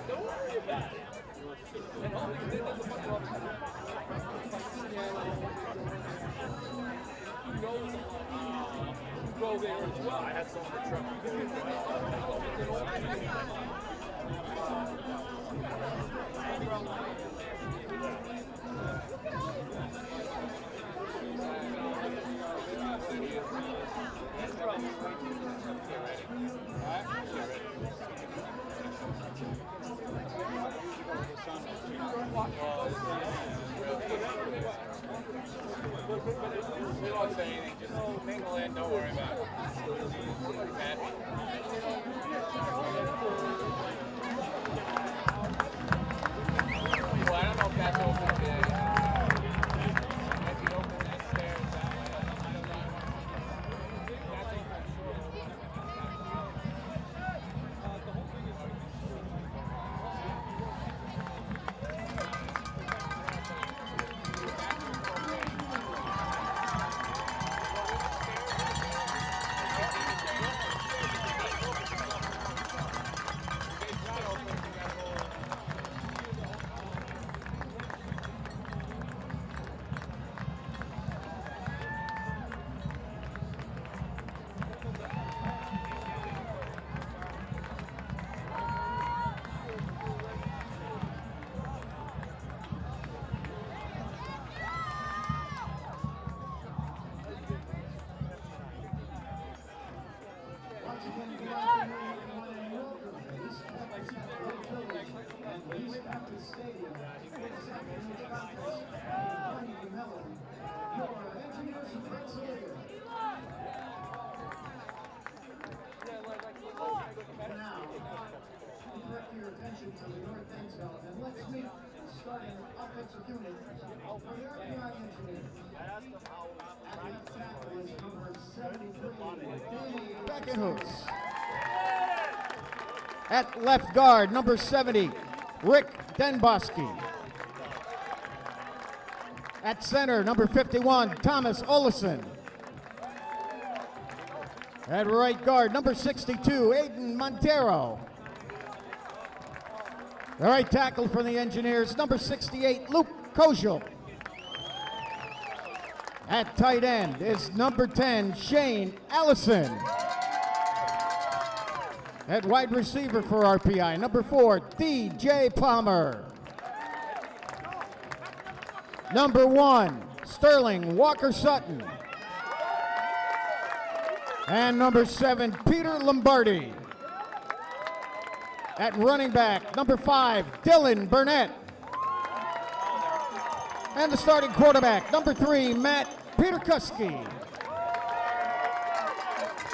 Don't worry about it. And all these things go there as well. I had some of the truck. We won't say anything, just mingle in, don't worry about it. Well, I don't know if that's open today. Might be open upstairs that way. I don't know. That's open short. Stadium, Carnegie Mellon, your engineers of Pennsylvania. Now, direct your attention to the north end zone, and let's meet starting offensive unit for the RPI engineer. At left tackle is number 73, Beckenhus. At left guard, number 70, Rick Denbosky. At center, number 51, Thomas Olesen. At right guard, number 62, Aiden Montero. The right tackle for the Engineers, number 68, Luke Koschel. At tight end is number 10, Shane Allison. At wide receiver for RPI, number 4, DJ Palmer. Number 1, Sterling Walker-Sutton. And number 7, Peter Lombardi. At running back, number 5, Dylan Burnett. And the starting quarterback, number 3, Matt Peterkuski.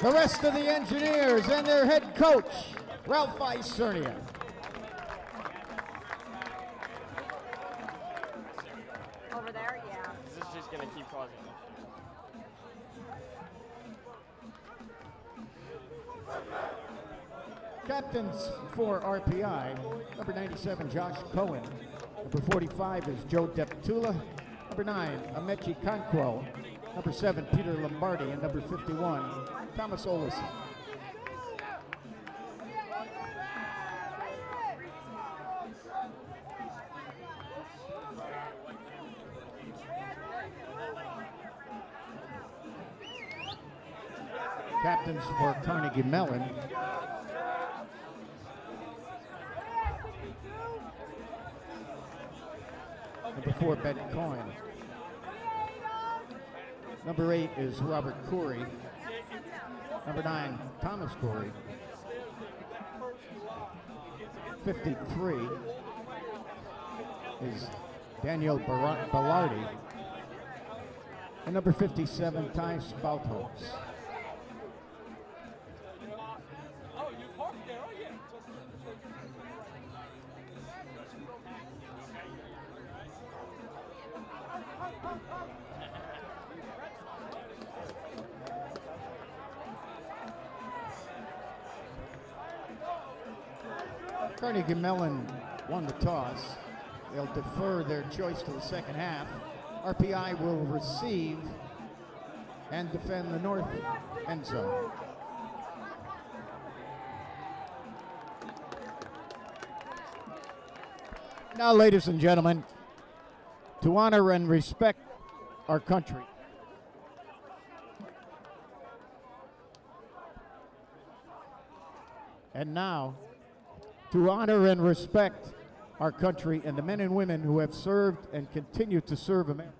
The rest of the Engineers and their head coach, Ralph Isernia. Over there, yeah. This is just going to keep causing Captains for RPI, number 97, Josh Cohen. Number 45 is Joe Deptula. Number 9, Amechi Conquo. Number 7, Peter Lombardi. And number 51, Thomas Olesen. Captains for Carnegie Mellon. Number 4, Ben Coyne. Number 8 is Robert Corey. Number 9, Thomas Corey. 53 is Daniel Bellardi. And number 57, Ty Spouthos. Carnegie Mellon won the toss. They'll defer their choice to the second half. RPI will receive and defend the north end zone. Now, ladies and gentlemen, to honor and respect our country, and now, to honor and respect our country and the men and women who have served and continue to serve America.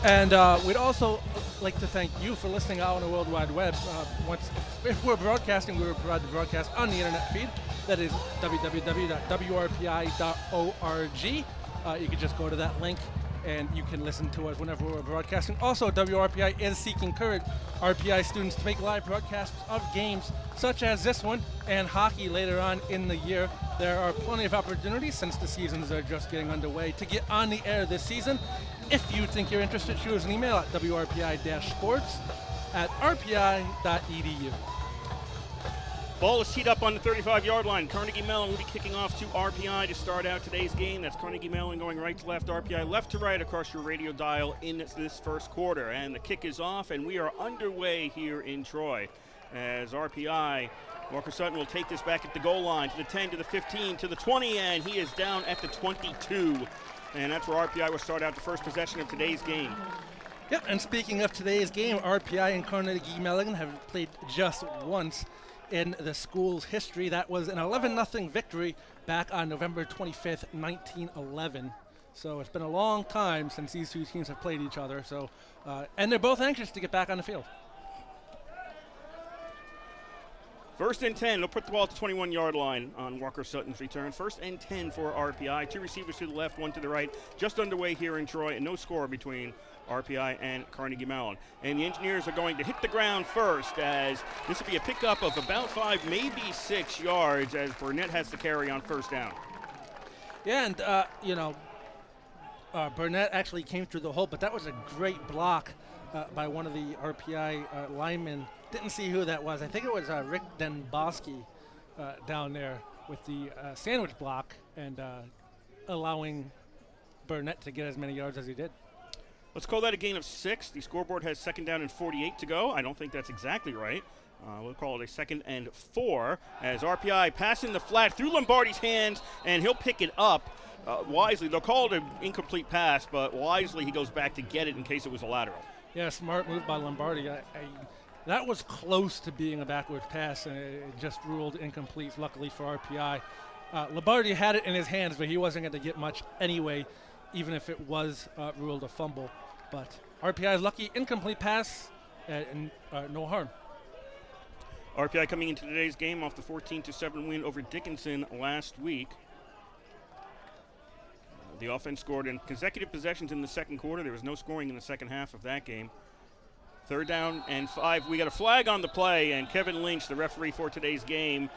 And we'd also like to thank you for listening out on the World Wide Web. If we're broadcasting, we will provide the broadcast on the internet feed. That is www.wrpi.org. You can just go to that link and you can listen to us whenever we're broadcasting. Also, WRPI is seeking current RPI students to make live broadcasts of games such as this one and hockey later on in the year. There are plenty of opportunities since the seasons are just getting underway to get on the air this season. If you think you're interested, shoot us an email at wrpi-sports@rpi.edu. Ball is teed up on the 35-yard line. Carnegie Mellon will be kicking off to RPI to start out today's game. That's Carnegie Mellon going right to left, RPI left to right across your radio dial in this first quarter. And the kick is off, and we are underway here in Troy. As RPI, Walker Sutton will take this back at the goal line to the 10, to the 15, to the 20, and he is down at the 22. And that's where RPI will start out the first possession of today's game. Yeah, and speaking of today's game, RPI and Carnegie Mellon have played just once in the school's history. That was an 11-0 victory back on November 25th, 1911. So it's been a long time since these two teams have played each other. So, and they're both anxious to get back on the field. First and 10, they'll put the ball at the 21-yard line on Walker Sutton's return. First and 10 for RPI. Two receivers to the left, one to the right. Just underway here in Troy, and no score between RPI and Carnegie Mellon. And the Engineers are going to hit the ground first, as this will be a pickup of about 5, maybe 6 yards, as Burnett has the carry on first down. Yeah, and, Burnett actually came through the hole, but that was a great block by one of the RPI linemen. Didn't see who that was. I think it was Rick Denbosky down there with the sandwich block and allowing Burnett to get as many yards as he did. Let's call that a gain of 6. The scoreboard has second down and 48 to go. I don't think that's exactly right. We'll call it a 2nd and 4 as RPI passing the flat through Lombardi's hands, and he'll pick it up wisely. They'll call it an incomplete pass, but wisely he goes back to get it in case it was a lateral. Yeah, smart move by Lombardi. That was close to being a backwards pass, and it just ruled incomplete, luckily for RPI. Lombardi had it in his hands, but he wasn't going to get much anyway, even if it was ruled a fumble. But RPI's lucky, incomplete pass, and no harm. RPI coming into today's game off the 14-7 win over Dickinson last week. The offense scored in consecutive possessions in the second quarter. There was no scoring in the second half of that game. 3rd down and 5. We got a flag on the play, and Kevin Lynch, the referee for today's game,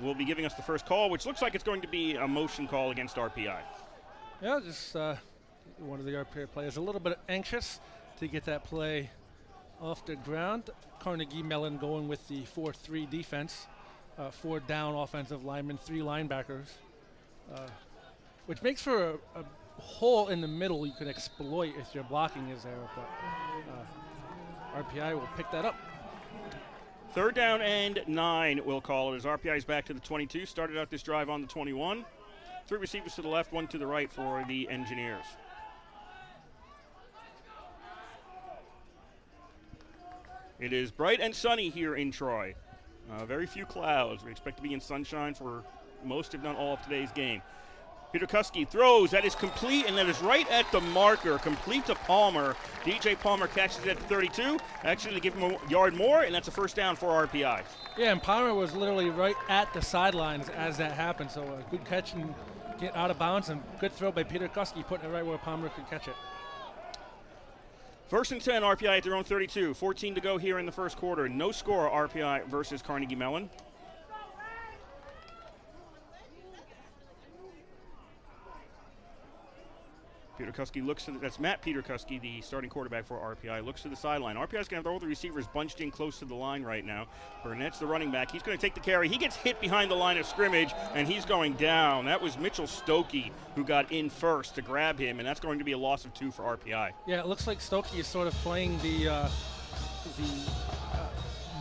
will be giving us the first call, which looks like it's going to be a motion call against RPI. Yeah, just one of the RPI players a little bit anxious to get that play off the ground. Carnegie Mellon going with the 4-3 defense. 4 down offensive linemen, 3 linebackers, which makes for a hole in the middle you can exploit if your blocking is there, but RPI will pick that up. 3rd down and 9, we'll call it, as RPI is back to the 22. Started out this drive on the 21. 3 receivers to the left, 1 to the right for the Engineers. It is bright and sunny here in Troy. Very few clouds. We expect to be in sunshine for most, if not all, of today's game. Peter Kuski throws. That is complete, and that is right at the marker. Complete to Palmer. DJ Palmer catches it at the 32. Actually, they give him a yard more, and that's a first down for RPI. Yeah, and Palmer was literally right at the sidelines as that happened. So a good catch and get out of bounds, and good throw by Peter Kuski, putting it right where Palmer could catch it. 1st and 10, RPI at their own 32. 14 to go here in the first quarter. No score, RPI versus Carnegie Mellon. Peter Kuski looks to that's Matt Peter Kuski, the starting quarterback for RPI, looks to the sideline. RPI's going to have all the receivers bunched in close to the line right now. Burnett's the running back. He's going to take the carry. He gets hit behind the line of scrimmage, and he's going down. That was Mitchell Stokey who got in first to grab him, and that's going to be a loss of 2 for RPI. Yeah, it looks like Stokey is sort of playing the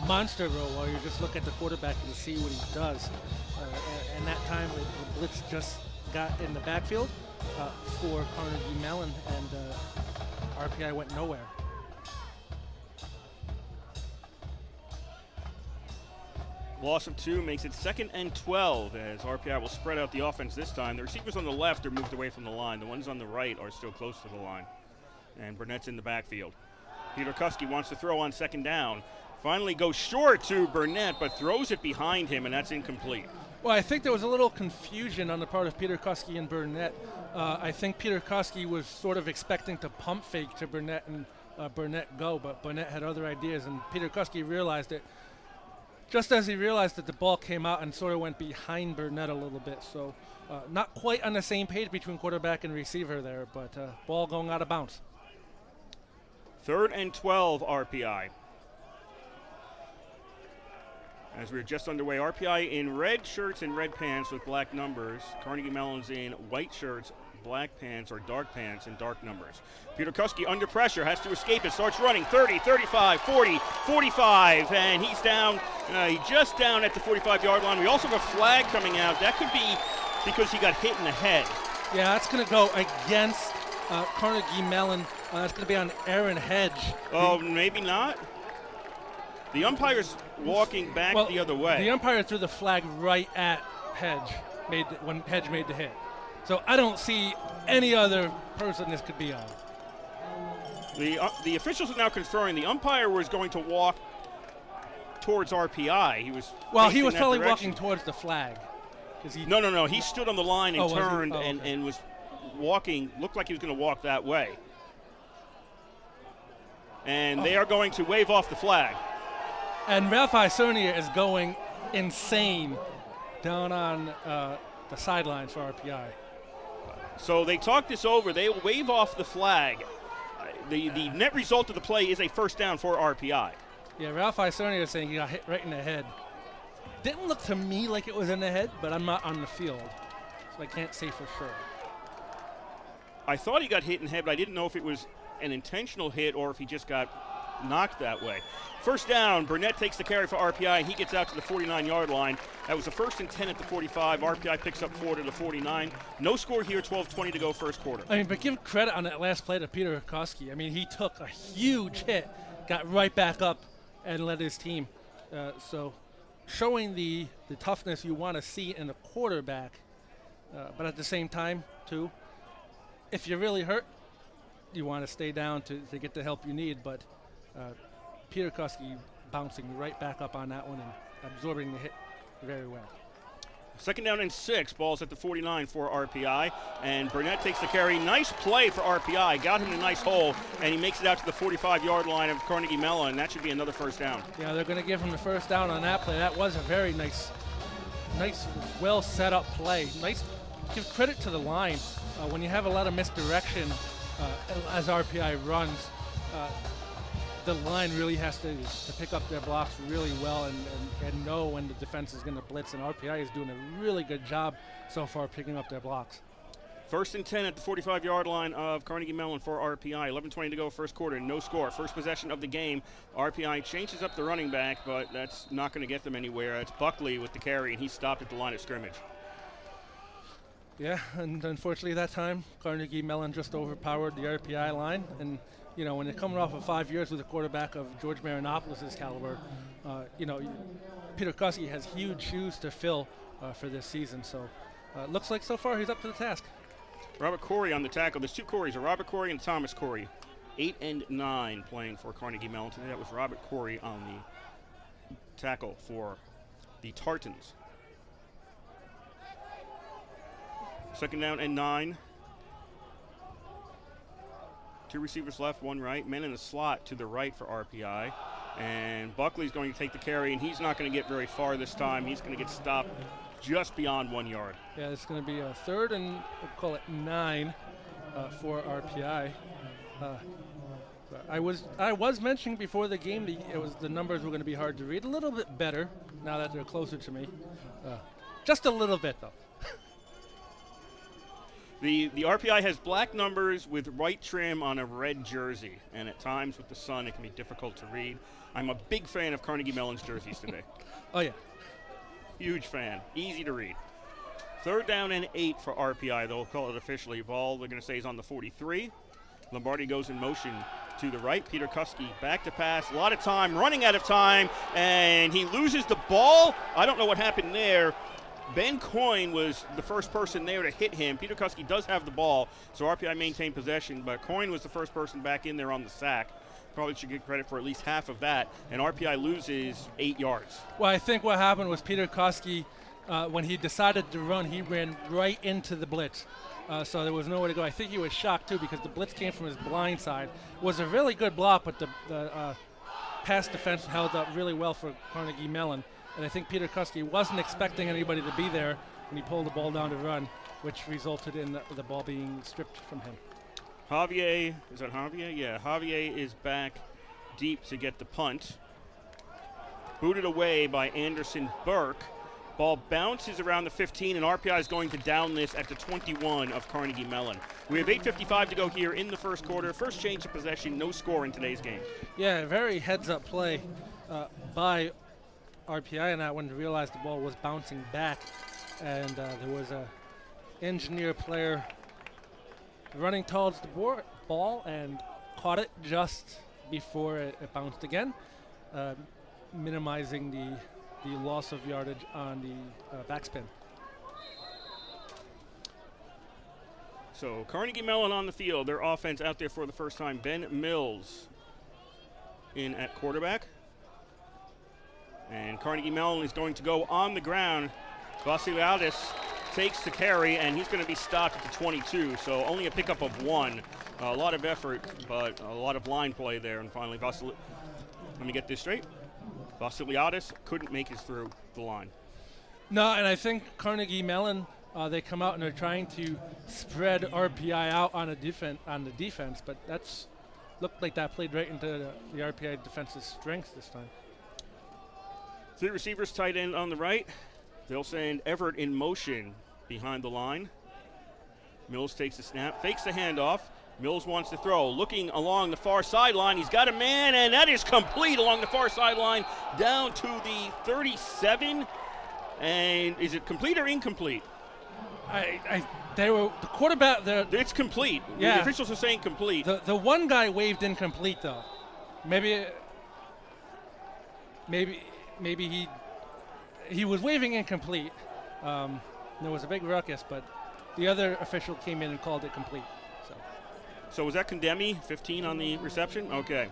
monster role while you just look at the quarterback and see what he does. And that time, the blitz just got in the backfield for Carnegie Mellon, and RPI went nowhere. Loss of 2 makes it 2nd and 12 as RPI will spread out the offense this time. The receivers on the left are moved away from the line. The ones on the right are still close to the line. And Burnett's in the backfield. Peter Kuski wants to throw on 2nd down. Finally goes short to Burnett, but throws it behind him, and that's incomplete. Well, I think there was a little confusion on the part of Peter Kuski and Burnett. I think Peter Kuski was sort of expecting to pump fake to Burnett and Burnett go, but Burnett had other ideas, and Peter Kuski realized it just as he realized that the ball came out and sort of went behind Burnett a little bit. So not quite on the same page between quarterback and receiver there, but ball going out of bounds. 3rd and 12 RPI. As we're just underway, RPI in red shirts and red pants with black numbers. Carnegie Mellon's in white shirts, black pants, or dark pants and dark numbers. Peter Kuski under pressure, has to escape it, starts running 30, 35, 40, 45, and he's down. He's just down at the 45-yard line. We also have a flag coming out. That could be because he got hit in the head. Yeah, that's going to go against Carnegie Mellon. That's going to be on Aaron Hedge. Oh, maybe not. The umpire's walking back the other way. The umpire threw the flag right at Hedge when Hedge made the hit. So I don't see any other person this could be on. The officials are now conferring. The umpire was going to walk towards RPI. He was probably walking towards the flag. No. He stood on the line and turned and was walking. Looked like he was going to walk that way. And they are going to wave off the flag. And Ralph Isernia is going insane down on the sidelines for RPI. So they talked this over. They wave off the flag. The net result of the play is a first down for RPI. Yeah, Ralph Isernia is saying he got hit right in the head. Didn't look to me like it was in the head, but I'm not on the field, so I can't say for sure. I thought he got hit in the head, but I didn't know if it was an intentional hit or if he just got knocked that way. First down, Burnett takes the carry for RPI, and he gets out to the 49-yard line. That was a 1st and 10 at the 45. RPI picks up 4 to the 49. No score here, 12:20 to go first quarter. But give credit on that last play to Peter Koski. He took a huge hit, got right back up, and led his team. So showing the toughness you want to see in a quarterback, but at the same time, too, if you're really hurt, you want to stay down to get the help you need, but Peter Kuski bouncing right back up on that one and absorbing the hit very well. Second down and 6. Ball's at the 49 for RPI. And Burnett takes the carry. Nice play for RPI. Got him in a nice hole, and he makes it out to the 45-yard line of Carnegie Mellon, and that should be another first down. Yeah, they're going to give him the first down on that play. That was a very nice, well set up play. Nice. Give credit to the line. When you have a lot of misdirection as RPI runs, the line really has to pick up their blocks really well and know when the defense is going to blitz, and RPI is doing a really good job so far picking up their blocks. First and 10 at the 45-yard line of Carnegie Mellon for RPI. 11:20 to go, first quarter, no score. First possession of the game. RPI changes up the running back, but that's not going to get them anywhere. It's Buckley with the carry, and he stopped at the line of scrimmage. Yeah, and unfortunately that time, Carnegie Mellon just overpowered the RPI line, and when they're coming off of 5 years with a quarterback of George Marinopoulos' caliber, Peter Kuski has huge shoes to fill for this season. So looks like so far he's up to the task. Robert Corey on the tackle. There's two Coreys, a Robert Corey and Thomas Corey. 8 and 9 playing for Carnegie Mellon today. That was Robert Corey on the tackle for the Tartans. Second down and 9. Two receivers left, one right. Men in the slot to the right for RPI. And Buckley's going to take the carry, and he's not going to get very far this time. He's going to get stopped just beyond 1 yard. Yeah, it's going to be a third and we'll call it 9 for RPI. I was mentioning before the game the numbers were going to be hard to read. A little bit better now that they're closer to me. Just a little bit, though. The RPI has black numbers with white trim on a red jersey, and at times with the sun it can be difficult to read. I'm a big fan of Carnegie Mellon's jerseys today. Oh, yeah. Huge fan. Easy to read. Third down and 8 for RPI. They'll call it officially. Ball, they're going to say, is on the 43. Lombardi goes in motion to the right. Peter Kuski back to pass. A lot of time, running out of time, and he loses the ball. I don't know what happened there. Ben Coyne was the first person there to hit him. Peter Kuski does have the ball, so RPI maintained possession, but Coyne was the first person back in there on the sack. Probably should get credit for at least half of that, and RPI loses 8 yards. Well, I think what happened was Peter Kuski, when he decided to run, he ran right into the blitz. So there was nowhere to go. I think he was shocked, too, because the blitz came from his blind side. It was a really good block, but the pass defense held up really well for Carnegie Mellon. And I think Peter Kuski wasn't expecting anybody to be there when he pulled the ball down to run, which resulted in the ball being stripped from him. Javier, is that Javier? Yeah, Javier is back deep to get the punt. Booted away by Anderson Burke. Ball bounces around the 15, and RPI is going to down this at the 21 of Carnegie Mellon. We have 8:55 to go here in the first quarter. First change of possession, no score in today's game. Yeah, very heads-up play by RPI on that one to realize the ball was bouncing back, and there was a engineer player running towards the ball and caught it just before it bounced again, minimizing the loss of yardage on the backspin. So Carnegie Mellon on the field, their offense out there for the first time. Ben Mills in at quarterback. And Carnegie Mellon is going to go on the ground. Vasiliadis takes the carry, and he's going to be stopped at the 22, so only a pickup of 1. A lot of effort, but a lot of line play there. And finally, let me get this straight. Vasiliadis couldn't make it through the line. No, and I think Carnegie Mellon, they come out and they're trying to spread RPI out on the defense, but that's looked like that played right into the RPI defense's strengths this time. 3 receivers, tight end on the right. They'll send Everett in motion behind the line. Mills takes the snap, fakes the handoff. Mills wants to throw, looking along the far sideline. He's got a man, and that is complete along the far sideline down to the 37. And is it complete or incomplete? They were the quarterback. It's complete. Yeah. The officials are saying complete. The one guy waved incomplete though. Maybe he was waving incomplete. There was a big ruckus, but the other official came in and called it complete. So was that Condemi, 15 on the reception? Okay.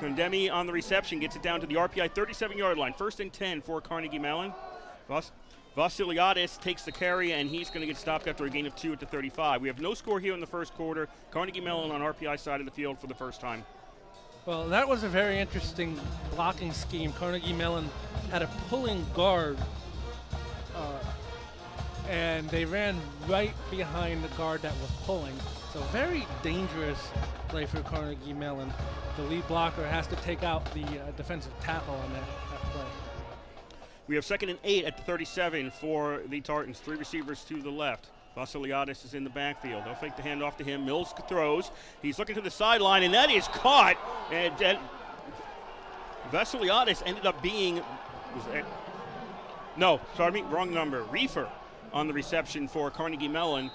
Condemi on the reception gets it down to the RPI 37-yard line. First and 10 for Carnegie Mellon. Vasiliadis takes the carry, and he's going to get stopped after a gain of 2 at the 35. We have no score here in the first quarter. Carnegie Mellon on RPI side of the field for the first time. Well, that was a very interesting blocking scheme. Carnegie Mellon had a pulling guard, and they ran right behind the guard that was pulling. So very dangerous play for Carnegie Mellon. The lead blocker has to take out the defensive tackle on that play. We have 2nd and 8 at the 37 for the Tartans. 3 receivers to the left. Vasiliadis is in the backfield. They'll fake the handoff to him. Mills throws. He's looking to the sideline, and that is caught. And Vasiliadis ended up being, wrong number. Reefer on the reception for Carnegie Mellon.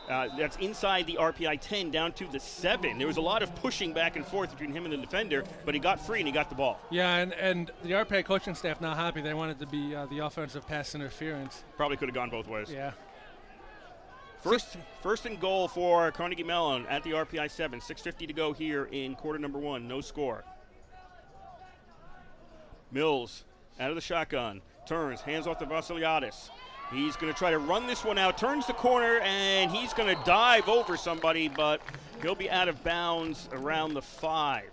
That's inside the RPI 10 down to the 7. There was a lot of pushing back and forth between him and the defender, but he got free and he got the ball. Yeah, and the RPI coaching staff not happy. They wanted to be the offensive pass interference. Probably could have gone both ways. Yeah. First and goal for Carnegie Mellon at the RPI 7. 6:50 to go here in quarter number 1. No score. Mills out of the shotgun. Turns, hands off to Vasiliadis. He's going to try to run this one out, turns the corner, and he's going to dive over somebody, but he'll be out of bounds around the 5.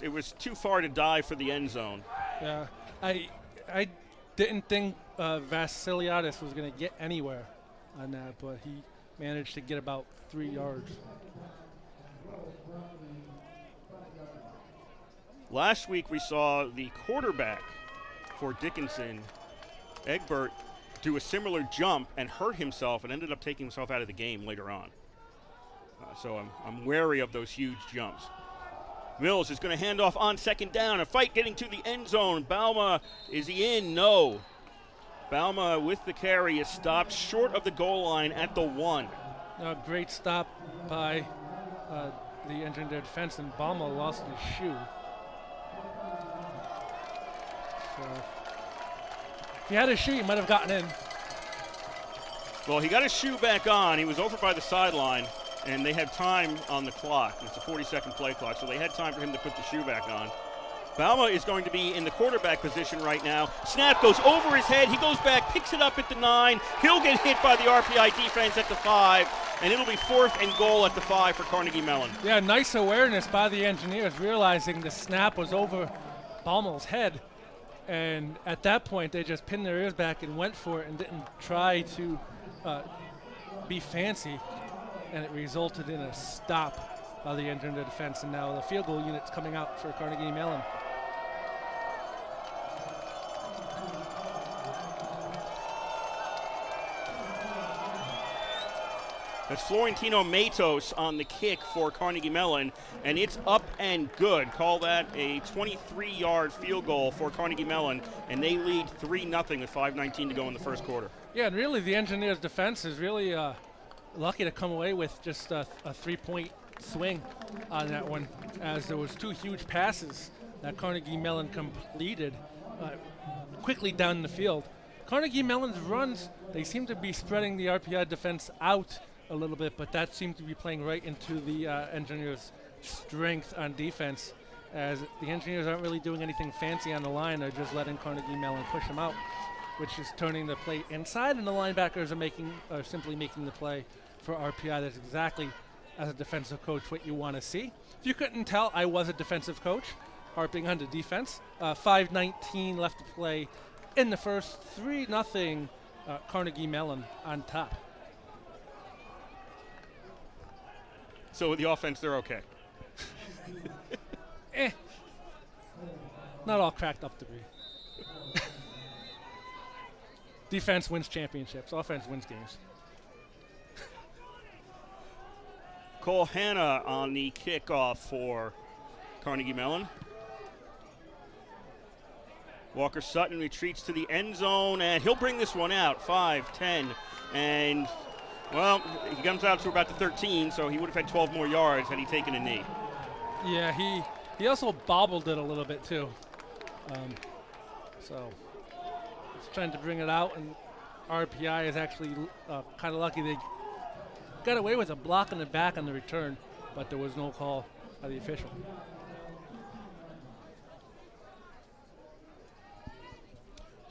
It was too far to dive for the end zone. Yeah, I didn't think Vasiliadis was going to get anywhere on that, but he managed to get about 3 yards. Last week we saw the quarterback for Dickinson, Egbert, do a similar jump and hurt himself and ended up taking himself out of the game later on. So I'm wary of those huge jumps. Mills is going to hand off on 2nd down. A fight getting to the end zone. Bauma, is he in? No. Bauma with the carry is stopped short of the goal line at the 1. A great stop by the engineer defense, and Bauma lost his shoe. So if he had his shoe, he might have gotten in. Well, he got his shoe back on. He was over by the sideline, and they had time on the clock. It's a 40-second play clock, so they had time for him to put the shoe back on. Bauma is going to be in the quarterback position right now. Snap goes over his head. He goes back, picks it up at the 9. He'll get hit by the RPI defense at the 5, and it'll be 4th and goal at the 5 for Carnegie Mellon. Yeah, nice awareness by the engineers, realizing the snap was over Bauma's head. And at that point, they just pinned their ears back and went for it and didn't try to be fancy. And it resulted in a stop by the engineer defense. And now the field goal unit's coming out for Carnegie Mellon. That's Florentino Matos on the kick for Carnegie Mellon, and it's up and good. Call that a 23-yard field goal for Carnegie Mellon, and they lead 3-0 with 5:19 to go in the first quarter. Yeah, and really the Engineers' defense is really lucky to come away with just a 3-point swing on that one, as there was 2 huge passes that Carnegie Mellon completed quickly down the field. Carnegie Mellon's runs, they seem to be spreading the RPI defense out a little bit, but that seemed to be playing right into the Engineers' strength on defense, as the Engineers aren't really doing anything fancy on the line. They're just letting Carnegie Mellon push them out, which is turning the play inside, and the linebackers are simply making the play for RPI. That's exactly, as a defensive coach, what you want to see. If you couldn't tell, I was a defensive coach, harping on the defense. 5:19 left to play in the first. 3-0 Carnegie Mellon on top. So with the offense, they're okay. Not all cracked up to be. Defense wins championships. Offense wins games. Cole Hanna on the kickoff for Carnegie Mellon. Walker Sutton retreats to the end zone, and he'll bring this one out. 5-10, and well, he comes out to about the 13, so he would have had 12 more yards had he taken a knee. Yeah, he also bobbled it a little bit too. So he's trying to bring it out, and RPI is actually kind of lucky. They got away with a block in the back on the return, but there was no call by the official.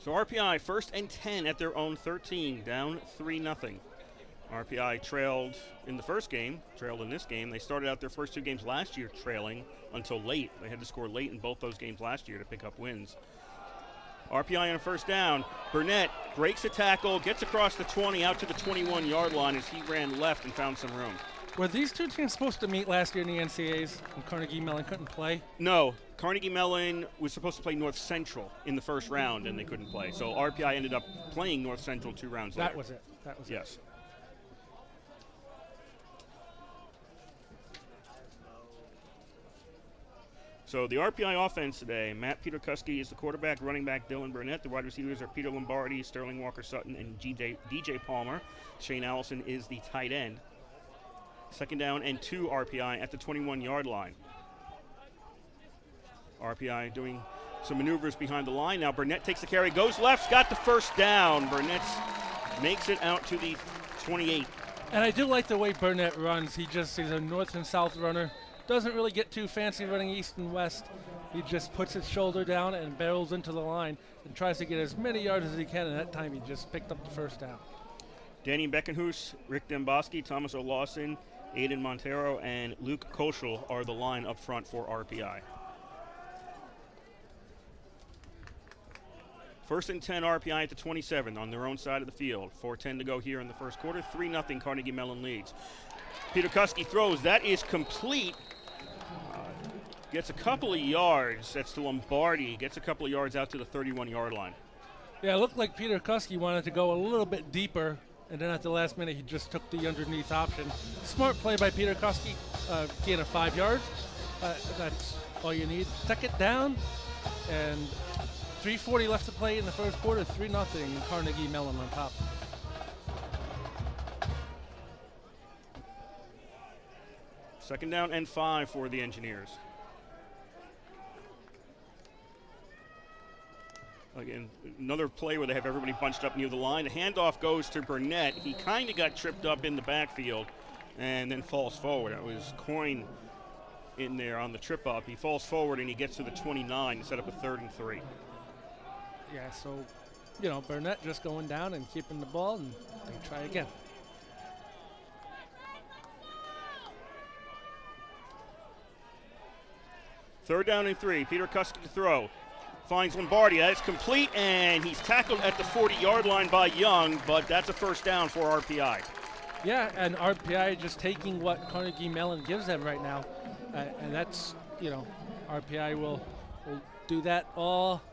So RPI first and 10 at their own 13, down 3-0. RPI trailed in the first game, trailed in this game. They started out their first 2 games last year trailing until late. They had to score late in both those games last year to pick up wins. RPI on a first down. Burnett breaks a tackle, gets across the 20 out to the 21-yard line as he ran left and found some room. Were these two teams supposed to meet last year in the NCAAs and Carnegie Mellon couldn't play? No. Carnegie Mellon was supposed to play North Central in the first round, and they couldn't play. So RPI ended up playing North Central 2 rounds later. That was it. That was yes. So the RPI offense today, Matt Peterkuski is the quarterback, running back Dylan Burnett. The wide receivers are Peter Lombardi, Sterling Walker-Sutton, and DJ Palmer. Shane Allison is the tight end. Second down and 2 RPI at the 21-yard line. RPI doing some maneuvers behind the line. Now Burnett takes the carry, goes left, got the first down. Burnett makes it out to the 28. And I do like the way Burnett runs. He's a north and south runner. Doesn't really get too fancy running east and west. He just puts his shoulder down and barrels into the line and tries to get as many yards as he can, and that time he just picked up the first down. Danny Beckenhuis, Rick Demboski, Thomas O'Lawson, Aiden Montero, and Luke Koschel are the line up front for RPI. First and 10 RPI at the 27 on their own side of the field. 4:10 to go here in the first quarter. 3-0 Carnegie Mellon leads. Peterkuski throws. That is complete. Gets a couple of yards. That's to Lombardi. Gets a couple of yards out to the 31-yard line. Yeah, it looked like Peterkuski wanted to go a little bit deeper, and then at the last minute he just took the underneath option. Smart play by Peterkuski. Gain of 5 yards. That's all you need. Second down, and 3:40 left to play in the first quarter. 3-0 Carnegie Mellon on top. Second down and 5 for the Engineers. Again, another play where they have everybody bunched up near the line. The handoff goes to Burnett. He kind of got tripped up in the backfield and then falls forward. It was Coyne in there on the trip up. He falls forward and he gets to the 29 to set up a 3rd and 3. Yeah, so, Burnett just going down and keeping the ball, and they try again. Third down and 3. Peterkuski to throw. Finds Lombardi. That is complete, and he's tackled at the 40-yard line by Young, but that's a first down for RPI. Yeah, and RPI just taking what Carnegie Mellon gives them right now. And that's, RPI will do that all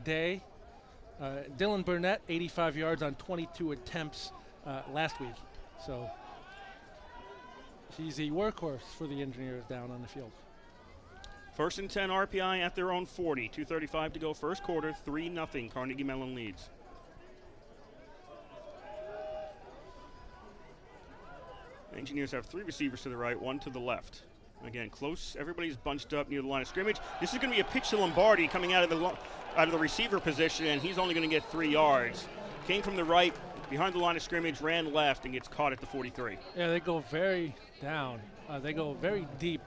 day. Dylan Burnett, 85 yards on 22 attempts last week. So he's a workhorse for the Engineers down on the field. First and 10 RPI at their own 40. 2:35 to go first quarter. 3-0 Carnegie Mellon leads. Engineers have 3 receivers to the right, 1 to the left. Again, close. Everybody's bunched up near the line of scrimmage. This is going to be a pitch to Lombardi coming out of the receiver position, and he's only going to get 3 yards. Came from the right, behind the line of scrimmage, ran left, and gets caught at the 43. Yeah, they go very down. They go very deep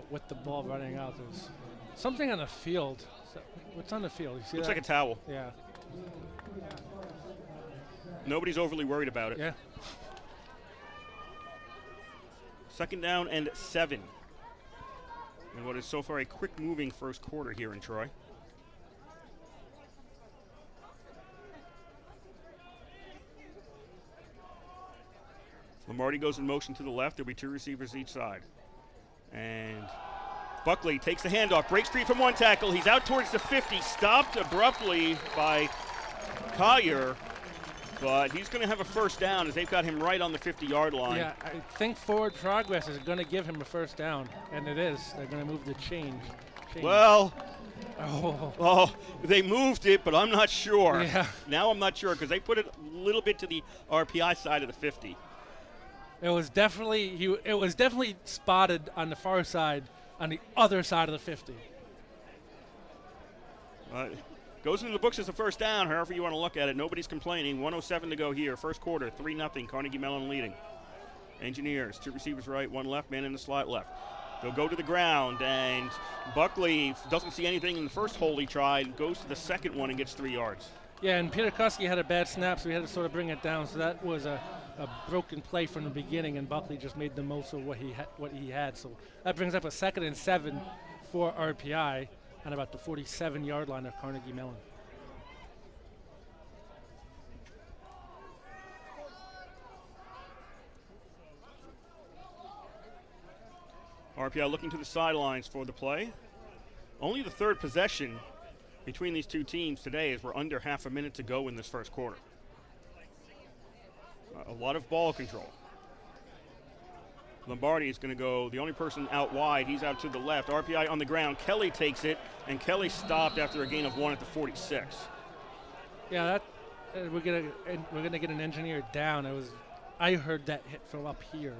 with the ball running out. There's something on the field. What's on the field? You see Looks that? like a towel. Yeah. Nobody's overly worried about it. Yeah. Second down and 7. And what is so far a quick-moving first quarter here in Troy. Lombardi goes in motion to the left. There'll be 2 receivers each side. And Buckley takes the handoff, breaks free from 1 tackle. He's out towards the 50, stopped abruptly by Collier, but he's going to have a first down as they've got him right on the 50-yard line. Yeah, I think forward progress is going to give him a first down, and it is. They're going to move the change. Well, oh, they moved it, but I'm not sure. Yeah. Now I'm not sure because they put it a little bit to the RPI side of the 50. It was definitely spotted on the far side, on the other side of the 50. Goes into the books as a first down, however you want to look at it. Nobody's complaining. 1:07 to go here. First quarter, 3-0. Carnegie Mellon leading. Engineers, 2 receivers right, 1 left, man in the slot left. They'll go to the ground, and Buckley doesn't see anything in the first hole he tried, goes to the second one and gets 3 yards. Yeah, and Peter Koski had a bad snap, so we had to sort of bring it down. So that was a broken play from the beginning, and Buckley just made the most of what he had. So that brings up a 2nd and 7 for RPI on about the 47-yard line of Carnegie Mellon. RPI looking to the sidelines for the play. Only the 3rd possession between these two teams today, as we're under half a minute to go in this first quarter. A lot of ball control. Lombardi is going to go, the only person out wide, he's out to the left. RPI on the ground, Kelly takes it, and Kelly stopped after a gain of 1 at the 46. Yeah, we're gonna get an engineer down. I heard that hit from up here.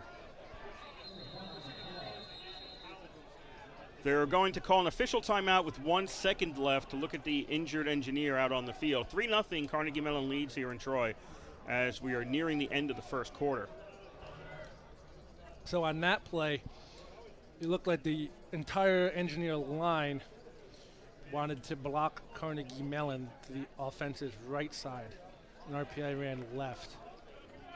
They're going to call an official timeout with 1 second left to look at the injured engineer out on the field. 3-0 Carnegie Mellon leads here in Troy as we are nearing the end of the first quarter. So on that play, it looked like the entire engineer line wanted to block Carnegie Mellon to the offense's right side, and RPI ran left.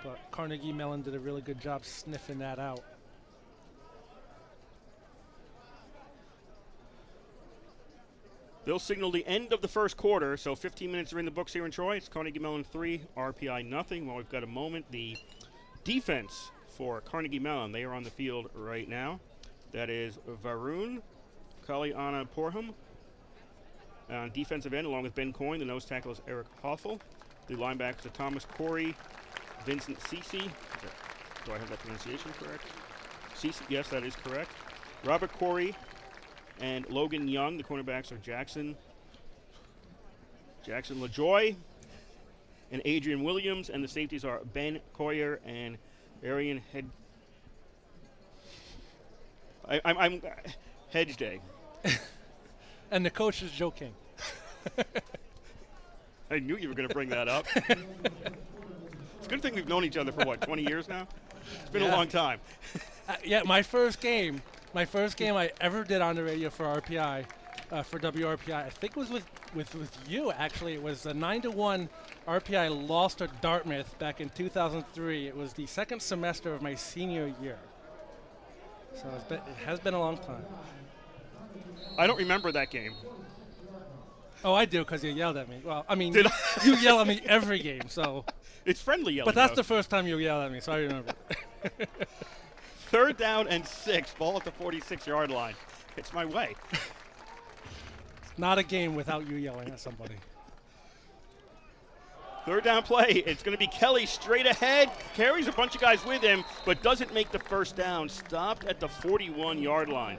But Carnegie Mellon did a really good job sniffing that out. They'll signal the end of the first quarter, so 15 minutes are in the books here in Troy. It's Carnegie Mellon 3, RPI nothing. While we've got a moment, the defense for Carnegie Mellon, they are on the field right now. That is Varun Kaliana Porham on defensive end, along with Ben Coyne. The nose tackle is Eric Hoffel. The linebackers are Thomas Corey, Vincent Cece. Do I have that pronunciation correct? Cece, yes, that is correct. Robert Corey and Logan Young. The cornerbacks are Jackson LaJoy and Adrian Williams, and the safeties are Ben Coyer and Arian I'm Hedge Day. And the coach is Joe King. I knew you were going to bring that up. It's a good thing we've known each other for, 20 years now? It's been a long time. Yeah, my first game I ever did on the radio for RPI, for WRPI, I think was with you, actually. It was a 9-1 RPI lost to Dartmouth back in 2003. It was the 2nd semester of my senior year. So it has been a long time. I don't remember that game. Oh, I do, because you yelled at me. Well, I mean, you yell at me every game, so. It's friendly yelling. But that's the first time you yelled at me, so I remember. 3rd down and 6, ball at the 46-yard line. It's my way. Not a game without you yelling at somebody. 3rd down play. It's going to be Kelly straight ahead. Carries a bunch of guys with him, but doesn't make the first down. Stopped at the 41-yard line.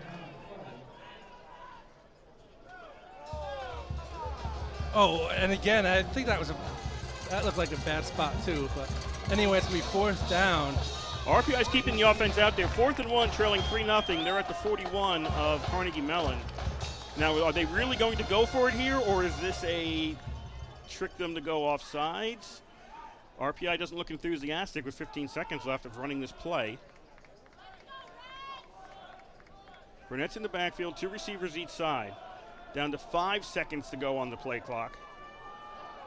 Oh, and again, I think that looked like a bad spot too. But anyway, it's going to be 4th down. RPI's keeping the offense out there. 4th and 1, trailing 3-0. They're at the 41 of Carnegie Mellon. Now, are they really going to go for it here, or is this a trick them to go off sides? RPI doesn't look enthusiastic with 15 seconds left of running this play. Burnett's in the backfield, 2 receivers each side. Down to 5 seconds to go on the play clock.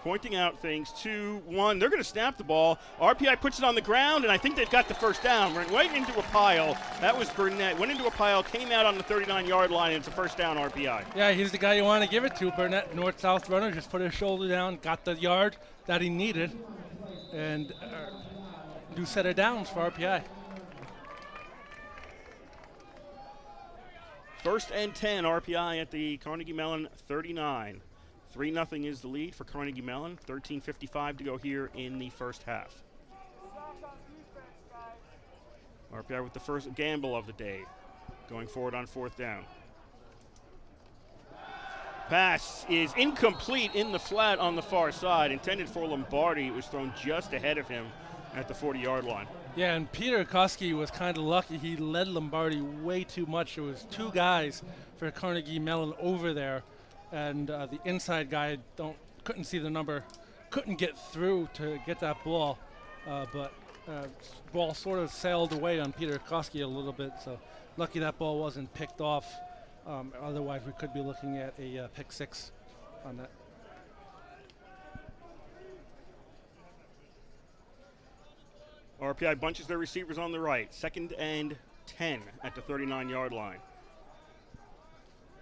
Pointing out things, 2, 1. They're going to snap the ball. RPI puts it on the ground, and I think they've got the first down. Went right into a pile. That was Burnett. Went into a pile, came out on the 39-yard line, and it's a first down RPI. Yeah, he's the guy you want to give it to. Burnett, north-south runner, just put his shoulder down, got the yard that he needed, and do set of downs for RPI. 1st and 10, RPI at the Carnegie Mellon 39. 3-0 is the lead for Carnegie Mellon. 13:55 to go here in the first half. RPI with the first gamble of the day, going forward on 4th down. Pass is incomplete in the flat on the far side. Intended for Lombardi. It was thrown just ahead of him at the 40-yard line. Yeah, and Peter Koski was kind of lucky. He led Lombardi way too much. There was 2 guys for Carnegie Mellon over there. And the inside guy couldn't see the number, couldn't get through to get that ball, but ball sort of sailed away on Peter Koski a little bit. So lucky that ball wasn't picked off. Otherwise, we could be looking at a pick 6 on that. RPI bunches their receivers on the right. 2nd and 10 at the 39-yard line.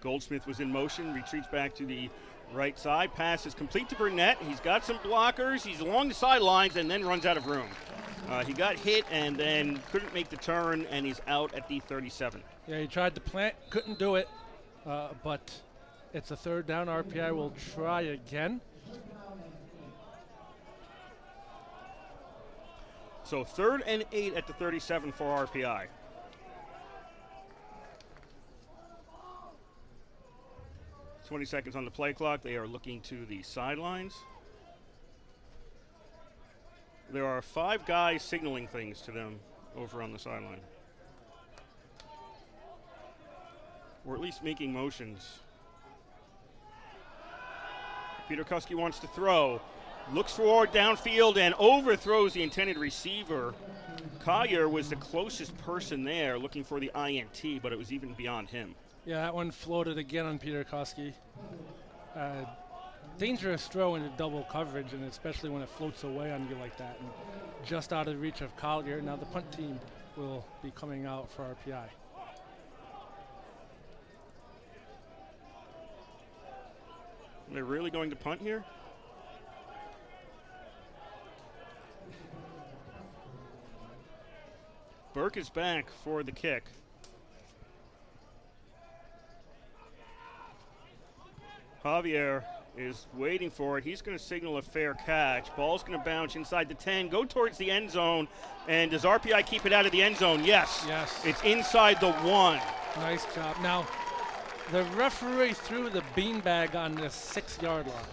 Goldsmith was in motion, retreats back to the right side. Pass is complete to Burnett. He's got some blockers. He's along the sidelines and then runs out of room. He got hit and then couldn't make the turn, and he's out at the 37. Yeah, he tried to plant, couldn't do it, but it's a 3rd down. RPI will try again. So 3rd and 8 at the 37 for RPI. "20 seconds on the play clock. They are looking to the sidelines. There are 5 guys signaling things to them over on the sideline. Or at least making motions. Peter Kuski wants to throw. Looks forward downfield and overthrows the intended receiver. Collier was the closest person there looking for the INT, but it was even beyond him. Yeah, that one floated again on Peter Koski. Dangerous throw into double coverage, and especially when it floats away on you like that. And just out of reach of Collier. Now the punt team will be coming out for RPI. They're really going to punt here? Burke is back for the kick. Javier is waiting for it. He's going to signal a fair catch. Ball's going to bounce inside the 10, go towards the end zone. And does RPI keep it out of the end zone? Yes. Yes. It's inside the 1. Nice job. Now, the referee threw the beanbag on the 6-yard line.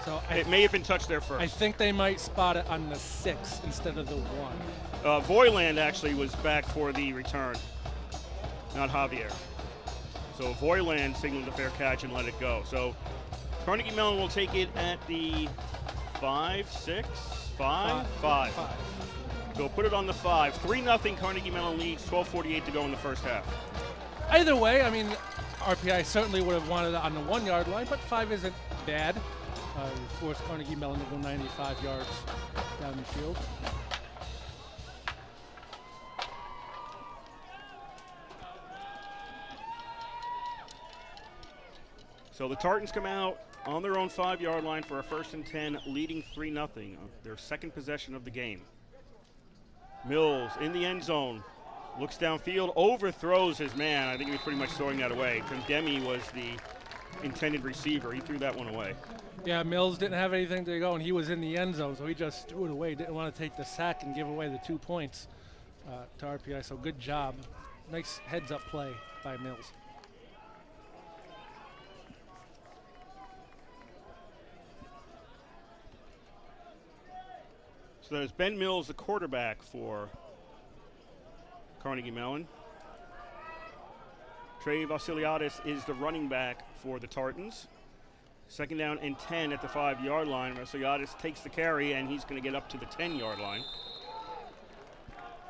So it may have been touched there first. I think they might spot it on the 6 instead of the 1. Voiland actually was back for the return, not Javier. So Voiland signaled a fair catch and let it go. So Carnegie Mellon will take it at the 5. So put it on the 5. 3-0 Carnegie Mellon leads, 12:48 to go in the first half. Either way, I mean, RPI certainly would have wanted it on the 1-yard line, but 5 isn't bad. Forced Carnegie Mellon to go 95 yards down the field. So the Tartans come out on their own 5-yard line for a 1st and 10, leading 3-0, their 2nd possession of the game. Mills in the end zone, looks downfield, overthrows his man. I think he was pretty much throwing that away. Condemi was the intended receiver. He threw that one away. Yeah, Mills didn't have anything to go, and he was in the end zone, so he just threw it away. Didn't want to take the sack and give away the 2 points to RPI, so good job. Nice heads-up play by Mills. So there's Ben Mills, the quarterback for Carnegie Mellon. Trey Vasiliadis is the running back for the Tartans. 2nd down and 10 at the 5-yard line. Vasiliadis takes the carry, and he's going to get up to the 10-yard line.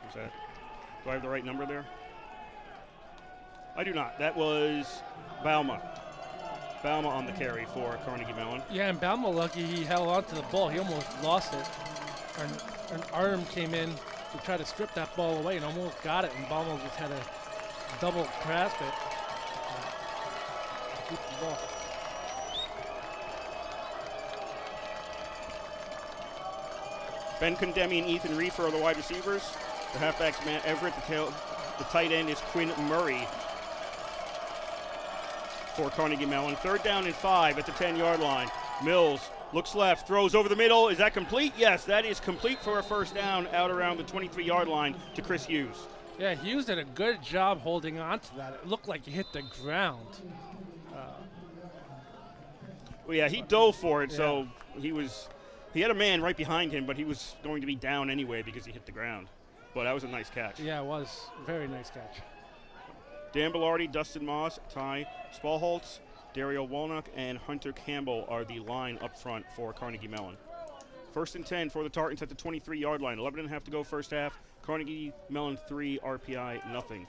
Who's that? Do I have the right number there? I do not. That was Bauma. Bauma on the carry for Carnegie Mellon. Yeah, and Bauma lucky he held on to the ball. He almost lost it. An arm came in to try to strip that ball away and almost got it, and Bauma just had to double grasp it. Keep the ball. Ben Condemi and Ethan Reefer are the wide receivers. The halfback's Matt Everett. The tight end is Quinn Murray for Carnegie Mellon. 3rd down and 5 at the 10-yard line. Mills looks left, throws over the middle. Is that complete? Yes, that is complete for a 1st down out around the 23-yard line to Chris Hughes. Yeah, Hughes did a good job holding on to that. It looked like he hit the ground. Well, yeah, he dove for it, Yeah. so he had a man right behind him, but he was going to be down anyway because he hit the ground. But that was a nice catch. Yeah, it was. Very nice catch. Dan Bellardi, Dustin Moss, Ty Spalholtz, Dario Walnock, and Hunter Campbell are the line up front for Carnegie Mellon. 1st and 10 for the Tartans at the 23-yard line. 11.5 to go first half. Carnegie Mellon 3, RPI nothing.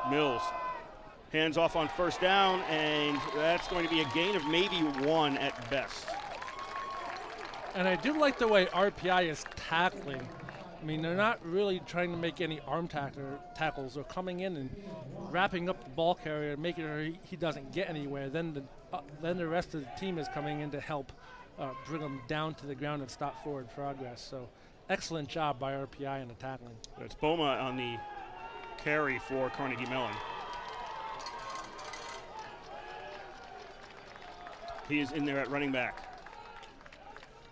Mills hands off on 1st down, and that's going to be a gain of maybe 1 at best. And I do like the way RPI is tackling. I mean, they're not really trying to make any arm tackles. They're coming in and wrapping up the ball carrier, making sure he doesn't get anywhere. Then the rest of the team is coming in to help bring him down to the ground and stop forward progress. So excellent job by RPI in the tackling. That's Boma on the carry for Carnegie Mellon. He is in there at running back.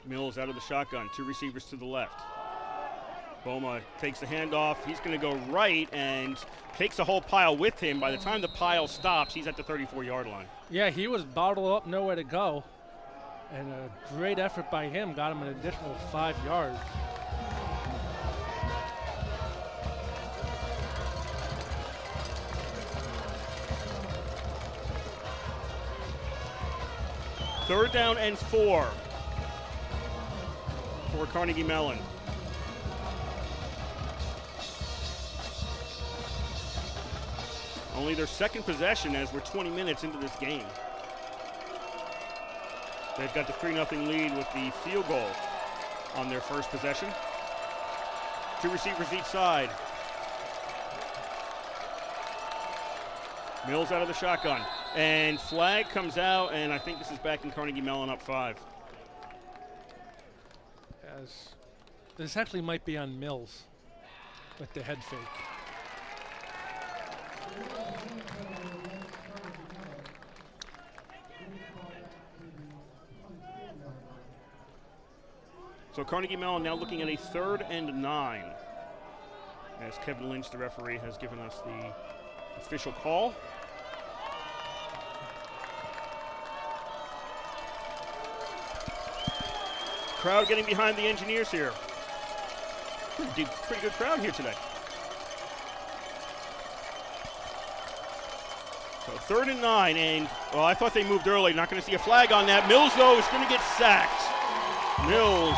Mills out of the shotgun, 2 receivers to the left. Boma takes the handoff. He's going to go right and takes the whole pile with him. By the time the pile stops, he's at the 34-yard line. Yeah, he was bottled up, nowhere to go. And a great effort by him got him an additional 5 yards. Third down and 4 for Carnegie Mellon. Only their second possession as we're 20 minutes into this game. They've got the 3-0 lead with the field goal on their first possession. 2 receivers each side. Mills out of the shotgun. And flag comes out, and I think this is back in Carnegie Mellon up 5. Yes. This actually might be on Mills with the head fake. So Carnegie Mellon now looking at a 3rd and 9. As Kevin Lynch, the referee, has given us the official call. Crowd getting behind the Engineers here. Pretty good crowd here today. So 3rd and 9, and well, I thought they moved early. Not going to see a flag on that. Mills, though, is going to get sacked. Mills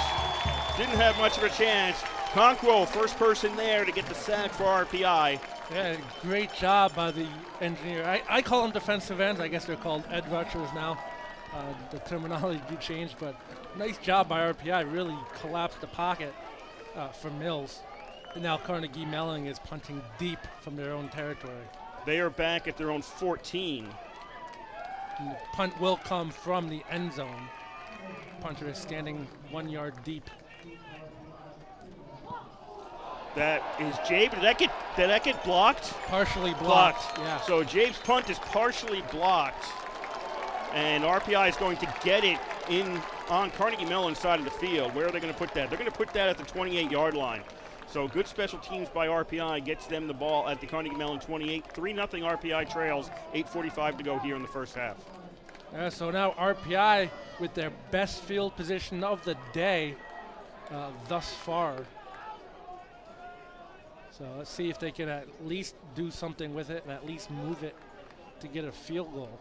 didn't have much of a chance. Conquo, first person there to get the sack for RPI. Yeah, great job by the Engineer. I call them defensive ends. I guess they're called edge rushers now. The terminology changed, but nice job by RPI. Really collapsed the pocket for Mills. And now Carnegie Mellon is punting deep from their own territory. They are back at their own 14. And the punt will come from the end zone. Punter is standing 1 yard deep. That is Jabe. Did that get blocked? Partially blocked. Yeah. So Jabe's punt is partially blocked, and RPI is going to get it in on Carnegie Mellon side of the field. Where are they going to put that? They're going to put that at the 28-yard line. So good special teams by RPI gets them the ball at the Carnegie Mellon 28. 3-0 RPI trails. 8:45 to go here in the first half. Yeah, so now RPI with their best field position of the day thus far. So let's see if they can at least do something with it and at least move it to get a field goal.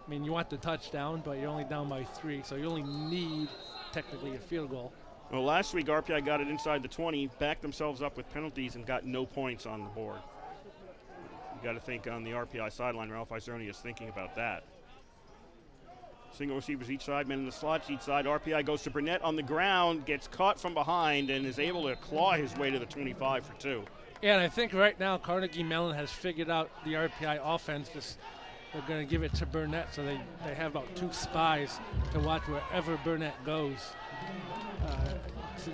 I mean, you want the touchdown, but you're only down by 3, so you only need technically a field goal. Well, last week RPI got it inside the 20, backed themselves up with penalties, and got no points on the board. You got to think on the RPI sideline, Ralph Izerni is thinking about that. Single receivers each side, men in the slots each side. RPI goes to Burnett on the ground, gets caught from behind, and is able to claw his way to the 25 for 2. Yeah, and I think right now Carnegie Mellon has figured out the RPI offense. They're going to give it to Burnett, so they have about 2 spies to watch wherever Burnett goes to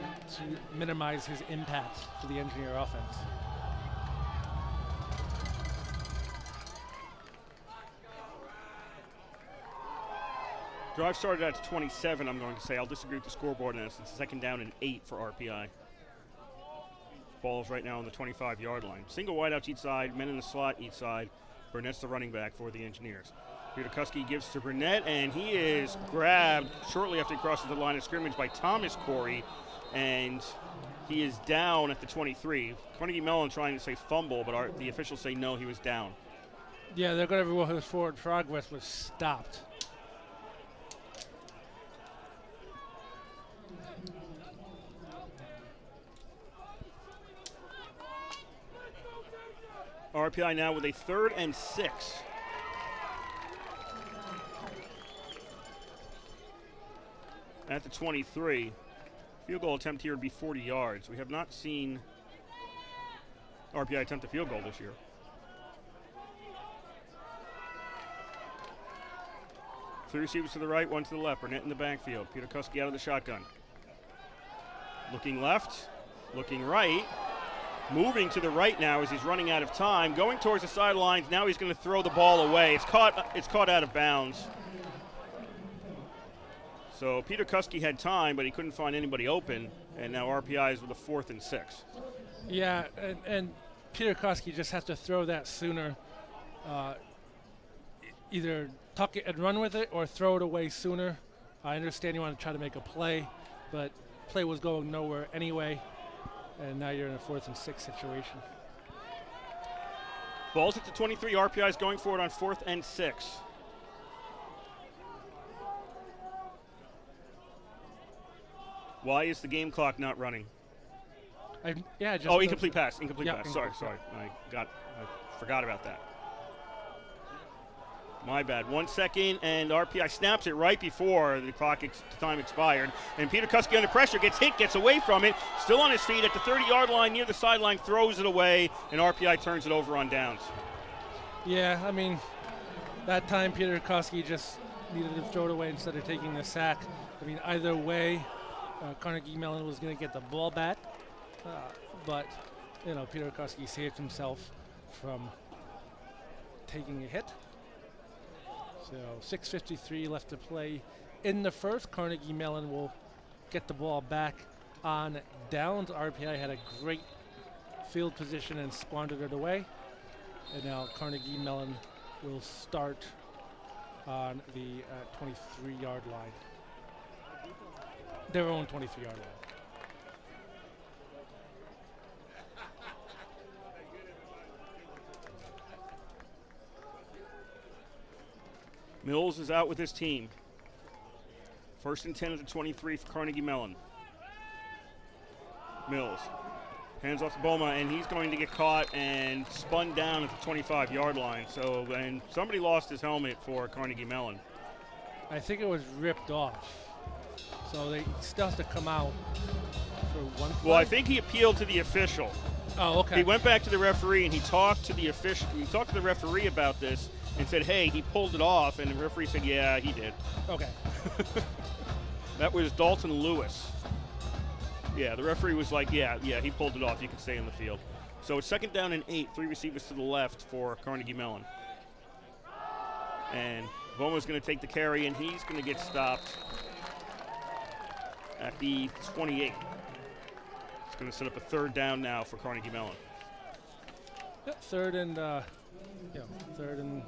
minimize his impact for the Engineer offense. Drive started at 27, I'm going to say. I'll disagree with the scoreboard on this. It's 2nd down and 8 for RPI. Ball's right now on the 25-yard line. Single wideouts each side, men in the slot each side. Burnett's the running back for the Engineers. Peter Kuski gives to Burnett, and he is grabbed shortly after he crosses the line of scrimmage by Thomas Corey, and he is down at the 23. Carnegie Mellon trying to say fumble, but the officials say no, he was down. Yeah, they're going to his forward progress was stopped. RPI now with a 3rd and 6. at the 23. Field goal attempt here would be 40 yards. We have not seen RPI attempt a field goal this year. Three receivers to the right, one to the left. Burnett in the backfield. Peter Kuski out of the shotgun. Looking left, looking right. Moving to the right now as he's running out of time. Going towards the sidelines. Now he's going to throw the ball away. It's caught out of bounds. So Peter Kuski had time, but he couldn't find anybody open. And now RPI is with a 4th and 6. Yeah, and Peter Kuski just has to throw that sooner. Either tuck it and run with it or throw it away sooner. I understand you want to try to make a play, but play was going nowhere anyway. And now you're in a 4th and 6 situation. Ball's at the 23. RPI is going for it on 4th and 6. Why is the game clock not running? Incomplete pass. Incomplete pass. Sorry. I forgot about that. My bad. 1 second, and RPI snaps it right before the time expired. And Peter Kuski under pressure gets hit, gets away from it. Still on his feet at the 30-yard line near the sideline, throws it away, and RPI turns it over on downs. Yeah, I mean, that time Peter Kuski just needed to throw it away instead of taking the sack. I mean, either way, Carnegie Mellon was going to get the ball back, but Peter Kuski saved himself from taking a hit. So 6:53 left to play in the first. Carnegie Mellon will get the ball back on downs. RPI had a great field position and squandered it away. And now Carnegie Mellon will start on the 23-yard line. Their own 23-yard line. Mills is out with his team. 1st and 10 at the 23 for Carnegie Mellon. Mills hands off to Boma, and he's going to get caught and spun down at the 25-yard line. And somebody lost his helmet for Carnegie Mellon. I think it was ripped off. So they still have to come out for one play. Well, I think he appealed to the official. Oh, okay. He went back to the referee and he talked to the official. He talked to the referee about this and said, hey, he pulled it off. And the referee said, yeah, he did. Okay. That was Dalton Lewis. Yeah, the referee was like, yeah, he pulled it off. You can stay in the field. So it's 2nd down and 8. 3 receivers to the left for Carnegie Mellon. And Boma's going to take the carry, and he's going to get stopped at the 28. It's going to set up a 3rd down now for Carnegie Mellon. Yep, 3rd and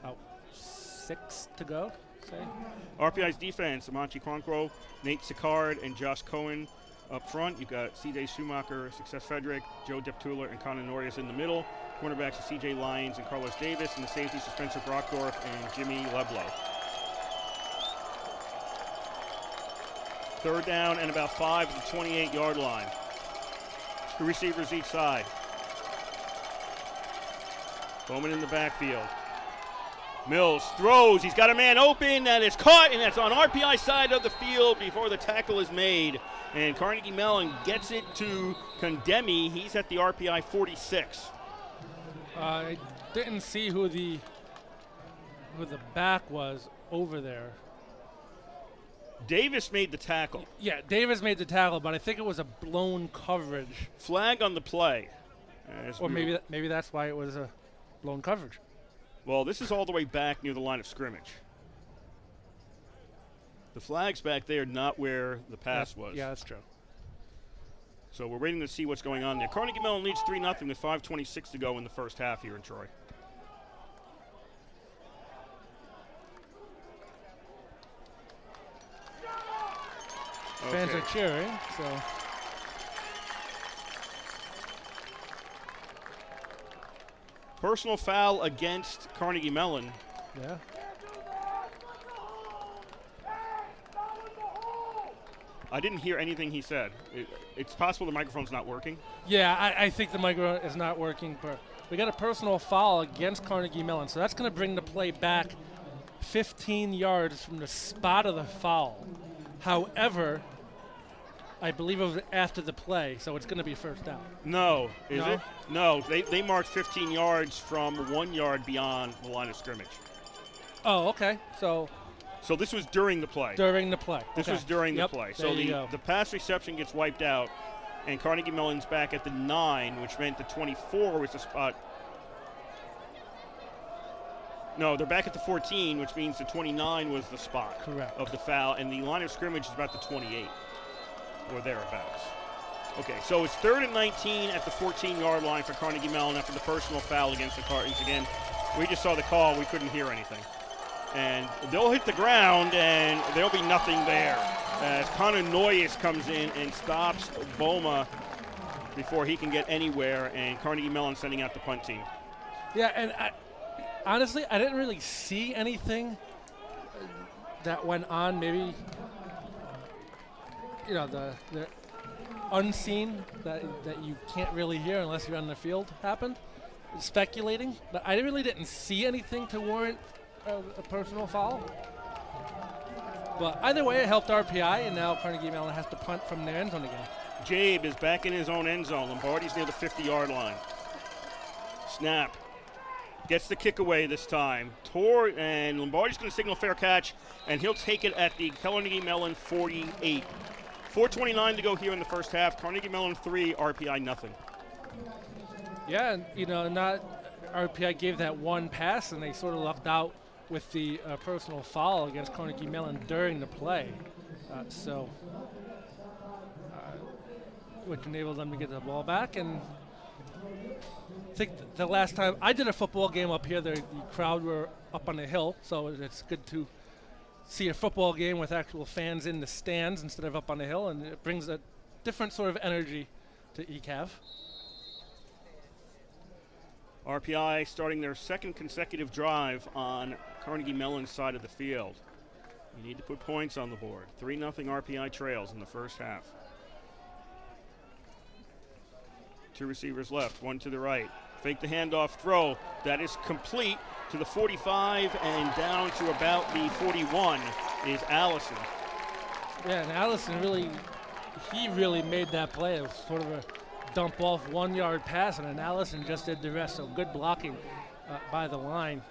about 6 to go, say. RPI's defense, Amanchi Kwankwo, Nate Sicard, and Josh Cohen up front. You've got C.J. Schumacher, Success Frederick, Joe Deptula, and Connor Norias in the middle. Cornerbacks are C.J. Lyons and Carlos Davis, and the safeties are Spencer Brockdorf and Jimmy Leblow. 3rd down and about 5 at the 28-yard line. 2 receivers each side. Bowman in the backfield. Mills throws. He's got a man open. That is caught, and that's on RPI side of the field before the tackle is made. And Carnegie Mellon gets it to Condemi. He's at the RPI 46. I didn't see who the back was over there. Davis made the tackle. Yeah, Davis made the tackle, but I think it was a blown coverage. Flag on the play. Or maybe that's why it was a blown coverage. Well, this is all the way back near the line of scrimmage. The flag's back there, not where the pass was. Yeah, that's true. So we're waiting to see what's going on there. Carnegie Mellon leads 3-0 with 5:26 to go in the first half here in Troy. Fans are cheering, so. Personal foul against Carnegie Mellon. Yeah. I didn't hear anything he said. It's possible the microphone's not working. Yeah, I think the microphone is not working. But we got a personal foul against Carnegie Mellon, so that's going to bring the play back 15 yards from the spot of the foul. However, I believe it was after the play, so it's going to be first down. No, is No? it? No, they marked 15 yards from 1 yard beyond the line of scrimmage. Oh, okay. So So this was during the play. during the play. This Okay. was during the Yep, play. there So you go. the pass reception gets wiped out, and Carnegie Mellon's back at the 9, which meant the 24 was the spot. No, they're back at the 14, which means the 29 was the spot Correct. of the foul, and the line of scrimmage is about the 28 or thereabouts. Okay, so it's 3rd and 19 at the 14-yard line for Carnegie Mellon after the personal foul against the Cardinals. Again, we just saw the call. We couldn't hear anything. And they'll hit the ground, and there'll be nothing there as Connor Noyes comes in and stops Boma before he can get anywhere, and Carnegie Mellon sending out the punt team. Yeah, and honestly, I didn't really see anything that went on. Maybe, the unseen that you can't really hear unless you're on the field happened. Speculating, but I really didn't see anything to warrant a personal foul. But either way, it helped RPI, and now Carnegie Mellon has to punt from their end zone again. Jabe is back in his own end zone. Lombardi's near the 50-yard line. Snap. Gets the kick away this time. And Lombardi's going to signal fair catch, and he'll take it at the Carnegie Mellon 48. 4:29 to go here in the first half. Carnegie Mellon 3, RPI nothing. Yeah, and not RPI gave that one pass, and they sort of lucked out with the personal foul against Carnegie Mellon during the play. Which enabled them to get the ball back. And I think the last time I did a football game up here, the crowd were up on the hill, so it's good to see a football game with actual fans in the stands instead of up on the hill, and it brings a different sort of energy to ECAV. RPI starting their second consecutive drive on Carnegie Mellon's side of the field. You need to put points on the board. 3-0 RPI trails in the first half. 2 receivers left, 1 to the right. Fake the handoff throw. That is complete to the 45 and down to about the 41 is Allison. Yeah, and Allison really made that play. It was sort of a dump off 1 yard pass, and then Allison just did the rest. So good blocking by the line.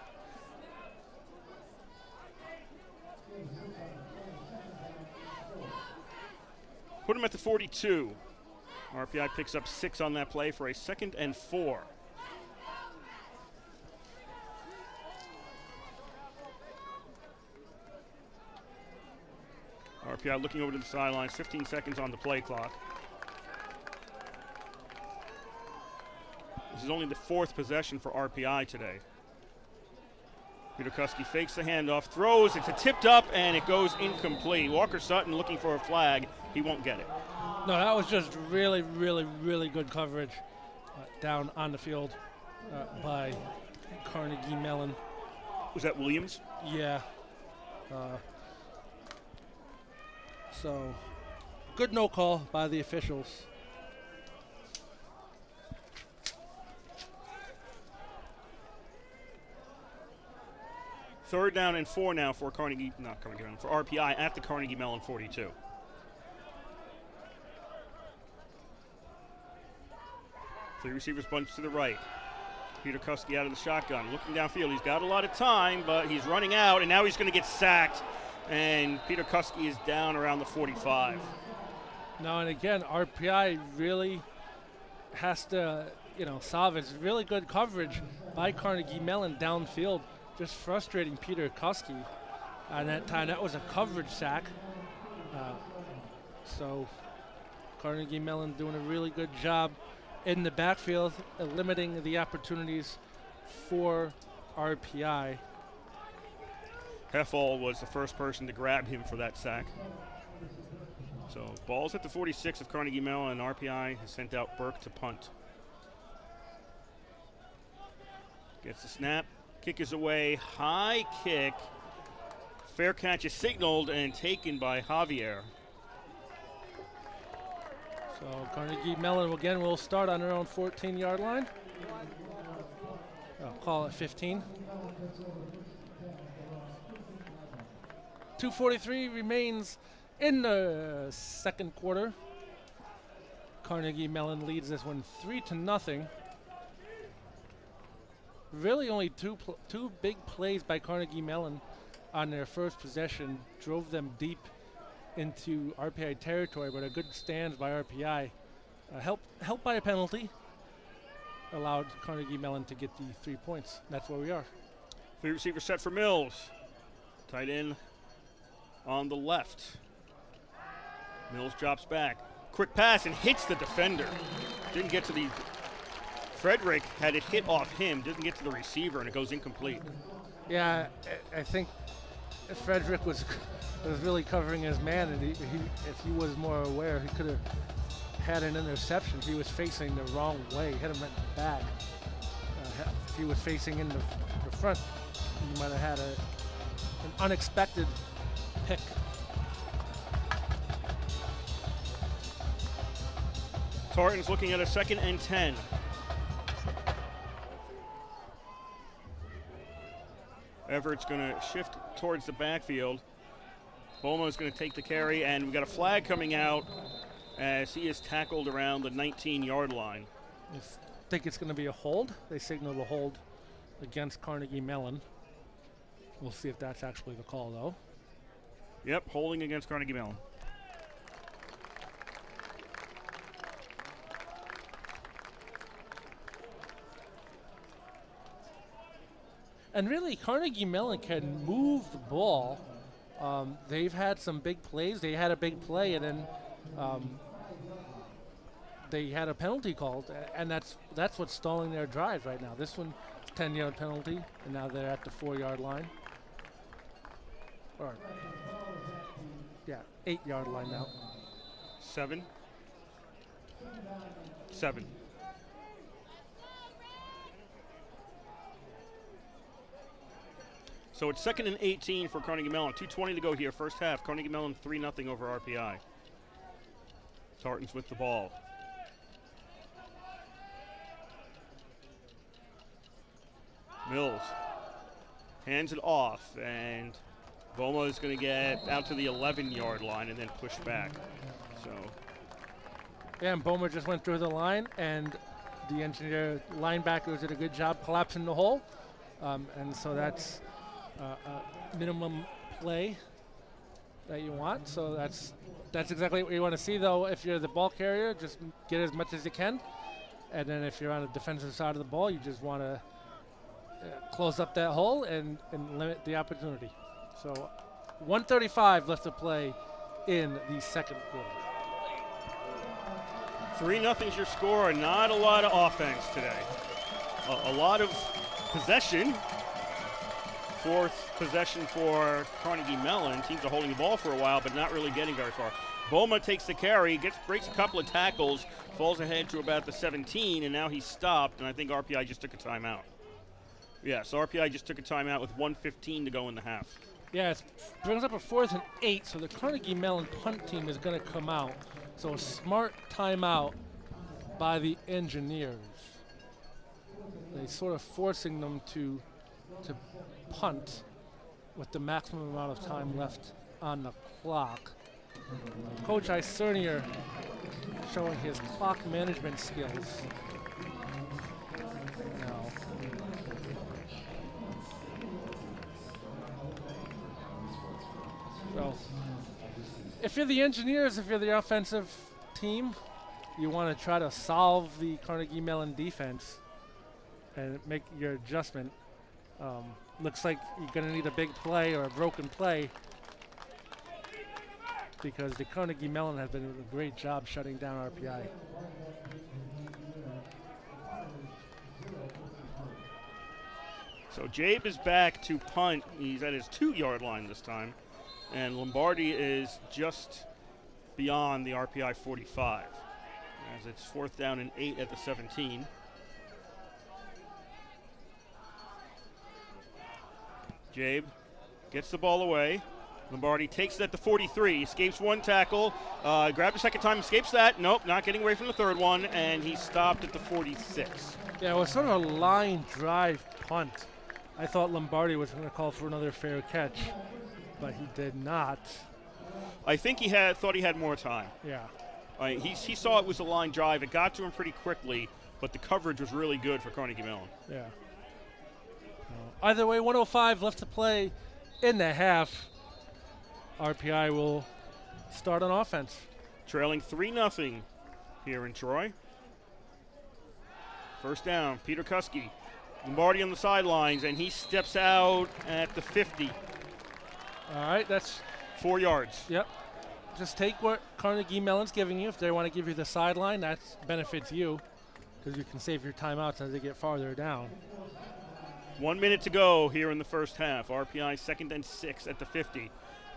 Put him at the 42. RPI picks up 6 on that play for a 2nd and 4. RPI looking over to the sidelines, 15 seconds on the play clock. This is only the 4th possession for RPI today. Peter Kuski fakes the handoff, throws, it's tipped up, and it goes incomplete. Walker Sutton looking for a flag. He won't get it. No, that was just really, really, really good coverage down on the field by Carnegie Mellon. Was that Williams? Yeah. So, good no call by the officials. Third down and 4 now for for RPI at the Carnegie Mellon 42. Three receivers bunch to the right. Peter Kuski out of the shotgun, looking downfield. He's got a lot of time, but he's running out, and now he's going to get sacked. And Peter Kuski is down around the 45. Now and again, RPI really has to, salvage really good coverage by Carnegie Mellon downfield, just frustrating Peter Kuski. And that time, that was a coverage sack. So Carnegie Mellon doing a really good job in the backfield, limiting the opportunities for RPI. Heffel was the first person to grab him for that sack. So ball's at the 46 of Carnegie Mellon, and RPI has sent out Burke to punt. Gets the snap, kick is away, high kick. Fair catch is signaled and taken by Javier. So Carnegie Mellon again will start on their own 14-yard line. I'll call it 15. 2:43 remains In the second quarter, Carnegie Mellon leads this one 3-0. Really only two big plays by Carnegie Mellon on their first possession drove them deep into RPI territory, but a good stands by RPI, helped by a penalty, allowed Carnegie Mellon to get the 3 points. That's where we are. 3 receiver set for Mills. Tight end on the left. Mills drops back. Quick pass and hits the defender. Didn't get to the... Frederick had it hit off him, didn't get to the receiver, and it goes incomplete. Yeah, I think Frederick was really covering his man, and if he was more aware, he could have had an interception. He was facing the wrong way, hit him at the back. If he was facing in the front, he might have had an unexpected pick. Tartan's looking at a 2nd and 10. Everett's going to shift towards the backfield. Boma's going to take the carry, and we've got a flag coming out as he is tackled around the 19-yard line. I think it's going to be a hold. They signaled a hold against Carnegie Mellon. We'll see if that's actually the call, though. Yep, holding against Carnegie Mellon. And really, Carnegie Mellon can move the ball. They've had some big plays. They had a big play, and then they had a penalty called, and that's what's stalling their drive right now. This one, 10-yard penalty, and now they're at the 4-yard line. Or, yeah, 8-yard line now. 7. So it's 2nd and 18 for Carnegie Mellon. 2:20 to go here, first half. Carnegie Mellon 3-0 over RPI. Tartans with the ball. Mills hands it off, and Boma is going to get out to the 11-yard line and then push back. So, yeah, and Boma just went through the line, and the engineer linebackers did a good job collapsing the hole, and so that's a minimum play that you want. So that's exactly what you want to see, though. If you're the ball carrier, just get as much as you can, and then if you're on the defensive side of the ball, you just want to close up that hole and limit the opportunity. So 1:35 left to play in the second quarter. 3-0 is your score. Not a lot of offense today. A lot of possession. Fourth possession for Carnegie Mellon. Teams are holding the ball for a while, but not really getting very far. Boma takes the carry, breaks a couple of tackles, falls ahead to about the 17, and now he's stopped, and I think RPI just took a timeout. Yeah, so RPI just took a timeout with 1:15 to go in the half. Yeah, it brings up a 4th and 8, so the Carnegie Mellon punt team is going to come out. So a smart timeout by the engineers. They sort of forcing them to punt with the maximum amount of time left on the clock. Coach Isernier showing his clock management skills. Now, so, if you're the engineers, if you're the offensive team, you want to try to solve the Carnegie Mellon defense and make your adjustment. Looks like you're going to need a big play or a broken play because the Carnegie Mellon has been doing a great job shutting down RPI. So Jabe is back to punt. He's at his 2-yard line this time. And Lombardi is just beyond the RPI 45 as it's 4th down and 8 at the 17. Jabe gets the ball away. Lombardi takes it at the 43, escapes one tackle, grabbed a second time, escapes that. Nope, not getting away from the third one, and he stopped at the 46. Yeah, it was sort of a line drive punt. I thought Lombardi was going to call for another fair catch, but he did not. I think he thought he had more time. Yeah. He saw it was a line drive. It got to him pretty quickly, but the coverage was really good for Carnegie Mellon. Yeah. Either way, 1:05 left to play in the half. RPI will start on offense. Trailing 3-0 here in Troy. First down, Peter Kuski. Lombardi on the sidelines, and he steps out at the 50. All right, that's 4 yards. Yep. Just take what Carnegie Mellon's giving you. If they want to give you the sideline, that benefits you because you can save your timeouts as they get farther down. 1 minute to go here in the first half. RPI 2nd and 6 at the 50.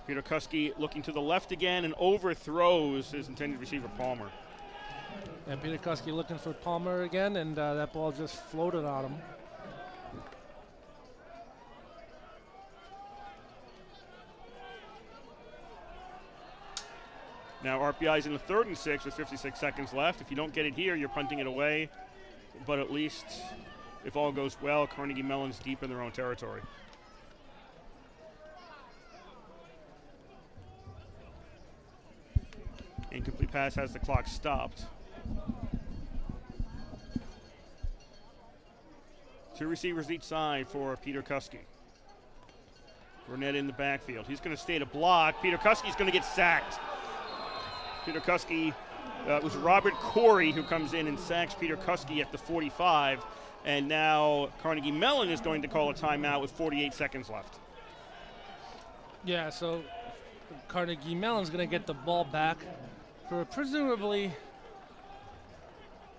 Peter Kuski looking to the left again and overthrows his intended receiver, Palmer. And Peter Kuski looking for Palmer again, and that ball just floated on him. Now RPI's in the 3rd and 6 with 56 seconds left. If you don't get it here, you're punting it away. But at least, if all goes well, Carnegie Mellon's deep in their own territory. Incomplete pass has the clock stopped. 2 receivers each side for Peter Kuski. Burnett in the backfield. He's going to stay to block. Peter Kuski's going to get sacked. Peter Kuski, it was Robert Corey who comes in and sacks Peter Kuski at the 45. And now Carnegie Mellon is going to call a timeout with 48 seconds left. Yeah, so Carnegie Mellon's going to get the ball back for presumably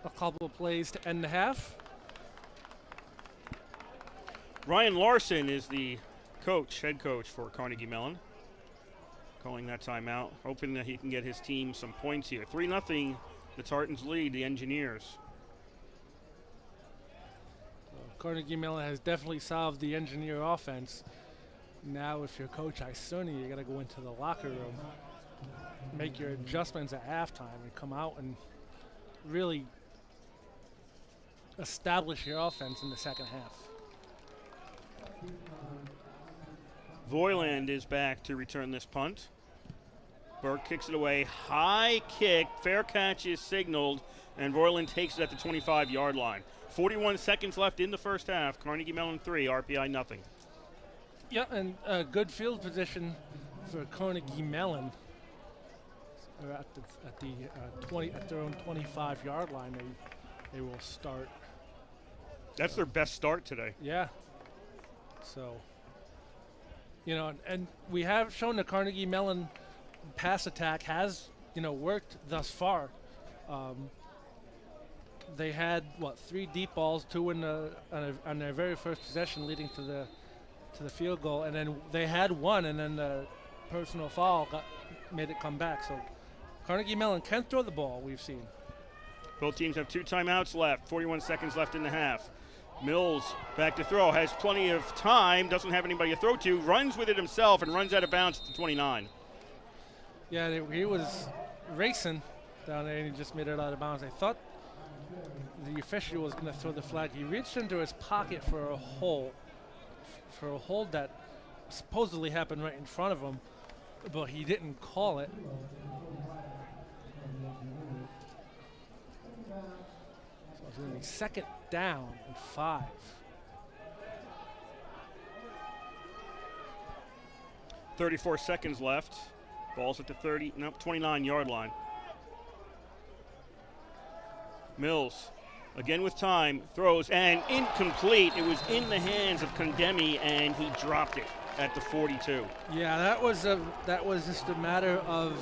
a couple of plays to end the half. Ryan Larson is the head coach for Carnegie Mellon, calling that timeout, hoping that he can get his team some points here. 3-0, the Tartans lead the Engineers. Carnegie Mellon has definitely solved the Engineer offense. Now, if you're Coach Isoni, you got to go into the locker room, make your adjustments at halftime, and come out and really establish your offense in the second half. Voiland is back to return this punt. Burke kicks it away. High kick. Fair catch is signaled, and Voiland takes it at the 25-yard line. 41 seconds left in the first half. Carnegie Mellon 3, RPI nothing. Yeah, and good field position for Carnegie Mellon. At their own 25-yard line, they will start. That's their best start today. Yeah. So, and we have shown the Carnegie Mellon pass attack has, worked thus far. They had 3 deep balls, 2 on their very first possession, leading to the field goal, and then they had 1, and then the personal foul made it come back. So Carnegie Mellon can throw the ball. We've seen. Both teams have 2 timeouts left. 41 seconds left in the half. Mills back to throw, has plenty of time, doesn't have anybody to throw to, runs with it himself and runs out of bounds to 29. Yeah, he was racing down there and he just made it out of bounds. I thought the official was going to throw the flag. He reached into his pocket for a hold that supposedly happened right in front of him, but he didn't call it. So it's going to be 2nd down and 5. .34 seconds left. Ball's at the 29-yard line. Mills, again with time, throws, and incomplete. It was in the hands of Condemi, and he dropped it at the 42. Yeah, that was just a matter of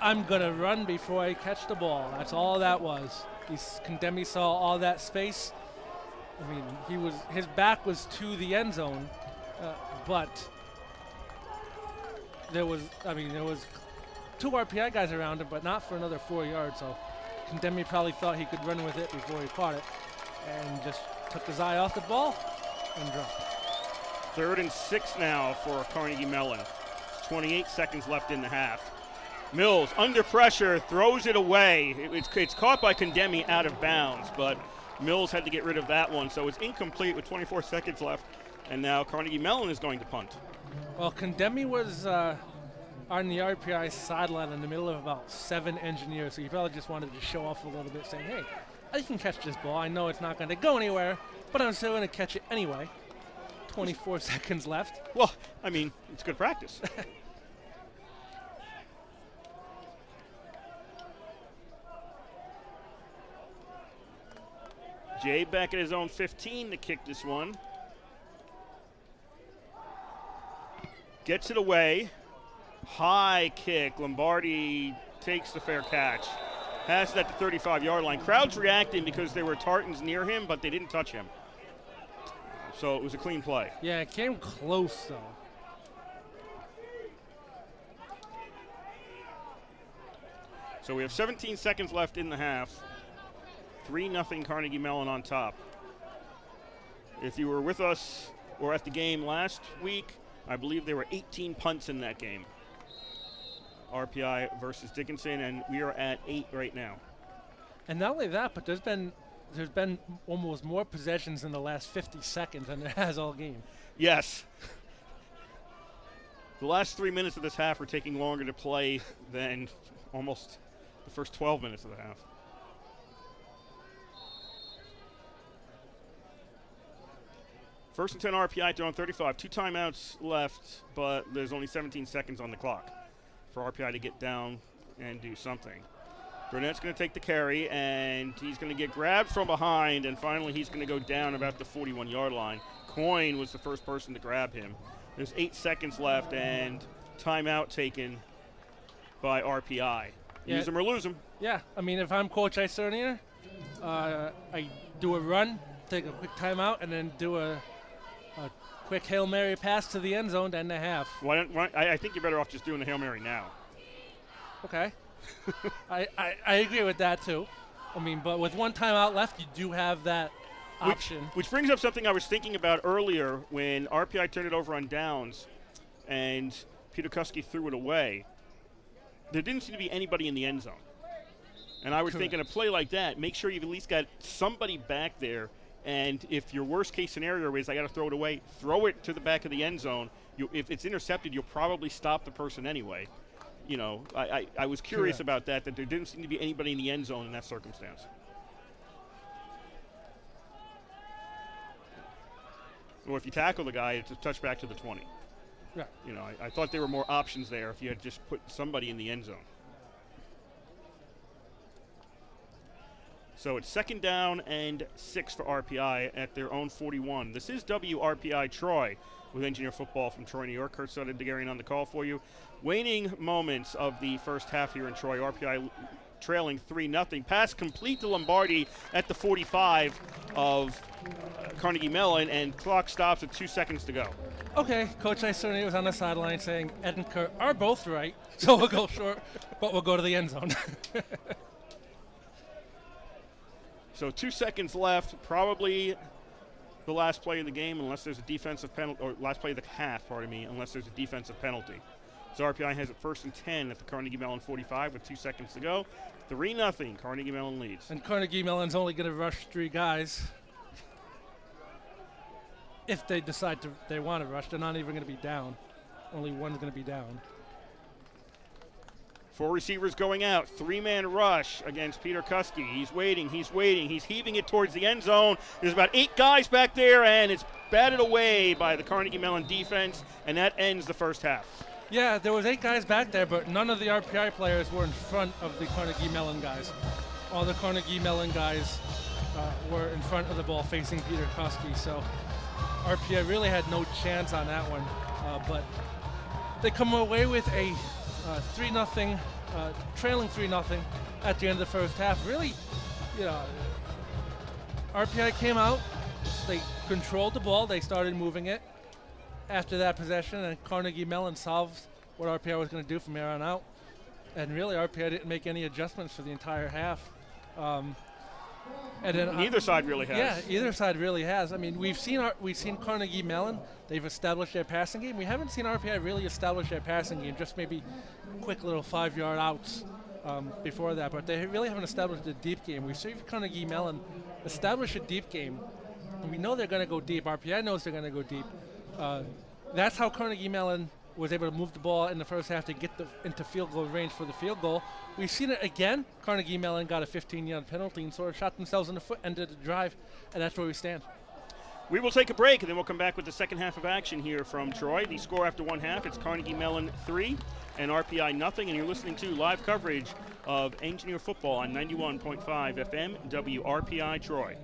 I'm gonna run before I catch the ball. That's all that was. Condemi saw all that space. I mean, his back was to the end zone, but there was 2 RPI guys around him, but not for another 4 yards. So Condemi probably thought he could run with it before he caught it, and just took his eye off the ball and dropped it. 3rd and 6 now for Carnegie Mellon. 28 seconds left in the half. Mills, under pressure, throws it away. It's caught by Condemi out of bounds, but Mills had to get rid of that one, so it's incomplete with 24 seconds left, and now Carnegie Mellon is going to punt. Well, Condemi was on the RPI sideline in the middle of about 7 engineers. So he probably just wanted to show off a little bit, saying, hey, I can catch this ball. I know it's not going to go anywhere, but I'm still going to catch it anyway. 24 seconds left. Well, I mean, it's good practice. Jay back at his own 15 to kick this one. Gets it away. High kick. Lombardi takes the fair catch. Passes at the 35-yard line. Crowd's reacting because there were Tartans near him, but they didn't touch him. So it was a clean play. Yeah, it came close, though. So we have 17 seconds left in the half. 3-0 Carnegie Mellon on top. If you were with us or at the game last week, I believe there were 18 punts in that game. RPI versus Dickinson, and we are at 8 right now. And not only that, but there's been almost more possessions in the last 50 seconds than there has all game. Yes. The last 3 minutes of this half are taking longer to play than almost the first 12 minutes of the half. First and 10 RPI throwing 35. 2 timeouts left, but there's only 17 seconds on the clock for RPI to get down and do something. Burnett's going to take the carry, and he's going to get grabbed from behind, and finally he's going to go down about the 41-yard line. Coyne was the first person to grab him. There's 8 seconds left, and timeout taken by RPI. Yeah. Use him or lose him. Yeah, I mean, if I'm Coach Isernier, I do a run, take a quick timeout, and then do a quick Hail Mary pass to the end zone to end the half. I think you're better off just doing the Hail Mary now. Okay. I agree with that, too. I mean, but with 1 timeout left, you do have that option. Which brings up something I was thinking about earlier when RPI turned it over on downs and Peter Kuski threw it away. There didn't seem to be anybody in the end zone. And I was thinking a play like that, make sure you've at least got somebody back there. And if your worst case scenario is I got to throw it away, throw it to the back of the end zone. If it's intercepted, you'll probably stop the person anyway. You know, I was curious about that there didn't seem to be anybody in the end zone in that circumstance. Or if you tackle the guy, it's a touchback to the 20. Right. You know, I thought there were more options there if you had just put somebody in the end zone. So it's 2nd down and 6 for RPI at their own 41. This is WRPI Troy with Engineer Football from Troy, New York. Kurt Sutter, DeGarian on the call for you. Waning moments of the first half here in Troy. RPI trailing 3-0. Pass complete to Lombardi at the 45 of Carnegie Mellon, and clock stops at 2 seconds to go. Okay, Coach Isernier was on the sideline saying Ed and Kurt are both right, so we'll go short, but we'll go to the end zone. So 2 seconds left, probably the last play of the game, unless there's a defensive penalty, or last play of the half, pardon me, unless there's a defensive penalty. So RPI has it 1st and 10 at the Carnegie Mellon 45 with 2 seconds to go. 3-0, Carnegie Mellon leads. And Carnegie Mellon's only going to rush 3 guys. If they decide they want to rush, they're not even going to be down. Only one's going to be down. 4 receivers going out. 3-man rush against Peter Kuski. He's waiting. He's heaving it towards the end zone. There's about 8 guys back there, and it's batted away by the Carnegie Mellon defense, and that ends the first half. Yeah, there was 8 guys back there, but none of the RPI players were in front of the Carnegie Mellon guys. All the Carnegie Mellon guys were in front of the ball facing Peter Kuski, so RPI really had no chance on that one. But they come away with a 3-0, trailing 3-0 at the end of the first half. Really, you know, RPI came out, they controlled the ball, they started moving it after that possession, and Carnegie Mellon solved what RPI was going to do from here on out. And really, RPI didn't make any adjustments for the entire half. And then Neither side really has. Yeah, either side really has. I mean, we've seen Carnegie Mellon. They've established their passing game. We haven't seen RPI really establish their passing game, just maybe quick little 5-yard outs before that. But they really haven't established a deep game. We've seen Carnegie Mellon establish a deep game. And we know they're going to go deep. RPI knows they're going to go deep. That's how Carnegie Mellon was able to move the ball in the first half to get into field goal range for the field goal. We've seen it again. Carnegie Mellon got a 15-yard penalty and sort of shot themselves in the foot, ended the drive, and that's where we stand. We will take a break, and then we'll come back with the second half of action here from Troy. The score after one half, it's Carnegie Mellon 3 and RPI nothing, and you're listening to live coverage of Engineer Football on 91.5 FM WRPI Troy.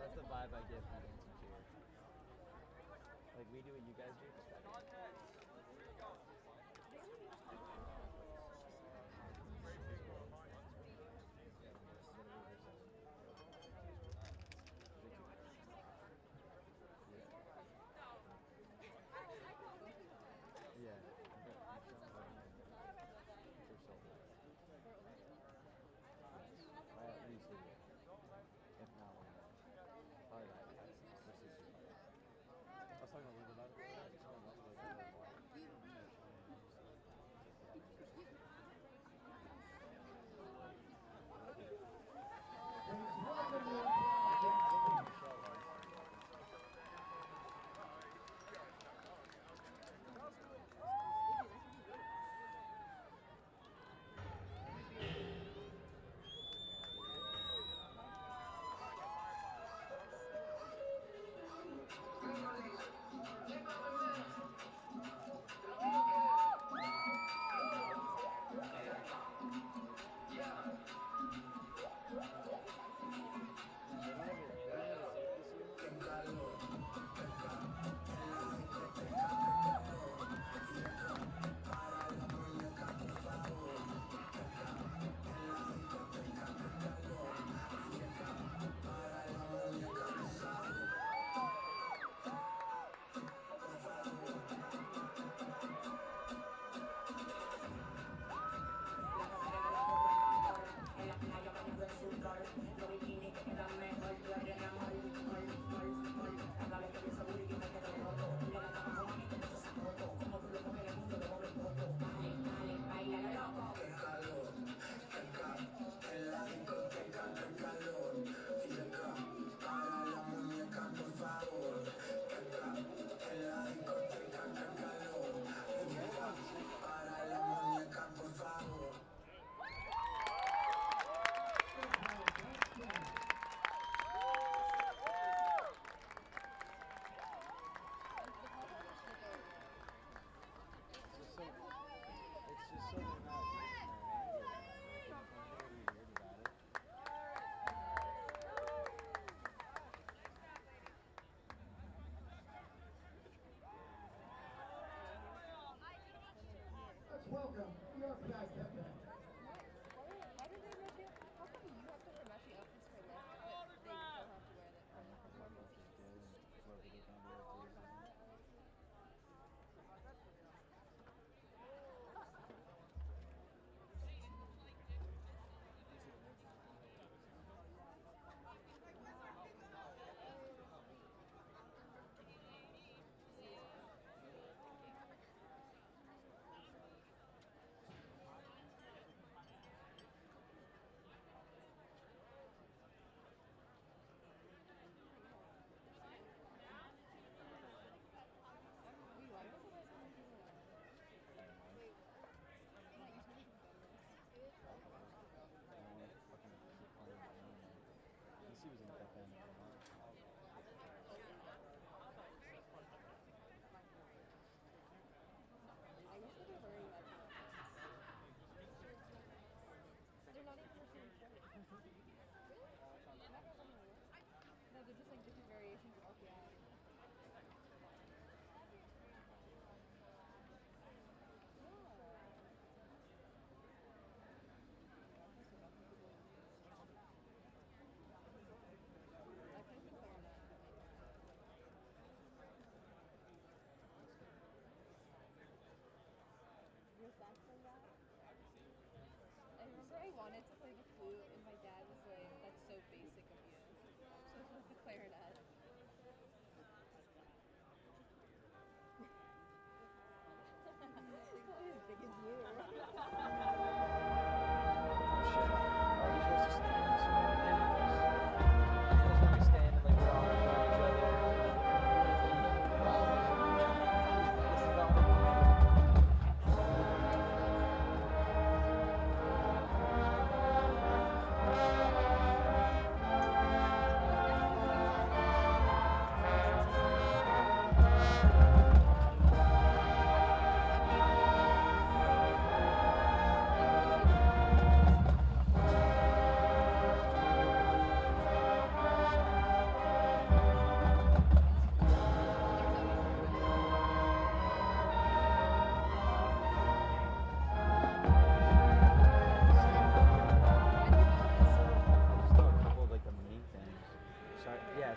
That's the vibe I get from dance and cheer. Like we do what you guys do.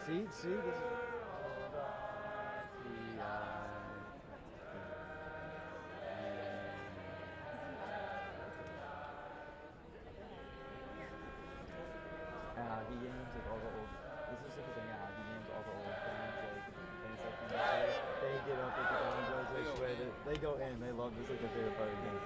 See, this is. Hockey games, like all the old. This is like a thing at hockey games. All the old fans, like fans that come out there, they get up with the banjos. I swear they go in. They love this. Like their favorite part of the game.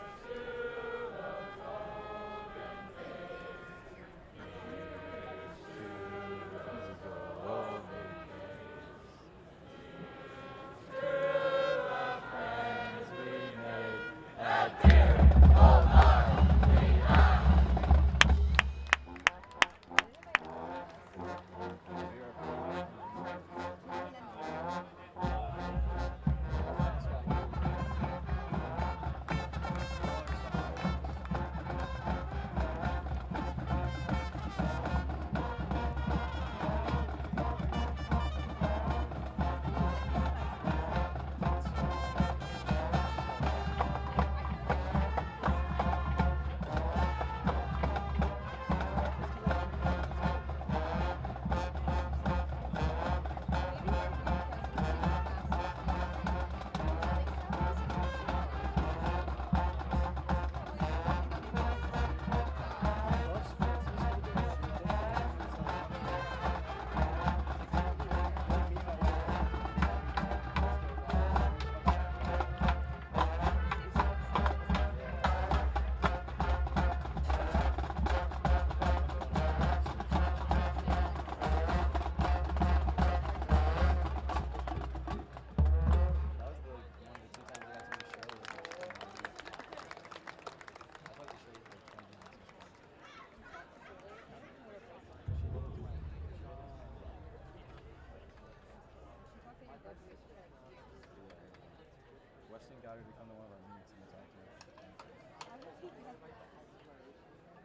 Weston got her to come to one of our meets and talk to her.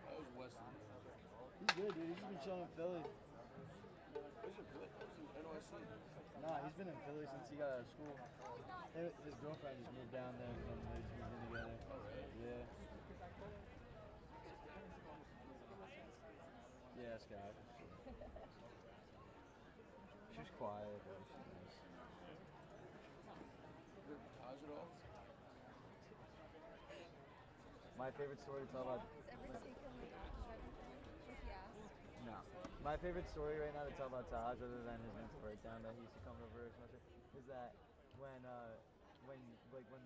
That was Weston. He's good, dude. He's just been chilling in Philly. Those are good. Those are NYC. Nah, he's been in Philly since he got out of school. His girlfriend just moved down there and they just moved in together. Yeah. Yeah, Scott. She was quiet, but she's nice. How's it all? My favorite story to tell about. No. My favorite story right now to tell about Taj, other than his mental breakdown that he used to come over every semester, is that when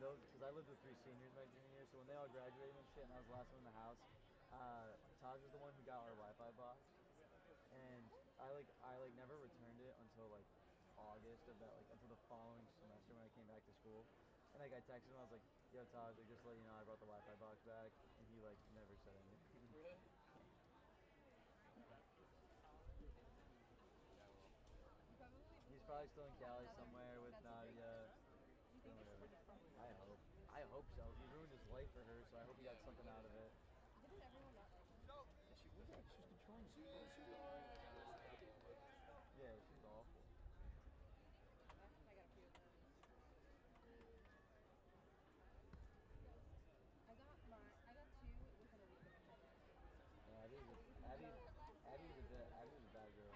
those, because I lived with 3 seniors my junior year, so when they all graduated and shit, and I was the last one in the house, Taj was the one who got our Wi-Fi box, and I never returned it until like August of that, like until the following semester when I came back to school, and like I texted him, I was like, "Yo, Taj, like just to let you know, I brought the Wi-Fi box back," and he like never said anything. Really? He's probably still in Cali somewhere with Nadia. Doing whatever. I hope so. He ruined his life for her, so I hope he got something out of it. She was controlling Yeah, she's awful. Yeah, Abby's a bad girl.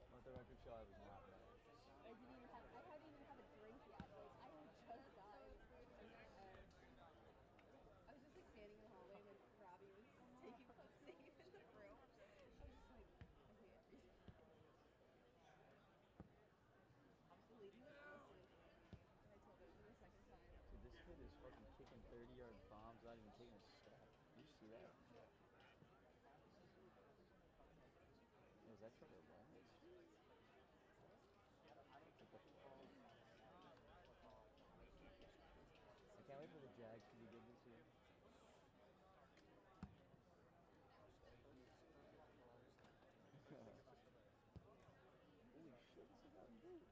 Let the record show I was not mad. Dude, this kid is fucking kicking 30-yard bombs without even taking a step. Did you see that? Yo, is that Trevor Lawrence? I can't wait for the Jags to be good this year. Holy shit, this is not good.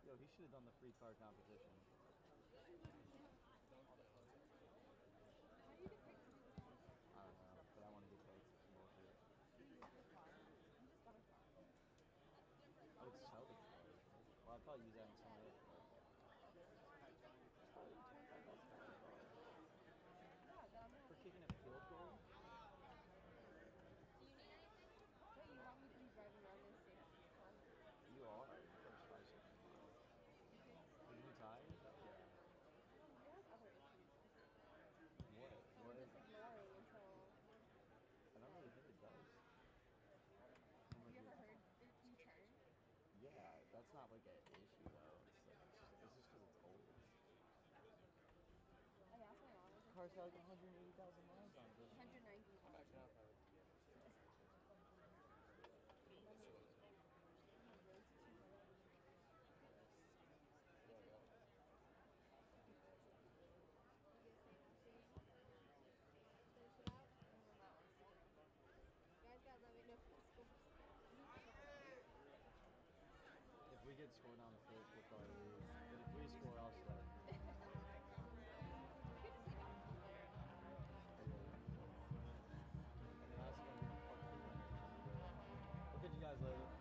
Yo, he should have done the free car competition. I don't know, but I want to get picked. Bullshit. Oh, it's car's got like 180,000 miles on it. 190. If we get scored on the first, we'll probably lose. But if we score, I'll start. That's gonna be a fucking winner. Look at you guys later.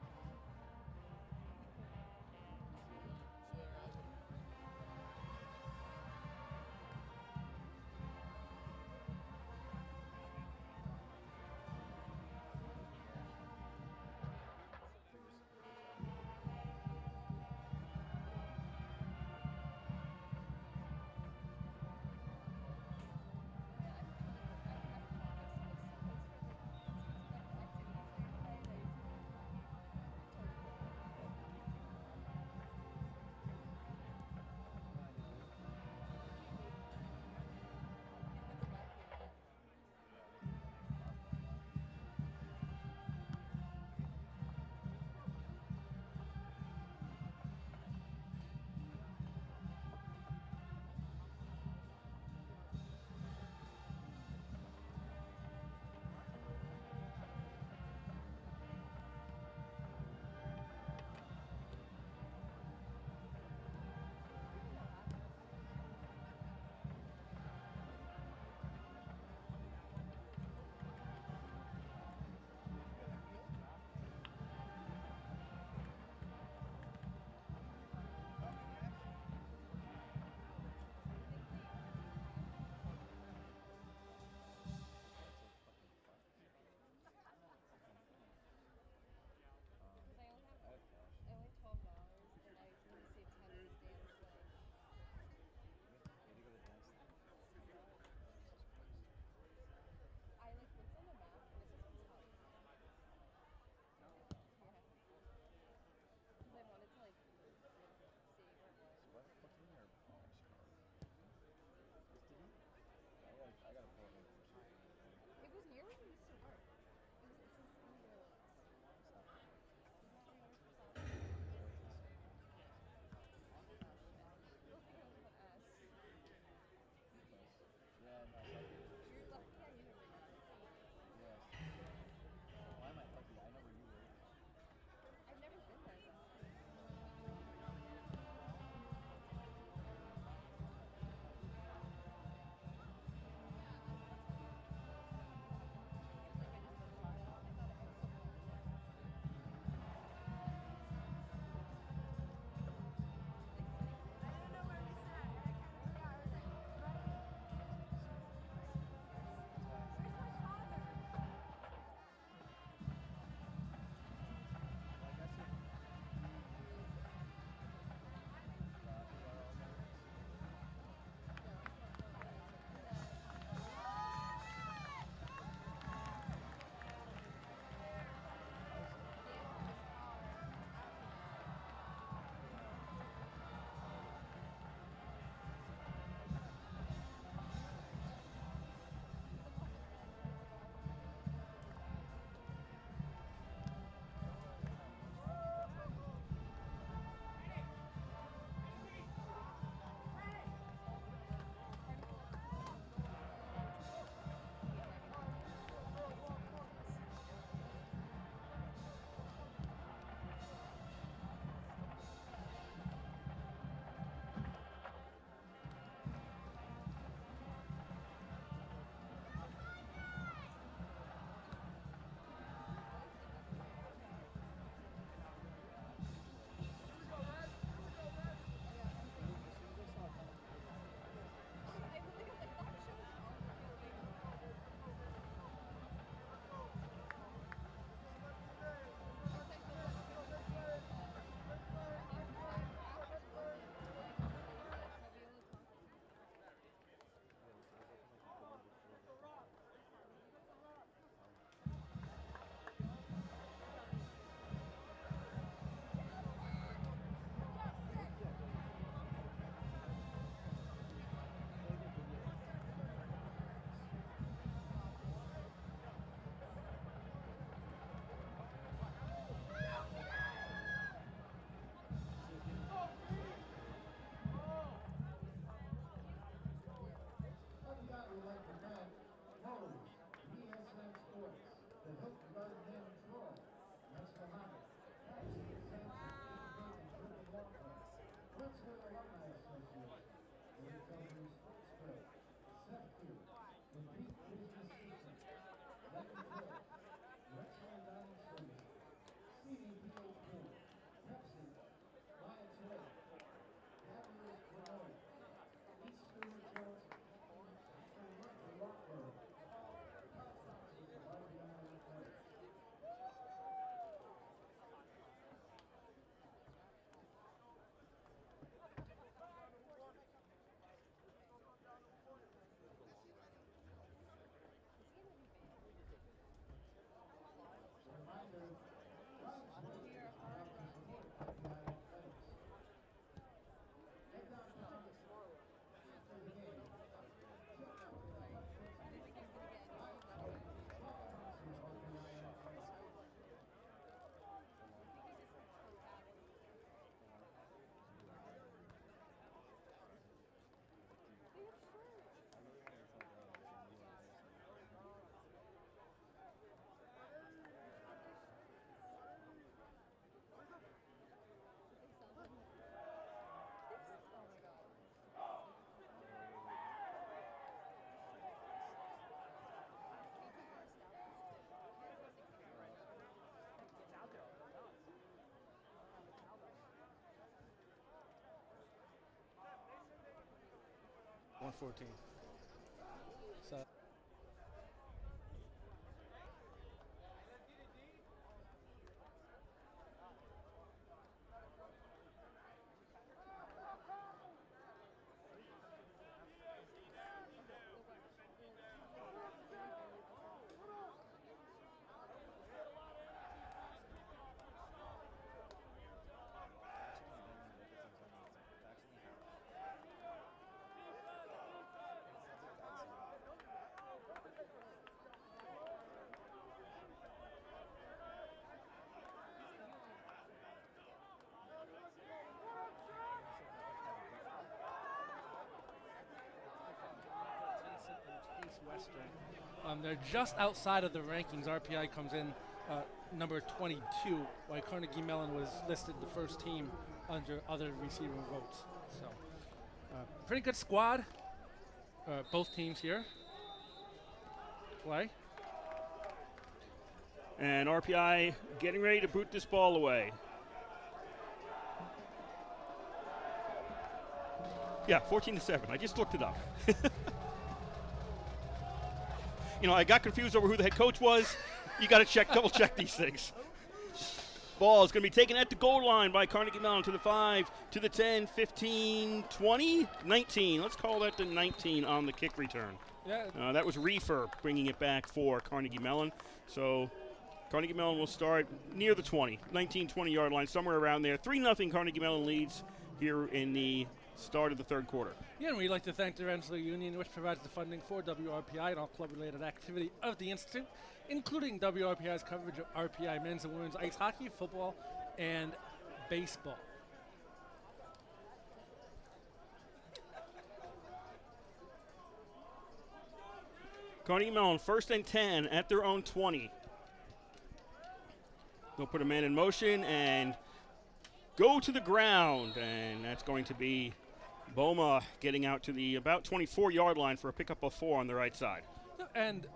on 14. So. They're just outside of the rankings. RPI comes in number 22, while Carnegie Mellon was listed the first team under other receiver votes. So, pretty good squad. Both teams here play. And RPI getting ready to boot this ball away. Yeah, 14-7. I just looked it up. You know, I got confused over who the head coach was. You got to double check these things. Ball is going to be taken at the goal line by Carnegie Mellon to the 5, to the 10, 15, 20, 19. Let's call that the 19 on the kick return. Yeah. That was Reefer bringing it back for Carnegie Mellon. So Carnegie Mellon will start near the 20, 19, 20-yard line, somewhere around there. 3-0 Carnegie Mellon leads here in the start of the third quarter. Yeah, and we'd like to thank the Rensselaer Union, which provides the funding for WRPI and all club-related activity of the Institute, including WRPI's coverage of RPI men's and women's ice hockey, football, and baseball. Carnegie Mellon, 1st and 10 at their own 20. They'll put a man in motion and go to the ground, and that's going to be Boma getting out to the about 24-yard line for a pickup of 4 on the right side. And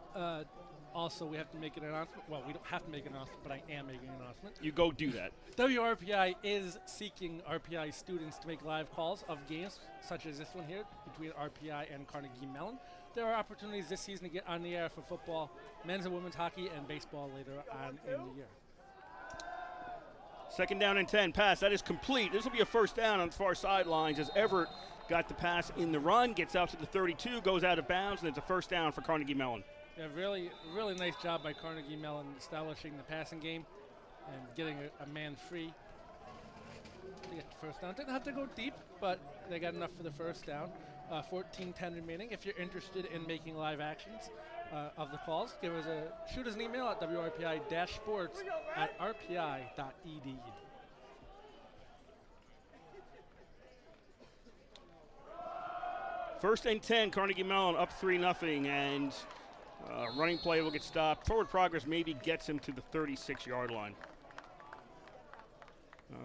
also, we have to make an announcement. Well, we don't have to make an announcement, but I am making an announcement. You go do that. WRPI is seeking RPI students to make live calls of games such as this one here between RPI and Carnegie Mellon. There are opportunities this season to get on the air for football, men's and women's hockey, and baseball later on in the year. 2nd down and 10, pass, that is complete. This will be a first down on the far sidelines as Everett got the pass in the run, gets out to the 32, goes out of bounds, and it's a first down for Carnegie Mellon. Yeah, really nice job by Carnegie Mellon establishing the passing game and getting a man free to get the first down. Didn't have to go deep, but they got enough for the first down. 14-10 remaining. If you're interested in making live actions of the calls, shoot us an email at wrpi-sports@rpi.edu. First and 10, Carnegie Mellon up 3-0, and running play will get stopped. Forward progress maybe gets him to the 36-yard line.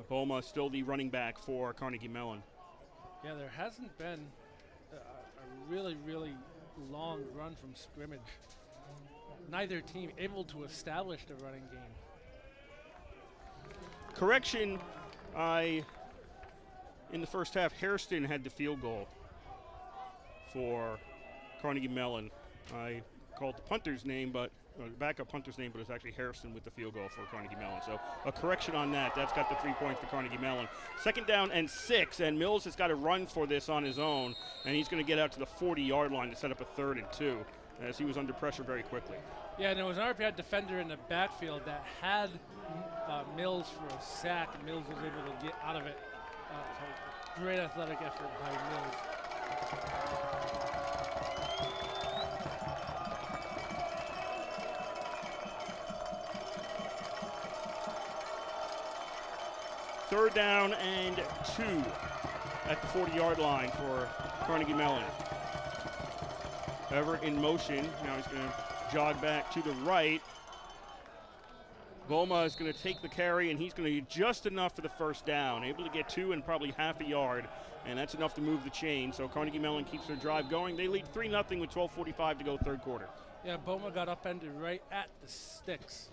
Boma still the running back for Carnegie Mellon. Yeah, there hasn't been a really long run from scrimmage. Neither team able to establish the running game. Correction, in the first half, Hairston had the field goal for Carnegie Mellon. I called the punter's name, but backup punter's name, but it's actually Hairston with the field goal for Carnegie Mellon. So a correction on that. That's got the 3 points for Carnegie Mellon. 2nd down and 6, and Mills has got to run for this on his own, and he's going to get out to the 40-yard line to set up a 3rd and 2, as he was under pressure very quickly. Yeah, and there was an RPI defender in the backfield that had Mills for a sack. Mills was able to get out of it. So great athletic effort by Mills. Third down and 2 at the 40-yard line for Carnegie Mellon. Everett in motion. Now he's going to jog back to the right. Boma is going to take the carry, and he's going to do just enough for the first down. Able to get 2 and probably half a yard, and that's enough to move the chain. So Carnegie Mellon keeps their drive going. They lead 3-0 with 12:45 to go third quarter. Yeah, Boma got upended right at the sticks.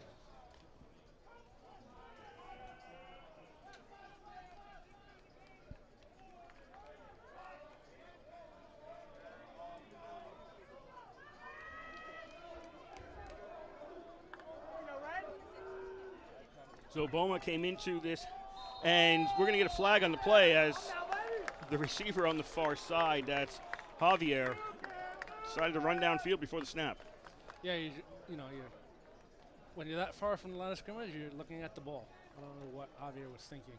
So Boma came into this, and we're going to get a flag on the play as the receiver on the far side, that's Javier, decided to run downfield before the snap. Yeah, when you're that far from the line of scrimmage, you're looking at the ball. I don't know what Javier was thinking.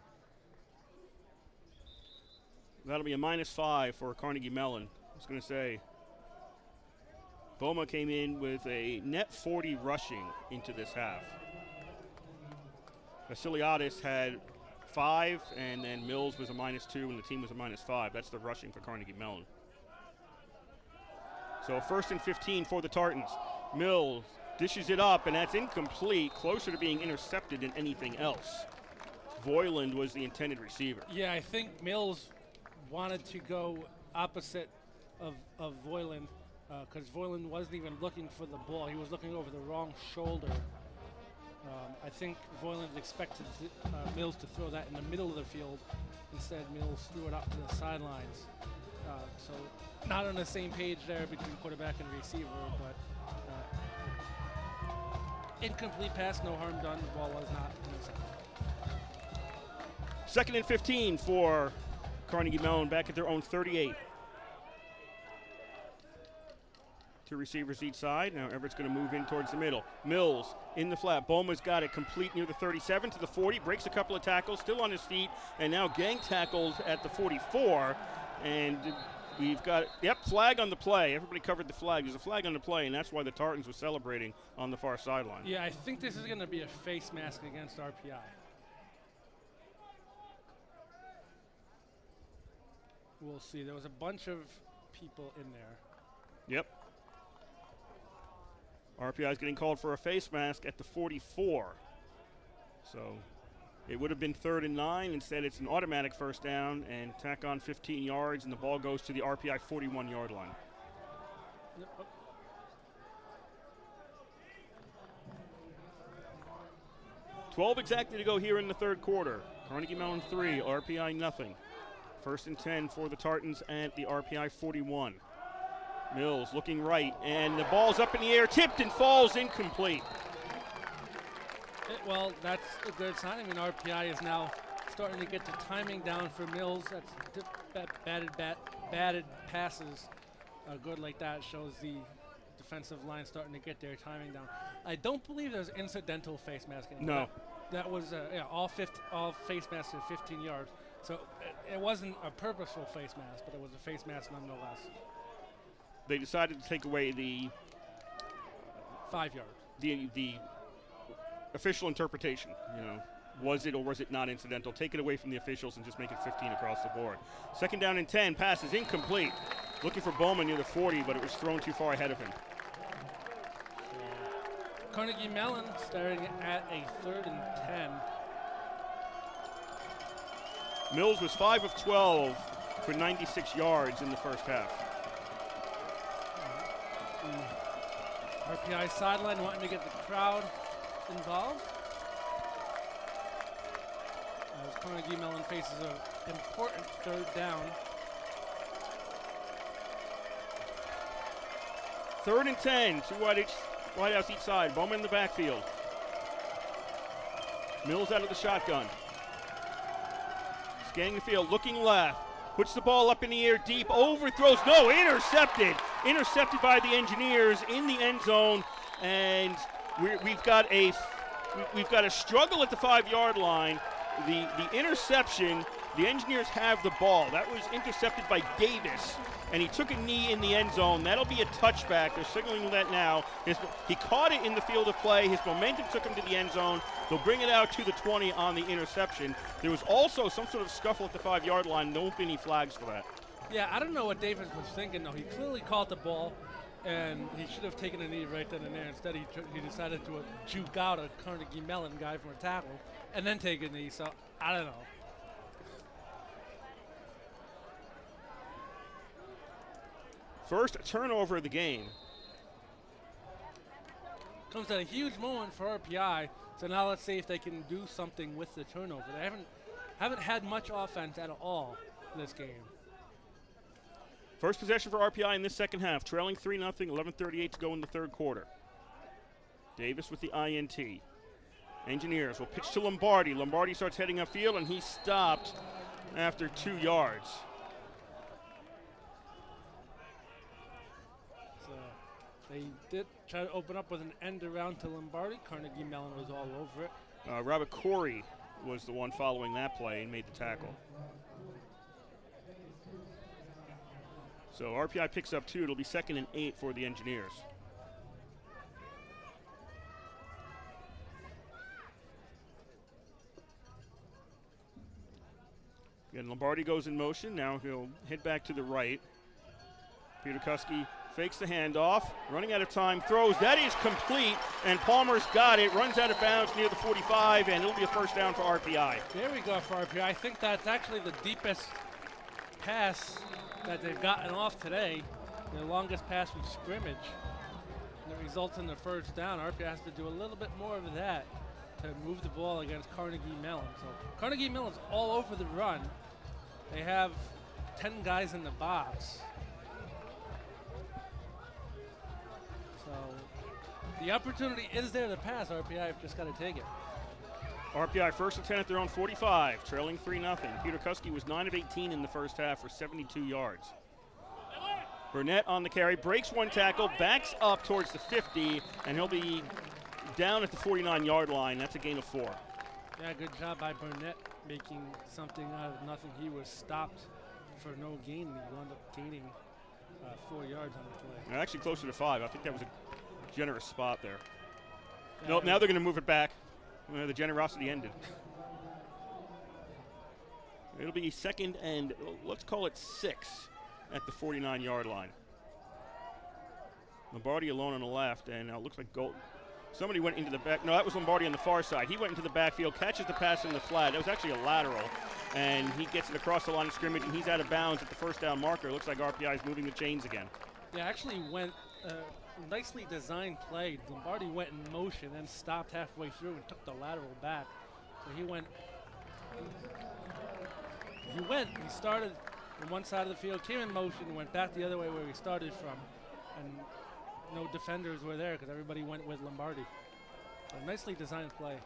That'll be a -5 for Carnegie Mellon. I was going to say, Boma came in with a net 40 rushing into this half. Vasiliadis had 5, and then Mills was a -2, and the team was a -5. That's the rushing for Carnegie Mellon. So 1st and 15 for the Tartans. Mills dishes it up, and that's incomplete, closer to being intercepted than anything else. Voiland was the intended receiver. Yeah, I think Mills wanted to go opposite of Voiland because Voiland wasn't even looking for the ball. He was looking over the wrong shoulder. I think Voiland expected Mills to throw that in the middle of the field. Instead, Mills threw it up to the sidelines. So not on the same page there between quarterback and receiver, but incomplete pass, no harm done. The ball was not intercepted. 2nd and 15 for Carnegie Mellon back at their own 38. 2 receivers each side. Now Everett's going to move in towards the middle. Mills in the flat. Boma's got it complete near the 37 to the 40. Breaks a couple of tackles, still on his feet, and now gang tackles at the 44. And we've got, flag on the play. Everybody covered the flag. There's a flag on the play, and that's why the Tartans were celebrating on the far sideline. Yeah, I think this is going to be a face mask against RPI. We'll see. There was a bunch of people in there. Yep. RPI is getting called for a face mask at the 44. So it would have been 3rd and 9. Instead, it's an automatic first down and tack on 15 yards, and the ball goes to the RPI 41-yard line. Yep. Oh. $12 exactly to go here in the 3rd quarter. Carnegie Mellon 3, RPI nothing. 1st and 10 for the Tartans at the RPI 41. Mills looking right, and the ball's up in the air, tipped and falls incomplete. Well, that's a good sign. I mean, RPI is now starting to get the timing down for Mills. That's batted passes good like that. Shows the defensive line starting to get their timing down. I don't believe there's incidental face masking. No. That was all face masks at 15 yards. So it wasn't a purposeful face mask, but it was a face mask nonetheless. They decided to take away the 5 yards. The official interpretation, was it or was it not incidental? Take it away from the officials and just make it 15 across the board. 2nd down and 10, pass is incomplete. Looking for Bowman near the 40, but it was thrown too far ahead of him. Carnegie Mellon starting at a 3rd and 10. Mills was 5 of 12 for 96 yards in the first half. RPI sideline wanting to get the crowd involved. As Carnegie Mellon faces an important 3rd down. 3rd and 10, 2 wide outs each side. Bowman in the backfield. Mills out of the shotgun. Scanning the field, looking left. Puts the ball up in the air deep, overthrows, no, intercepted. Intercepted by the Engineers in the end zone, and we've got a struggle at the 5-yard line. The interception, the Engineers have the ball. That was intercepted by Davis, and he took a knee in the end zone. That'll be a touchback. They're signaling that now. He caught it in the field of play. His momentum took him to the end zone. They'll bring it out to the 20 on the interception. There was also some sort of scuffle at the 5-yard line. No any flags for that. Yeah, I don't know what Davis was thinking, though. He clearly caught the ball, and he should have taken a knee right then and there. Instead, he decided to juke out a Carnegie Mellon guy from a tackle and then take a knee. So, I don't know. First turnover of the game. Comes at a huge moment for RPI. So now let's see if they can do something with the turnover. They haven't had much offense at all this game. First possession for RPI in this second half, trailing 3-0, 11:38 to go in the 3rd quarter. Davis with the INT. Engineers will pitch to Lombardi. Lombardi starts heading upfield, and he's stopped after 2 yards. So they did try to open up with an end around to Lombardi. Carnegie Mellon was all over it. Robert Corey was the one following that play and made the tackle. So RPI picks up 2. It'll be 2nd and 8 for the Engineers. Again, Lombardi goes in motion. Now he'll head back to the right. Peter Kuski fakes the handoff, running out of time, throws. That is complete, and Palmer's got it. Runs out of bounds near the 45, and it'll be a first down for RPI. There we go for RPI. I think that's actually the deepest pass that they've gotten off today, the longest pass from scrimmage. And it results in the first down. RPI has to do a little bit more of that to move the ball against Carnegie Mellon. So Carnegie Mellon's all over the run. They have 10 guys in the box. So the opportunity is there to pass. RPI have just got to take it. RPI 1st and 10 at their own 45, trailing 3-0. Peter Kuski was 9 of 18 in the first half for 72 yards. Burnett on the carry, breaks one tackle, backs up towards the 50, and he'll be down at the 49-yard line. That's a gain of 4. Yeah, good job by Burnett making something out of nothing. He was stopped for no gain. He wound up gaining 4 yards on the play. Actually closer to 5. I think that was a generous spot there. Nope, now they're going to move it back. The generosity ended. It'll be 2nd and, let's call it 6 at the 49-yard line. Lombardi alone on the left, and it looks like somebody went into the back. No, that was Lombardi on the far side. He went into the backfield, catches the pass in the flat. That was actually a lateral, and he gets it across the line of scrimmage, and he's out of bounds at the first down marker. It looks like RPI is moving the chains again. Yeah, actually went nicely designed play. Lombardi went in motion and stopped halfway through and took the lateral back. So he started on one side of the field, came in motion, and went back the other way where he started from. And no defenders were there because everybody went with Lombardi. A nicely designed play.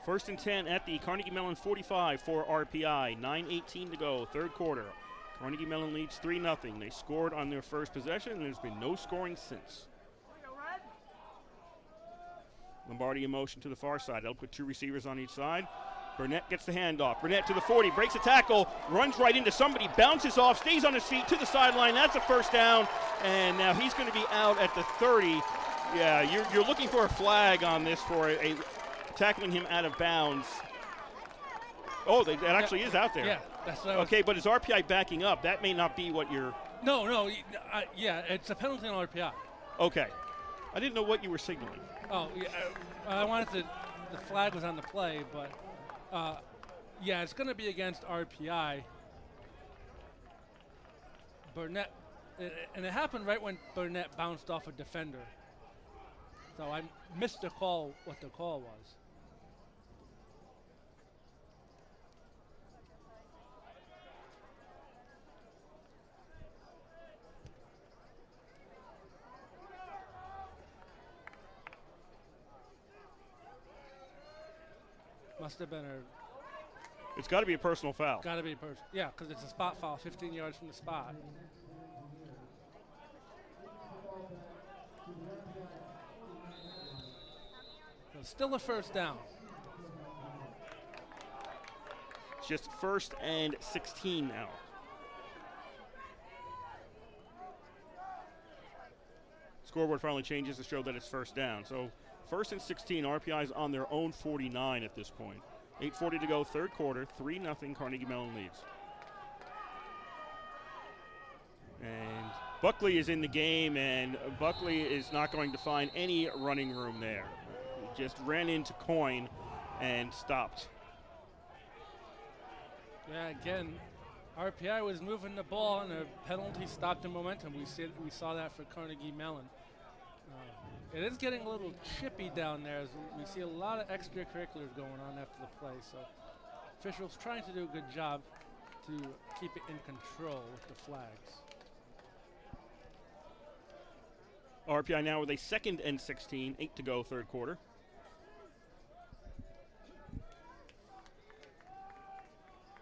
1st and 10 at the Carnegie Mellon 45 for RPI. 9:18 to go, 3rd quarter. Carnegie Mellon leads 3-0. They scored on their first possession, and there's been no scoring since. Lombardi in motion to the far side. They'll put 2 receivers on each side. Burnett gets the handoff. Burnett to the 40, breaks a tackle, runs right into somebody, bounces off, stays on his feet to the sideline. That's a first down, and now he's going to be out at the 30. Yeah, you're looking for a flag on this for a tackling him out of bounds. Oh, that actually is out there. Yeah, that's what okay, but is RPI backing up? That may not be what you're. No, yeah, it's a penalty on RPI. Okay, I didn't know what you were signaling. Oh, yeah, I wanted to. The flag was on the play, but yeah, it's going to be against RPI. Burnett, and it happened right when Burnett bounced off a defender. So I missed the call, what the call was. Must have been It's got to be a personal foul. Got to be a personal. Yeah, because it's a spot foul, 15 yards from the spot. So still a first down. It's just 1st and 16 now. Scoreboard finally changes to show that it's first down. So 1st and 16, RPI's on their own 49 at this point. 8:40 to go, 3rd quarter, 3-0 Carnegie Mellon leads. And Buckley is in the game, and Buckley is not going to find any running room there. He just ran into Coyne and stopped. Yeah, again, RPI was moving the ball, and a penalty stopped the momentum. We saw that for Carnegie Mellon. It is getting a little chippy down there as we see a lot of extracurriculars going on after the play. So officials trying to do a good job to keep it in control with the flags. RPI now with a 2nd and 16, 8 to go, 3rd quarter.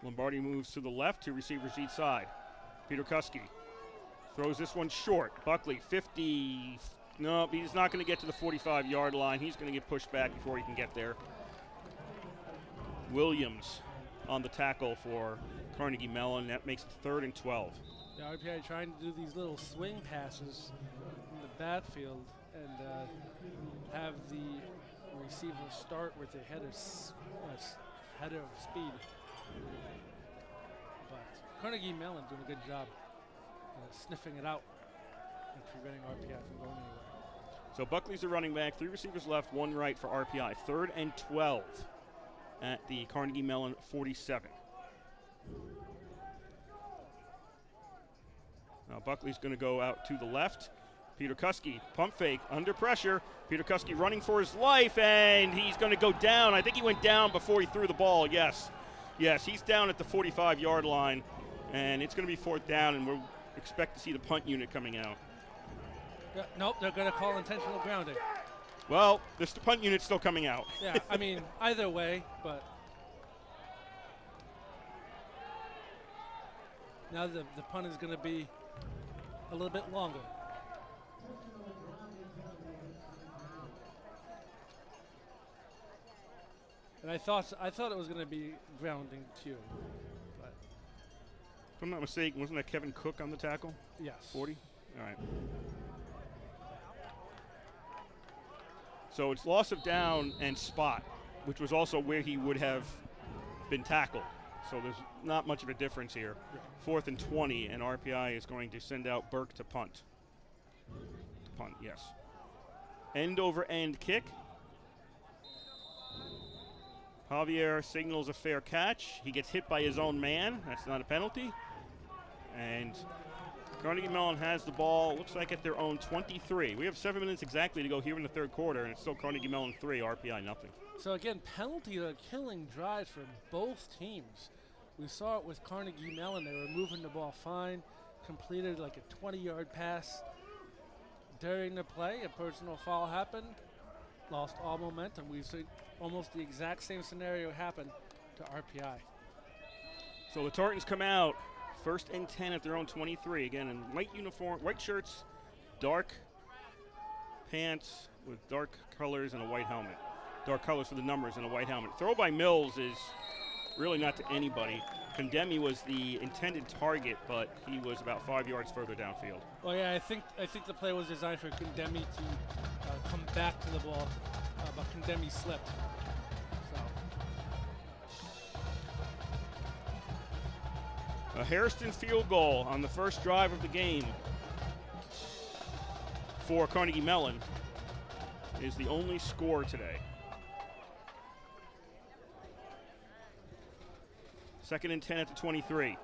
Lombardi moves to the left, 2 receivers each side. Peter Kuski throws this one short. Buckley, 50. No, he's not going to get to the 45-yard line. He's going to get pushed back before he can get there. Williams on the tackle for Carnegie Mellon. That makes it 3rd and 12. The RPI trying to do these little swing passes in the backfield and have the receiver start with a head of speed. But Carnegie Mellon doing a good job sniffing it out and preventing RPI from going anywhere. So Buckley's the running back, 3 receivers left, 1 right for RPI. 3rd and 12 at the Carnegie Mellon 47. Now Buckley's going to go out to the left. Peter Kuski, pump fake, under pressure. Peter Kuski running for his life, and he's going to go down. I think he went down before he threw the ball, yes. Yes, he's down at the 45-yard line, and it's going to be 4th down, and we'll expect to see the punt unit coming out. Nope, they're going to call intentional grounding. Well, the punt unit's still coming out. Yeah, I mean, either way, but now the punt is going to be a little bit longer. And I thought it was going to be grounding too, but if I'm not mistaken, wasn't that Kevin Cook on the tackle? yes. 40? All right. So it's loss of down and spot, which was also where he would have been tackled. So there's not much of a difference here. 4th and 20, and RPI is going to send out Burke to punt. Yes. End over end kick. Javier signals a fair catch. He gets hit by his own man. That's not a penalty. And Carnegie Mellon has the ball, looks like at their own 23. We have 7 minutes exactly to go here in the 3rd quarter, and it's still Carnegie Mellon 3, RPI nothing. So again, penalties are killing drives for both teams. We saw it with Carnegie Mellon. They were moving the ball fine, completed like a 20-yard pass. During the play, a personal foul happened, lost all momentum. We've seen almost the exact same scenario happen to RPI. So the Tartans come out, 1st and 10 at their own 23. Again, in white uniform, white shirts, dark pants with dark colors and a white helmet. Dark colors for the numbers and a white helmet. Throw by Mills is really not to anybody. Condemi was the intended target, but he was about 5 yards further downfield. Well, yeah, I think the play was designed for Condemi to come back to the ball, but Condemi slipped. So. A Hairston field goal on the first drive of the game for Carnegie Mellon is the only score today. 2nd and 10 at the 23.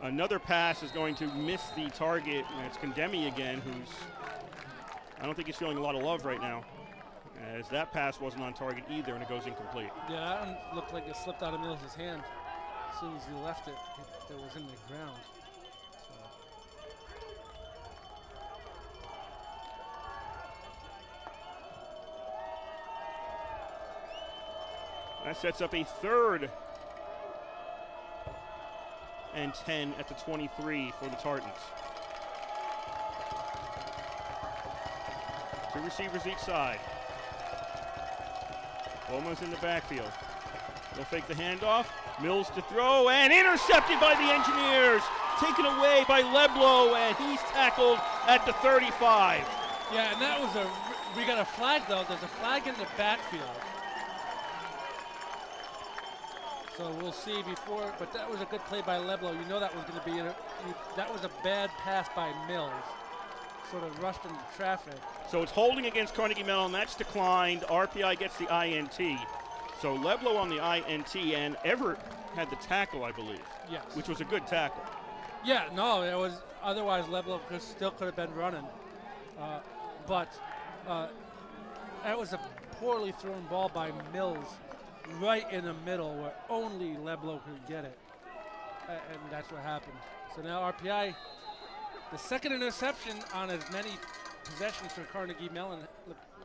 Another pass is going to miss the target, and it's Condemi again, I don't think he's feeling a lot of love right now, as that pass wasn't on target either, and it goes incomplete. Yeah, that one looked like it slipped out of Mills' hand. As soon as he left it, it was in the ground. So. That sets up a 3rd and 10 at the 23 for the Tartans. 2 receivers each side. Almost in the backfield. They'll fake the handoff. Mills to throw, and intercepted by the Engineers. Taken away by Leblow, and he's tackled at the 35. Yeah, and that was we got a flag though. There's a flag in the backfield. So we'll see before, but that was a good play by Leblow. You know that was going to be, that was a bad pass by Mills. Sort of rushed into traffic. So it's holding against Carnegie Mellon. That's declined. RPI gets the INT. So Leblow on the INT, and Everett had the tackle, I believe. Yes. Which was a good tackle. Yeah, no, it was, otherwise Leblow still could have been running. But that was a poorly thrown ball by Mills. Right in the middle where only Leblow could get it. And that's what happened. So now RPI, the 2nd interception on as many possessions for Carnegie Mellon.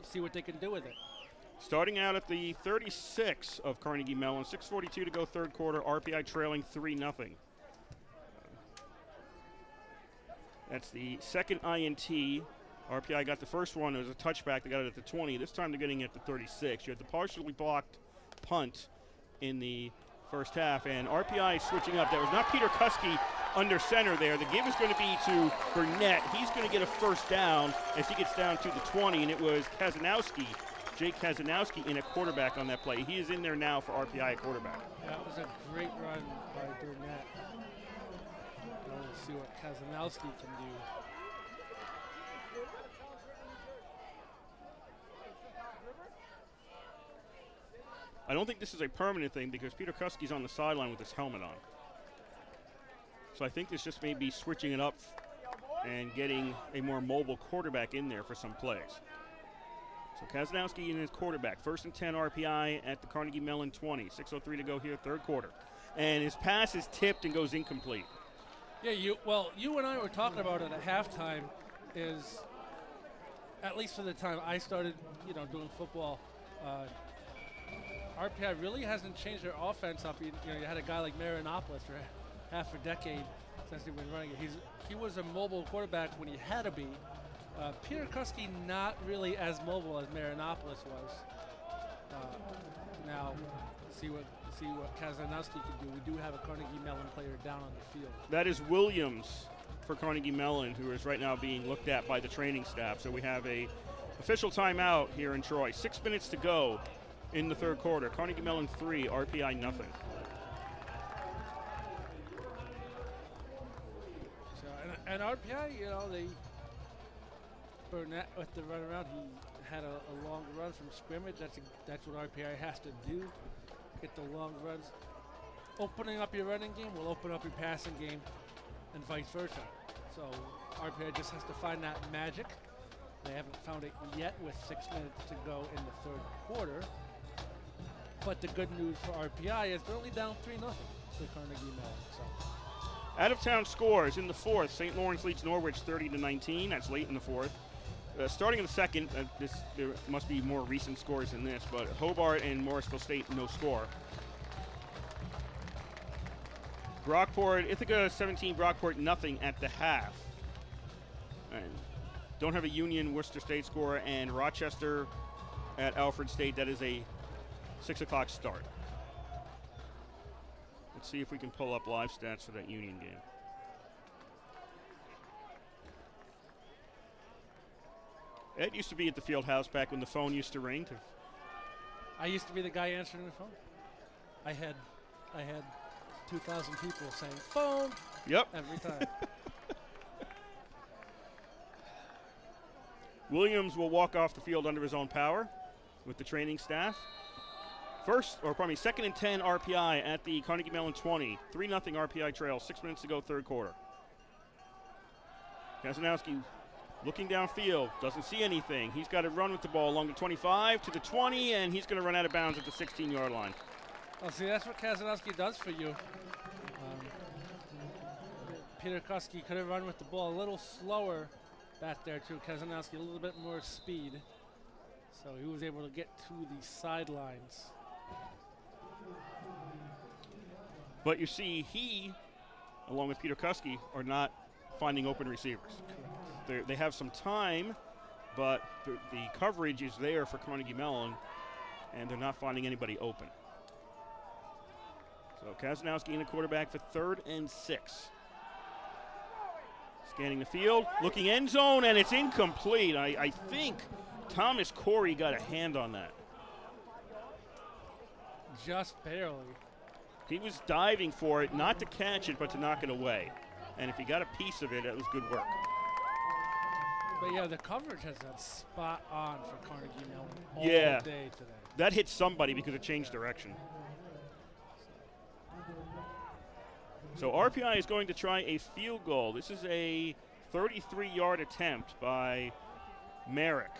See what they can do with it. Starting out at the 36 of Carnegie Mellon, 6:42 to go third quarter, RPI trailing 3-0. That's the second INT. RPI got the first one. It was a touchback. They got it at the 20. This time they're getting it at the 36. You had the partially blocked punt in the first half, and RPI switching up. That was not Peter Kuski under center there. The give is going to be to Burnett. He's going to get a first down as he gets down to the 20, and it was Kazanowski, Jake Kazanowski, in a quarterback on that play. He is in there now for RPI at quarterback. That was a great run by Burnett. We'll see what Kazanowski can do. I don't think this is a permanent thing because Peter Kuski's on the sideline with his helmet on. So I think this just may be switching it up and getting a more mobile quarterback in there for some plays. So Kazanowski in his quarterback. 1st and 10 RPI at the Carnegie Mellon 20. 6:03 to go here, third quarter. And his pass is tipped and goes incomplete. Yeah, you and I were talking about it at halftime. Is at least for the time I started, doing football. RPI really hasn't changed their offense up. You had a guy like Marinopoulos for half a decade since they've been running it. He was a mobile quarterback when he had to be. Peter Kuski not really as mobile as Marinopoulos was. Now, see what Kazanowski can do. We do have a Carnegie Mellon player down on the field. That is Williams for Carnegie Mellon, who is right now being looked at by the training staff. So we have a official timeout here in Troy. 6 minutes to go in the third quarter. Carnegie Mellon 3, RPI nothing. So and RPI, they Burnett with the run around. He had a long run from scrimmage. That's what RPI has to do. Get the long runs. Opening up your running game will open up your passing game, and vice versa. So RPI just has to find that magic. They haven't found it yet with 6 minutes to go in the third quarter. But the good news for RPI is they're only down 3-0 to Carnegie Mellon. So. Out-of-town scores in the fourth. St. Lawrence leads Norwich 30-19. That's late in the fourth. Starting in the second, there must be more recent scores than this, but Hobart and Morrisville State, no score. Brockport, Ithaca 17, Brockport nothing at the half. And don't have a Union Worcester State score, and Rochester at Alfred State, that is a 6 o'clock start. Let's see if we can pull up live stats for that Union game. Ed used to be at the field house back when the phone used to ring. I used to be the guy answering the phone. I had 2,000 people saying phone. Yep. Every time. Williams will walk off the field under his own power with the training staff. Second and 10 RPI at the Carnegie Mellon 20. 3-0 RPI trail. 6 minutes to go, third quarter. Kazanowski looking downfield, doesn't see anything. He's got to run with the ball along the 25 to the 20, and he's going to run out of bounds at the 16-yard line. Well, see, that's what Kazanowski does for you. Peter Kuski could have run with the ball a little slower back there, too. Kazanowski a little bit more speed. So he was able to get to the sidelines. But you see, he, along with Peter Kuski, are not finding open receivers. They have some time, but the coverage is there for Carnegie Mellon, and they're not finding anybody open. So Kazanowski in the quarterback for 3rd and 6. Scanning the field, looking end zone, and it's incomplete. I think Thomas Corey got a hand on that. Just barely. He was diving for it, not to catch it, but to knock it away. And if he got a piece of it, that was good work. But yeah, the coverage has been spot on for Carnegie Mellon all day today. That hit somebody because it changed direction. So RPI is going to try a field goal. This is a 33-yard attempt by Merrick.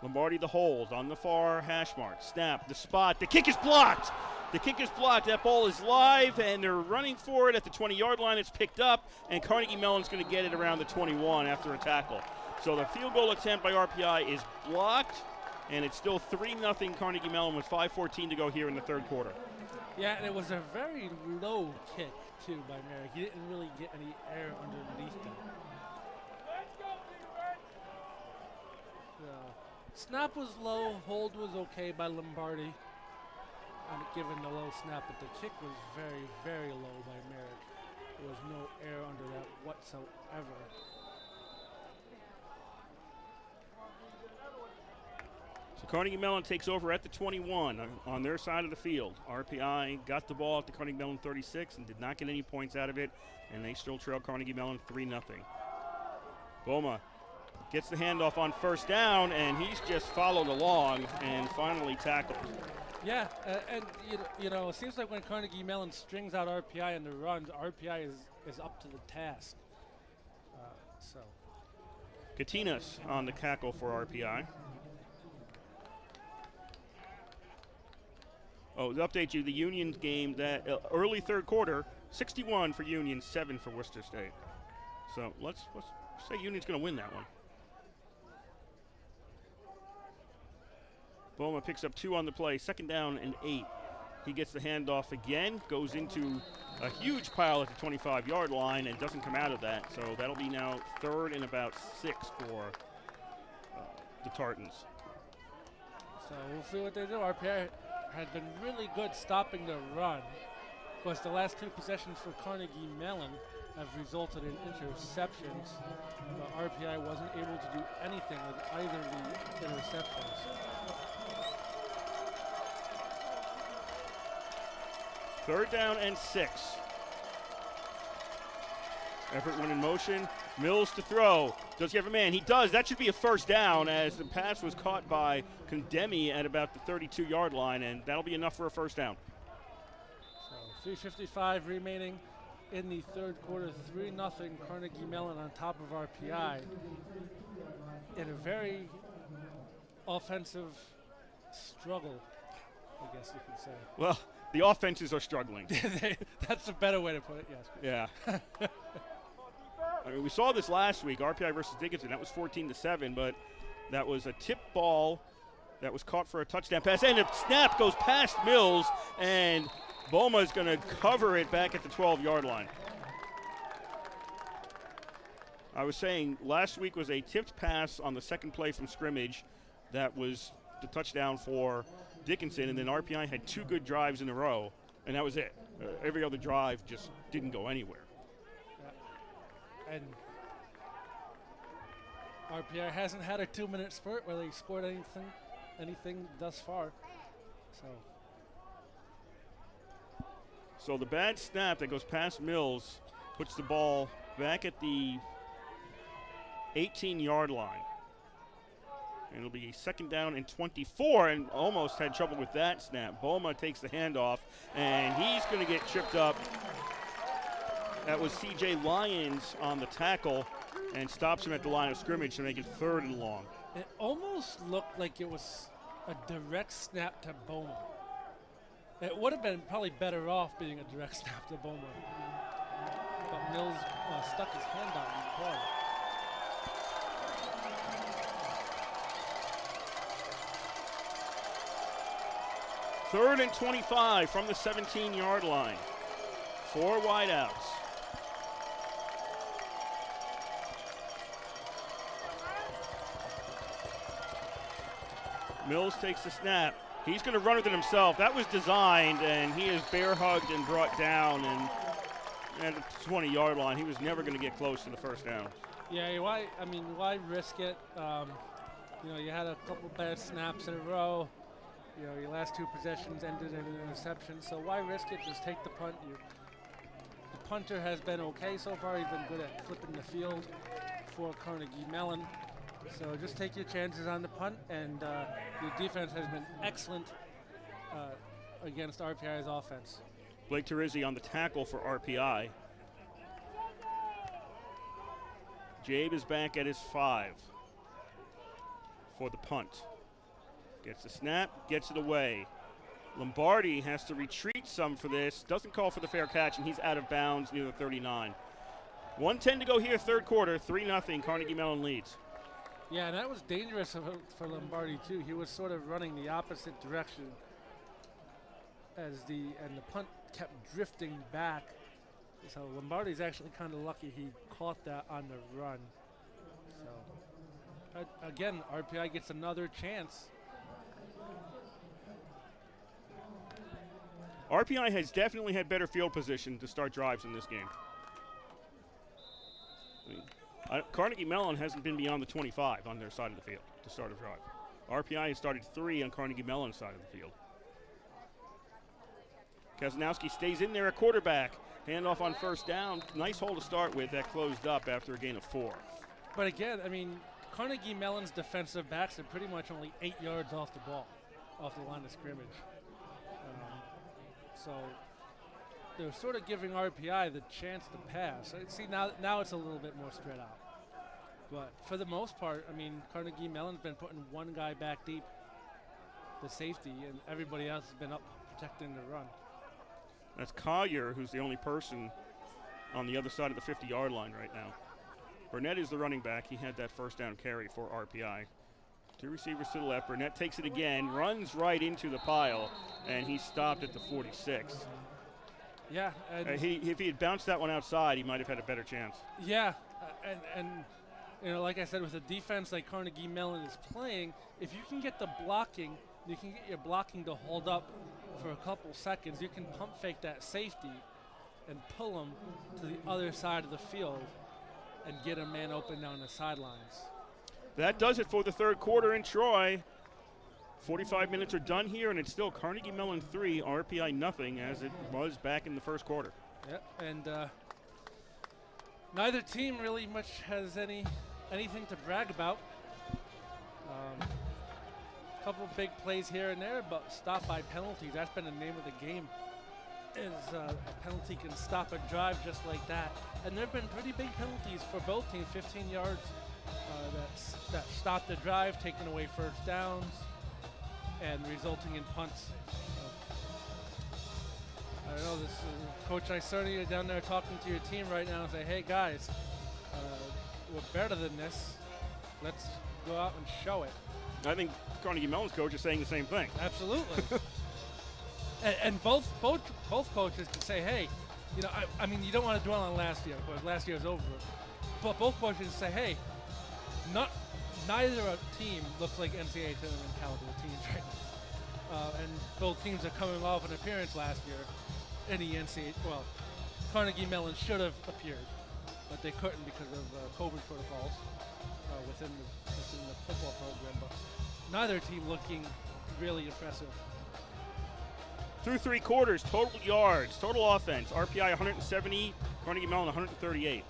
Lombardi the hold on the far hash mark. Snap, the spot, the kick is blocked. The kick is blocked. That ball is live, and they're running for it at the 20-yard line. It's picked up, and Carnegie Mellon's going to get it around the 21 after a tackle. So the field goal attempt by RPI is blocked, and it's still 3-0 Carnegie Mellon with 5:14 to go here in the third quarter. Yeah, and it was a very low kick, too, by Merrick. He didn't really get any air underneath him. Snap was low, hold was okay by Lombardi, given the low snap, but the kick was very, very low by Merrick. There was no air under that whatsoever. So Carnegie Mellon takes over at the 21 on their side of the field. RPI got the ball at the Carnegie Mellon 36 and did not get any points out of it, and they still trail Carnegie Mellon 3-0. Boma gets the handoff on first down, and he's just followed along and finally tackled. Yeah, and you know, it seems like when Carnegie Mellon strings out RPI in the runs, RPI is up to the task. So. Katinas on the tackle for RPI. Oh, to update you, the Union game, that early third quarter, 61 for Union, 7 for Worcester State. So let's say Union's going to win that one. Boma picks up 2 on the play, 2nd down and 8. He gets the handoff again, goes into a huge pile at the 25-yard line and doesn't come out of that. So that'll be now 3rd and about 6 for the Tartans. So we'll see what they do. RPI had been really good stopping the run. Of course, the last 2 possessions for Carnegie Mellon have resulted in interceptions, but RPI wasn't able to do anything with either the interceptions. Third down and 6. Everett went in motion. Mills to throw. Does he have a man? He does. That should be a first down as the pass was caught by Condemi at about the 32-yard line, and that'll be enough for a first down. So 3:55 remaining in the third quarter. 3-0 Carnegie Mellon on top of RPI in a very offensive struggle, I guess you could say. Well, the offenses are struggling. That's a better way to put it, yes. Yeah. I mean, we saw this last week, RPI versus Dickinson. That was 14-7, but that was a tip ball that was caught for a touchdown pass, and a snap goes past Mills, and Boma is going to cover it back at the 12-yard line. I was saying last week was a tipped pass on the second play from scrimmage that was the touchdown for Dickinson, and then RPI had 2 good drives in a row, and that was it. Every other drive just didn't go anywhere. And RPI hasn't had a 2-minute spurt where they scored anything thus far. So the bad snap that goes past Mills puts the ball back at the 18-yard line. And it'll be 2nd down and 24, and almost had trouble with that snap. Boma takes the handoff, and he's going to get tripped up. That was C.J. Lyons on the tackle and stops him at the line of scrimmage to make it 3rd and long. It almost looked like it was a direct snap to Boma. It would have been probably better off being a direct snap to Boma. But Mills stuck his hand out in the play. Third and 25 from the 17-yard line. 4 wideouts. Mills takes the snap. He's going to run with it himself. That was designed, and he is bear hugged and brought down. And at the 20-yard line, he was never going to get close to the first down. Yeah, why risk it? You had a couple bad snaps in a row. Your last 2 possessions ended in an interception, so why risk it? Just take the punt. The punter has been okay so far. He's been good at flipping the field for Carnegie Mellon. So just take your chances on the punt, and your defense has been excellent against RPI's offense. Blake Terizzi on the tackle for RPI. Jabe is back at his 5 for the punt. Gets the snap, gets it away. Lombardi has to retreat some for this. Doesn't call for the fair catch, and he's out of bounds near the 39. 1:10 to go here, third quarter. 3-0, Carnegie Mellon leads. Yeah, and that was dangerous for Lombardi too. He was sort of running the opposite direction as the punt kept drifting back. So Lombardi's actually kind of lucky he caught that on the run. So again, RPI gets another chance. RPI has definitely had better field position to start drives in this game. Carnegie Mellon hasn't been beyond the 25 on their side of the field to start a drive. RPI has started 3 on Carnegie Mellon's side of the field. Kazanowski stays in there at quarterback. Handoff on first down. Nice hole to start with. That closed up after a gain of 4. But again, I mean, Carnegie Mellon's defensive backs are pretty much only 8 yards off the ball, off the line of scrimmage. So they're sort of giving RPI the chance to pass. See, now it's a little bit more spread out. But for the most part, I mean, Carnegie Mellon's been putting one guy back deep, the safety, and everybody else has been up protecting the run. That's Collier, who's the only person on the other side of the 50-yard line right now. Burnett is the running back. He had that first down carry for RPI. 2 receivers to the left. Burnett takes it again, runs right into the pile, and he stopped at the 46. Yeah. If he had bounced that one outside, he might have had a better chance. Yeah, and you know, like I said, with a defense like Carnegie Mellon is playing, if you can get the blocking, you can get your blocking to hold up for a couple seconds, you can pump fake that safety and pull him to the other side of the field and get a man open down the sidelines. That does it for the third quarter in Troy. 45 minutes are done here, and it's still Carnegie Mellon 3, RPI nothing, as it was back in the first quarter. Yep, and neither team really much has anything to brag about. Couple big plays here and there, but stopped by penalties. That's been the name of the game. Is a penalty can stop a drive just like that, and there have been pretty big penalties for both teams. 15 yards that stopped the drive, taking away first downs, and resulting in punts. I don't know. This is Coach Isernia down there talking to your team right now and say, "Hey guys, we're better than this. Let's go out and show it." I think Carnegie Mellon's coach is saying the same thing. Absolutely. and both coaches can say, hey, you know, I mean, you don't want to dwell on last year because last year's over. But both coaches say, hey, neither team looks like NCAA tournament caliber teams right now. And both teams are coming off an appearance last year in the NCAA. Well, Carnegie Mellon should have appeared, but they couldn't because of COVID protocols within the football program. But neither team looking really impressive. Through 3 quarters, total yards, total offense, RPI 170, Carnegie Mellon 138.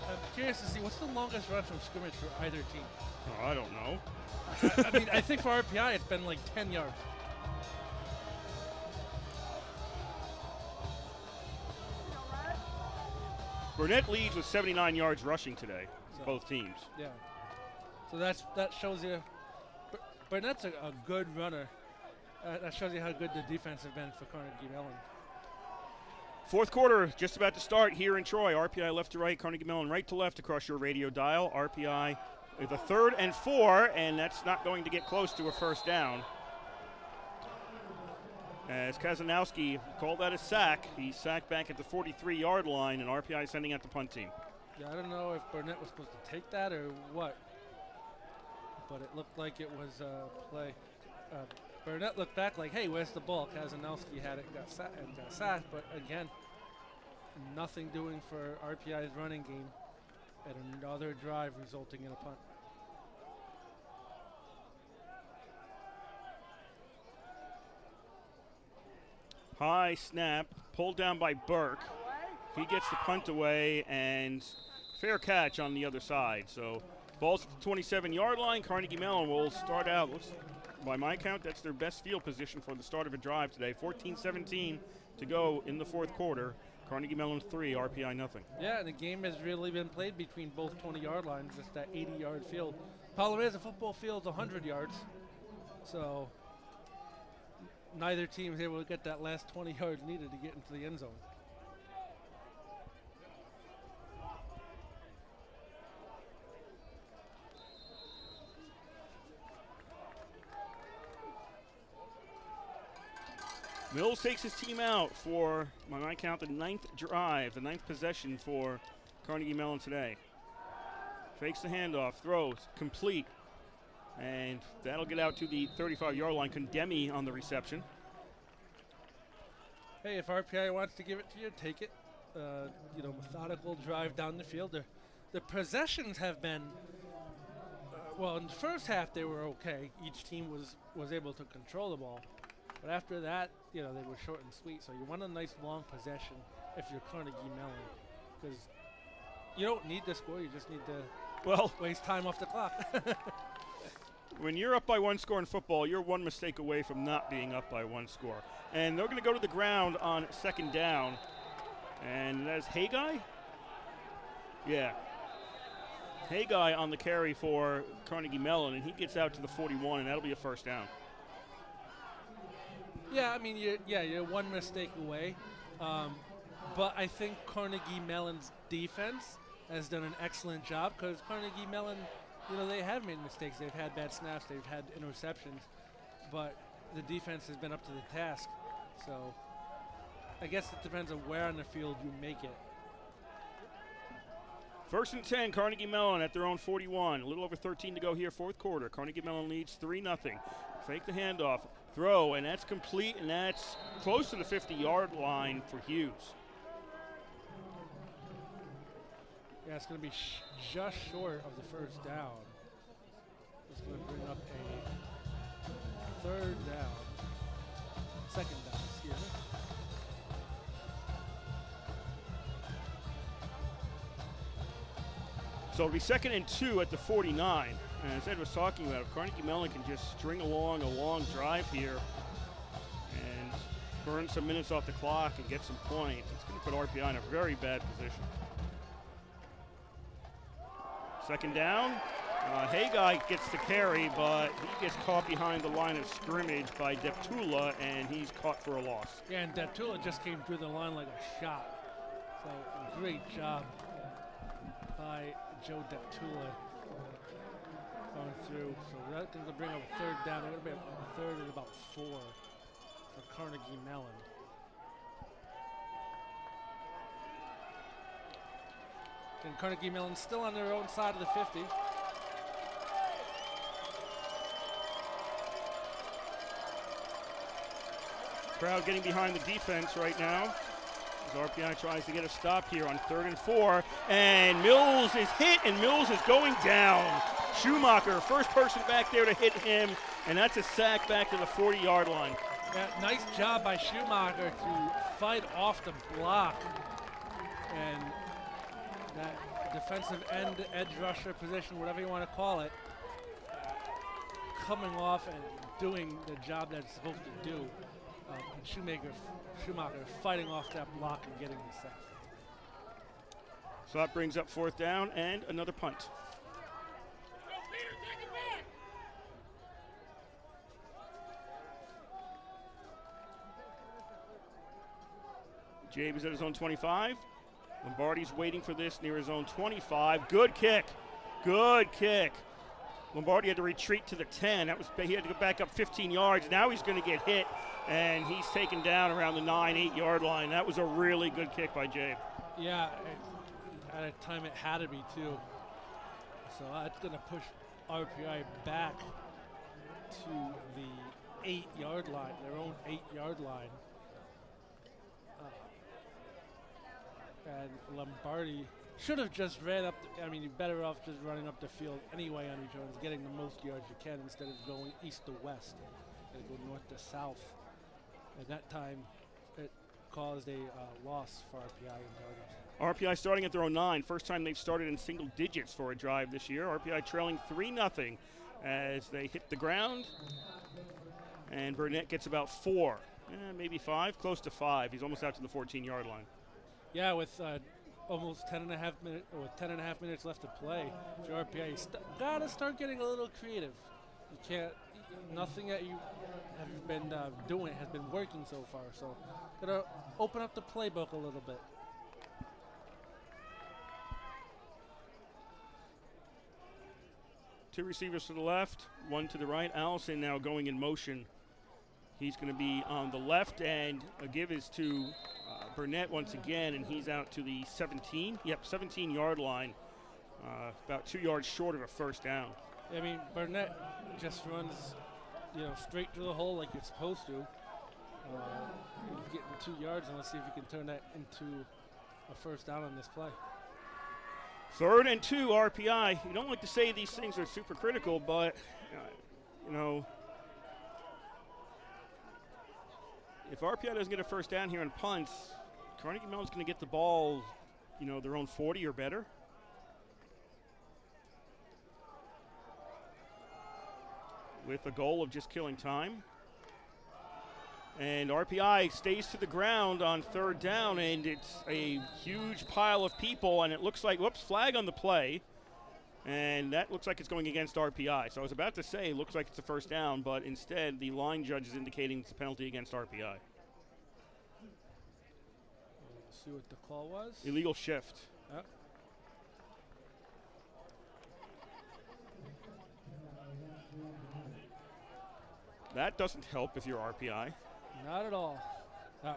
I'm curious to see what's the longest run from scrimmage for either team. Oh, I don't know. I mean, I think for RPI it's been like 10 yards. Burnett leads with 79 yards rushing today, So, both teams. Yeah. So that shows you. Burnett's a good runner. That shows you how good the defense has been for Carnegie Mellon. Fourth quarter just about to start here in Troy. RPI left to right, Carnegie Mellon right to left across your radio dial. RPI with a 3rd and 4, and that's not going to get close to a first down. As Kazanowski called that a sack, he sacked back at the 43-yard line, and RPI sending out the punt team. Yeah, I don't know if Burnett was supposed to take that or what, but it looked like it was a play. Burnett looked back like, hey, where's the ball? Kazanowski had it and got sacked, but again, nothing doing for RPI's running game at another drive resulting in a punt. High snap, pulled down by Burke. He gets the punt away, and fair catch on the other side. So ball's at the 27-yard line. Carnegie Mellon will start out. By my count, that's their best field position for the start of a drive today. 14-17 to go in the fourth quarter. Carnegie Mellon 3, RPI nothing. Yeah, and the game has really been played between both 20-yard lines, just that 80-yard field. Problem is, the football field's 100 yards, so neither team is able to get that last 20 yards needed to get into the end zone. Mills takes his team out for, by my count, the 9th drive, the 9th possession for Carnegie Mellon today. Fakes the handoff, throws, complete. And that'll get out to the 35-yard line. Condemi on the reception. Hey, if RPI wants to give it to you, take it. Methodical drive down the field. The possessions have been, well, in the first half they were okay. Each team was able to control the ball. But after that, they were short and sweet. So you want a nice long possession if you're Carnegie Mellon, because you don't need to score. You just need to waste time off the clock. When you're up by 1 score in football, you're 1 mistake away from not being up by 1 score. And they're going to go to the ground on 2nd down. And that's Haggai? Yeah. Haggai on the carry for Carnegie Mellon, and he gets out to the 41, and that'll be a first down. Yeah, I mean, you're 1 mistake away. But I think Carnegie Mellon's defense has done an excellent job, because Carnegie Mellon, they have made mistakes. They've had bad snaps. They've had interceptions. But the defense has been up to the task. So I guess it depends on where on the field you make it. 1st and 10, Carnegie Mellon at their own 41. A little over 13 to go here, 4th quarter. Carnegie Mellon leads 3-0. Fake the handoff, throw, and that's complete, and that's close to the 50-yard line for Hughes. Yeah, it's going to be just short of the first down. It's going to bring up a 3rd down. 2nd down, excuse me. So it'll be 2nd and 2 at the 49. And as Ed was talking about, if Carnegie Mellon can just string along a long drive here and burn some minutes off the clock and get some points, it's going to put RPI in a very bad position. 2nd down. Haggai gets the carry, but he gets caught behind the line of scrimmage by Deptula, and he's caught for a loss. Yeah, and Deptula just came through the line like a shot. So great job by Joe Deptula going through. So that's going to bring up a 3rd down. They're going to be a 3rd and about 4 for Carnegie Mellon. And Carnegie Mellon still on their own side of the 50. Crowd getting behind the defense right now as RPI tries to get a stop here on 3rd and 4. And Mills is hit, and Mills is going down. Schumacher, first person back there to hit him, and that's a sack back to the 40-yard line. Yeah, nice job by Schumacher to fight off the block. And that defensive end, edge rusher position, whatever you want to call it, coming off and doing the job that it's supposed to do. And Schumacher fighting off that block and getting the sack. So that brings up 4th down and another punt. Jabe is at his own 25. Lombardi's waiting for this near his own 25. Good kick. Good kick. Lombardi had to retreat to the 10. He had to go back up 15 yards. Now he's going to get hit, and he's taken down around the 8-yard line. That was a really good kick by Jabe. Yeah, at a time it had to be too. So that's going to push RPI back to the 8-yard line, their own 8-yard line. And Lombardi should have just ran up. You're better off just running up the field anyway on returns, getting the most yards you can instead of going east to west and go north to south. At that time, it caused a loss for RPI and yardage. RPI starting at their own 9. First time they've started in single digits for a drive this year. RPI trailing 3-0 as they hit the ground. And Burnett gets about 4, maybe 5, close to 5. He's almost out to the 14-yard line. Yeah, with almost 10 and a half minutes left to play, for RPI, gotta start getting a little creative. You can't. Nothing that you have been doing has been working so far. So, gotta open up the playbook a little bit. Two receivers to the left, one to the right. Allison now going in motion He's going to be on the left, and a give is to Burnett once again, and he's out to the 17. Yep, 17-yard line, about 2 yards short of a first down. I mean, Burnett just runs, straight to the hole like you're supposed to. He's getting 2 yards, and let's see if he can turn that into a first down on this play. 3rd and 2 RPI. You don't like to say these things are super critical, but, if RPI doesn't get a first down here on punts, Carnegie Mellon's going to get the ball, their own 40 or better. With a goal of just killing time. And RPI stays to the ground on 3rd down, and it's a huge pile of people, and it looks like, flag on the play. And that looks like it's going against RPI. So I was about to say, looks like it's a first down, but instead the line judge is indicating it's a penalty against RPI. Let's see what the call was. Illegal shift. Yep. That doesn't help if you're RPI. Not at all.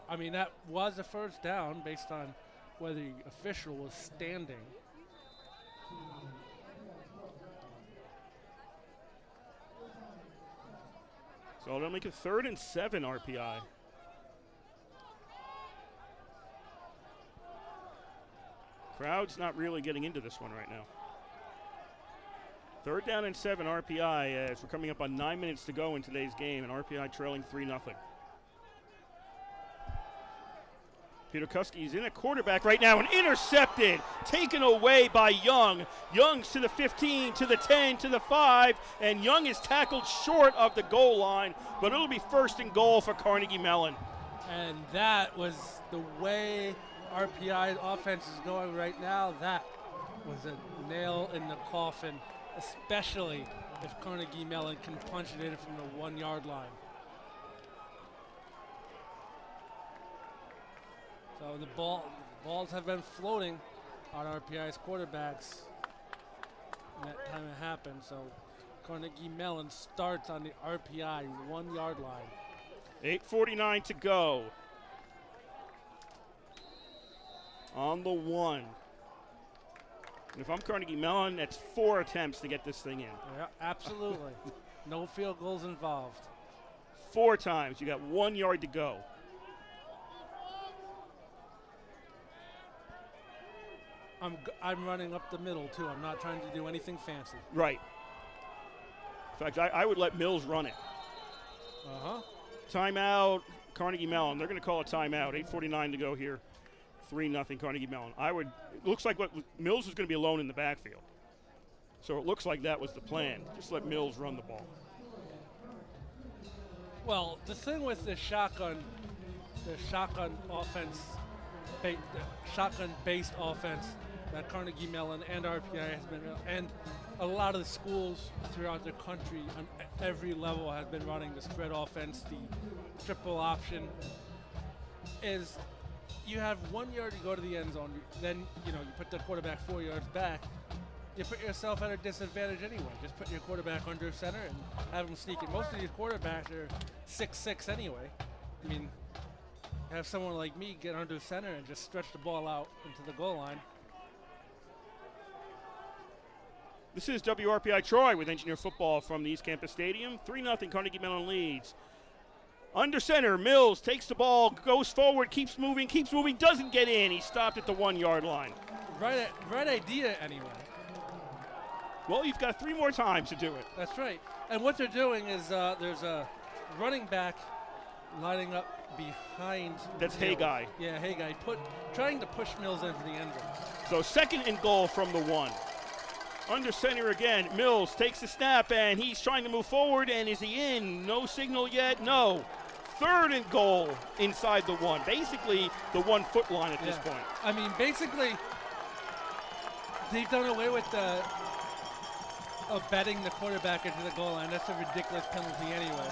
I mean, that was a first down based on whether the official was standing. So it'll make it 3rd and 7 RPI. Crowd's not really getting into this one right now. 3rd down and 7 RPI as we're coming up on 9 minutes to go in today's game, and RPI trailing 3-0. Peter Kuski's in at quarterback right now and intercepted, taken away by Young. Young's to the 15, to the 10, to the 5, and Young is tackled short of the goal line, but it'll be 1st and goal for Carnegie Mellon. And that was the way RPI's offense is going right now. That was a nail in the coffin, especially if Carnegie Mellon can punch it in from the 1 yard line. So the balls have been floating on RPI's quarterbacks in that time it happened. So Carnegie Mellon starts on the RPI 1 yard line. 8:49 to go. On the 1. And if I'm Carnegie Mellon, that's 4 attempts to get this thing in. Yeah, absolutely. No field goals involved. 4 times. You got 1 yard to go. I'm running up the middle, too. I'm not trying to do anything fancy. Right. In fact, I would let Mills run it. Uh-huh. Timeout, Carnegie Mellon. They're going to call a timeout. 8:49 to go here. 3-0 Carnegie Mellon. It looks like Mills was going to be alone in the backfield. So it looks like that was the plan. Just let Mills run the ball. Well, the thing with the shotgun offense, the shotgun-based offense that Carnegie Mellon and RPI has been, and a lot of the schools throughout the country on every level have been running the spread offense, the triple option, is you have 1 yard to go to the end zone. Then, you put the quarterback 4 yards back. You put yourself at a disadvantage anyway. Just put your quarterback under center and have him sneak it. Most of these quarterbacks are 6'6" anyway. I mean, have someone like me get under center and just stretch the ball out into the goal line. This is WRPI Troy with Engineer Football from the East Campus Stadium. 3-0 Carnegie Mellon leads. Under center, Mills takes the ball, goes forward, keeps moving, doesn't get in. He's stopped at the 1 yard line. Right idea anyway. Well, you've got 3 more times to do it. That's right. And what they're doing is there's a running back lining up behind. That's Mills. Haggai. Yeah, Haggai. Trying to push Mills into the end So zone. 2nd and goal from the 1. Under center again, Mills takes the snap, and he's trying to move forward, and is he in? No signal yet, no. 3rd and goal inside the 1. Basically the 1 foot line at this point. I mean, basically, they've done away with betting the quarterback into the goal line. That's a ridiculous penalty anyway.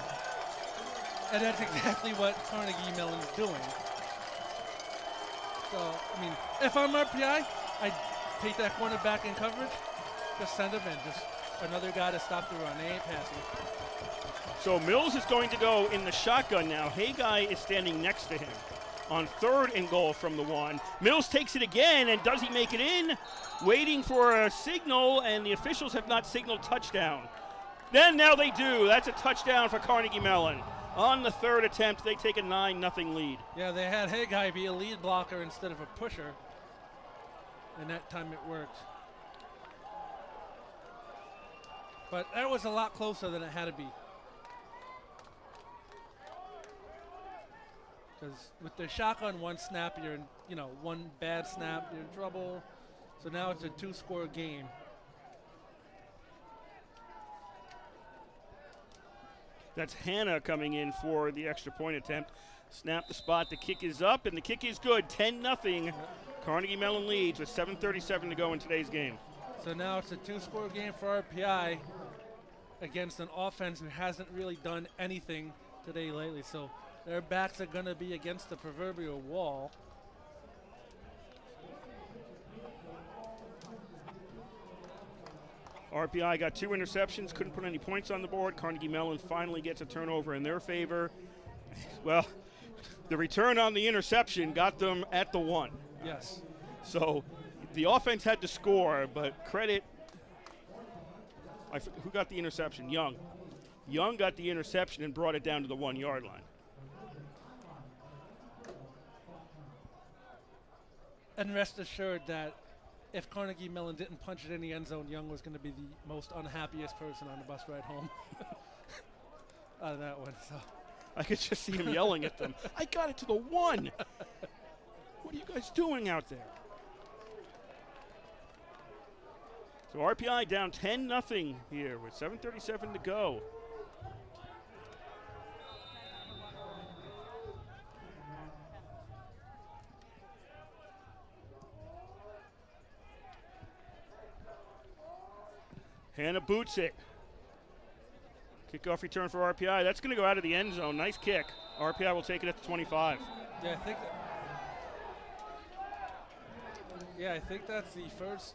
And that's exactly what Carnegie Mellon's doing. So, I mean, if I'm RPI, I'd take that cornerback in coverage, just send him in. Just another guy to stop the run. They ain't passing. So Mills is going to go in the shotgun now. Haggai is standing next to him on 3rd and goal from the 1. Mills takes it again, and does he make it in? Waiting for a signal, and the officials have not signaled touchdown. Then now they do. That's a touchdown for Carnegie Mellon. On the 3rd attempt, they take a 9-0 lead. Yeah, they had Haggai be a lead blocker instead of a pusher, and that time it worked. But that was a lot closer than it had to be. Because with the shotgun one snap, you're in, one bad snap, you're in trouble. So now it's a 2-score game. That's Hannah coming in for the extra point attempt. Snap the spot, the kick is up, and the kick is good. 10-0. Carnegie Mellon leads with 7:37 to go in today's game. So now it's a 2-score game for RPI against an offense who hasn't really done anything today lately. So their backs are going to be against the proverbial wall. RPI got 2 interceptions, couldn't put any points on the board. Carnegie Mellon finally gets a turnover in their favor. Well, the return on the interception got them at the 1. Yes. So the offense had to score, but credit, who got the interception? Young. Young got the interception and brought it down to the 1-yard line. And rest assured that if Carnegie Mellon didn't punch it in the end zone, Young was going to be the most unhappiest person on the bus ride home out of that one. So I could just see him yelling at them. I got it to the 1. What are you guys doing out there? So RPI down 10-0 here with 7:37 to go. Hannah boots it. Kickoff return for RPI. That's going to go out of the end zone. Nice kick. RPI will take it at the 25. I think that's the first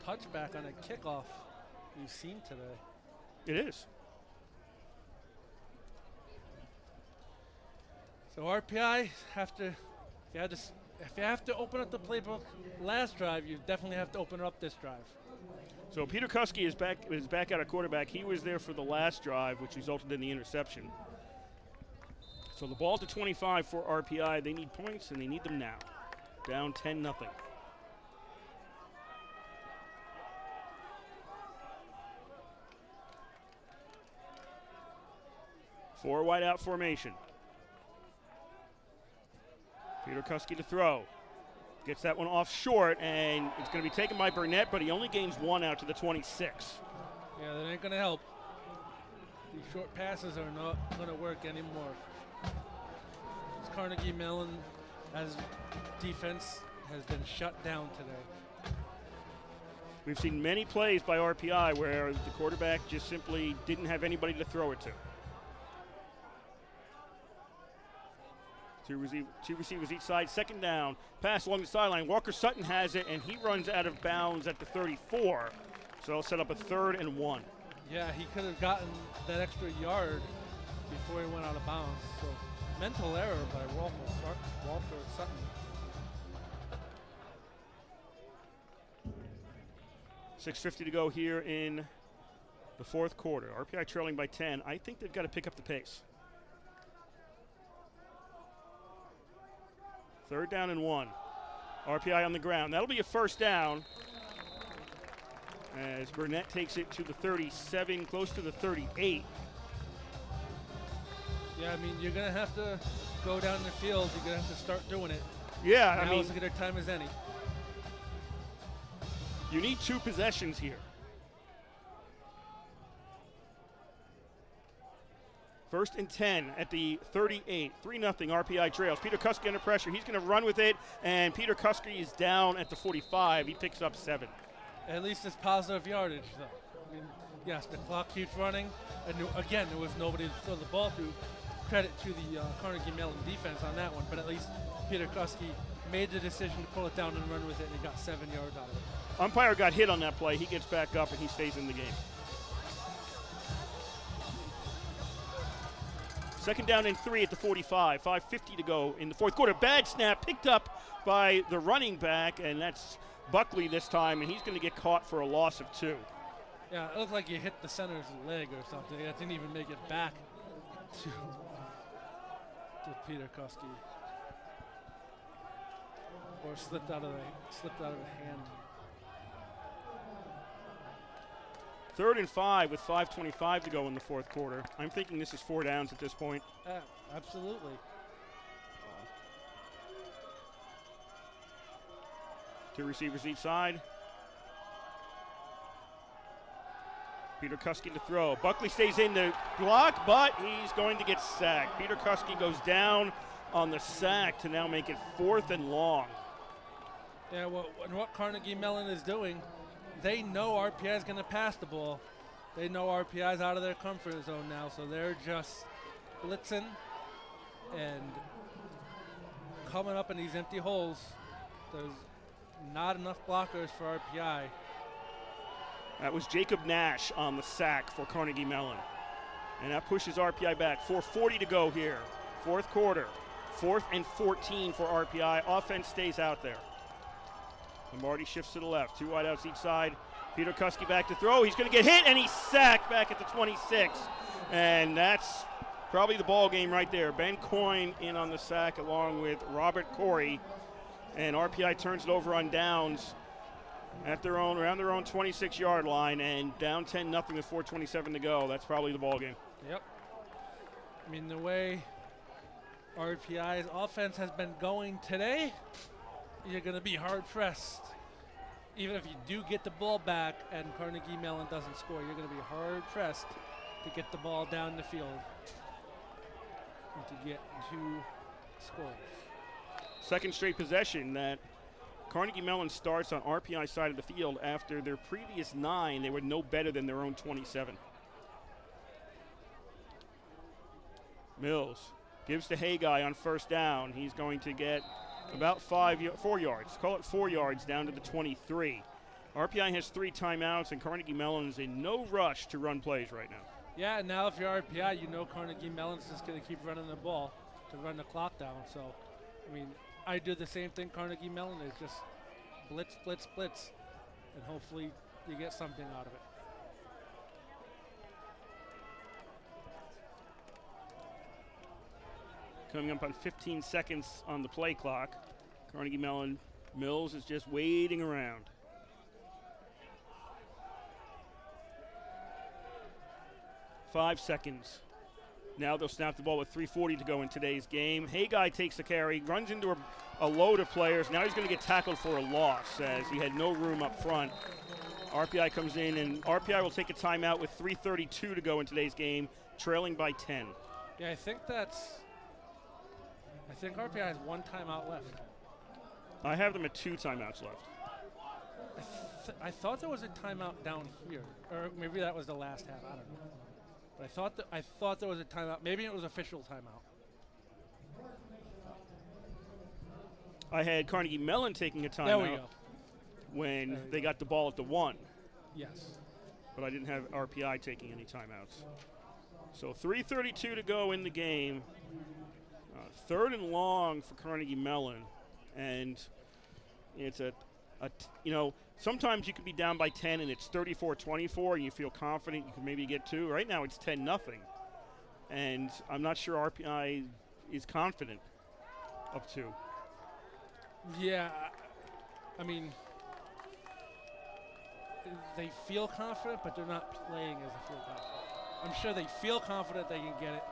touchback on a kickoff we've seen today. It is. So RPI if you have to open up the playbook last drive, you definitely have to open it up this drive. So Peter Kuski is back out at quarterback. He was there for the last drive, which resulted in the interception. So the ball to 25 for RPI. They need points, and they need them now. Down 10-0. Four wide out formation. Peter Kuski to throw. Gets that one off short, and it's going to be taken by Burnett, but he only gains 1 out to the 26. Yeah, that ain't going to help. These short passes are not going to work anymore. This Carnegie Mellon defense has been shut down today. We've seen many plays by RPI where the quarterback just simply didn't have anybody to throw it to. Two receivers each side, second down. Pass along the sideline. Walker Sutton has it, and he runs out of bounds at the 34. So he'll set up a 3rd and 1. Yeah, he could have gotten that extra yard before he went out of bounds. So mental error by Walker Sutton. .650 to go here in the 4th quarter. RPI trailing by 10. I think they've got to pick up the pace. 3rd down and 1. RPI on the ground. That'll be a 1st down as Burnett takes it to the 37, close to the 38. Yeah, I mean, you're going to have to go down the field. You're going to have to start doing it. Yeah, now is as good a time as any. You need 2 possessions here. 1st and 10 at the 38. 3-0 RPI trails. Peter Kuski under pressure. He's going to run with it, and Peter Kuski is down at the 45. He picks up 7. At least it's positive yardage, though. I mean, yes, the clock keeps running. And again, there was nobody to throw the ball to. Credit to the Carnegie Mellon defense on that one, but at least Peter Kuski made the decision to pull it down and run with it, and he got 7 yards out of it. Umpire got hit on that play. He gets back up, and he stays in the game. Second down and 3 at the 45. 5:50 to go in the fourth quarter. Bad snap picked up by the running back, and that's Buckley this time, and he's going to get caught for a loss of 2. Yeah, it looked like you hit the center's leg or something. It didn't even make it back to Peter Kuski. Or slipped out of the hand. 3rd and 5 with 5:25 to go in the fourth quarter. I'm thinking this is 4 downs at this point. Absolutely. 2 receivers each side. Peter Kuski to throw. Buckley stays in the block, but he's going to get sacked. Peter Kuski goes down on the sack to now make it 4th and long. Yeah, what Carnegie Mellon is doing, they know RPI is going to pass the ball. They know RPI is out of their comfort zone now, so they're just blitzing and coming up in these empty holes. There's not enough blockers for RPI. That was Jacob Nash on the sack for Carnegie Mellon. And that pushes RPI back. 4:40 to go here. Fourth quarter. 4th and 14 for RPI. Offense stays out there. Lombardi shifts to the left. 2 wideouts each side. Peter Kuski back to throw. He's going to get hit, and he's sacked back at the 26. And that's probably the ball game right there. Ben Coyne in on the sack along with Robert Corey. And RPI turns it over on downs at around their own 26-yard line, and down 10-0 with 4:27 to go. That's probably the ball game. Yep. I mean, the way RPI's offense has been going today, you're going to be hard-pressed. Even if you do get the ball back and Carnegie Mellon doesn't score, you're going to be hard-pressed to get the ball down the field and to get 2 scores. Second straight possession that Carnegie Mellon starts on RPI side of the field after their previous 9. They were no better than their own 27. Mills gives to Haggai on first down. He's going to get about 4 yards. Call it 4 yards down to the 23. RPI has 3 timeouts, and Carnegie Mellon is in no rush to run plays right now. Yeah, and now if you're RPI, you know Carnegie Mellon's just going to keep running the ball to run the clock down. So, I mean, I do the same thing Carnegie Mellon is, just blitz, blitz, blitz, and hopefully you get something out of it. Coming up on 15 seconds on the play clock. Carnegie Mellon, Mills is just waiting around. Five seconds. Now they'll snap the ball with 3:40 to go in today's game. Haggai takes the carry, runs into a load of players. Now he's going to get tackled for a loss as he had no room up front. RPI comes in, and RPI will take a timeout with 3:32 to go in today's game, trailing by 10. Yeah, I think RPI has 1 timeout left. I have them at 2 timeouts left. I thought there was a timeout down here, or maybe that was the last half. I don't know. But I thought there was a timeout. Maybe it was official timeout. I had Carnegie Mellon taking a timeout There we go. when they got the ball at the 1. Yes. But I didn't have RPI taking any timeouts. So 3:32 to go in the game. 3rd and long for Carnegie Mellon, and it's sometimes you could be down by 10 and it's 34-24 and you feel confident you can maybe get 2. Right now it's 10-0, and I'm not sure RPI is confident of 2. Yeah, I mean, they feel confident, but they're not playing as if they're confident. I'm sure they feel confident they can get it,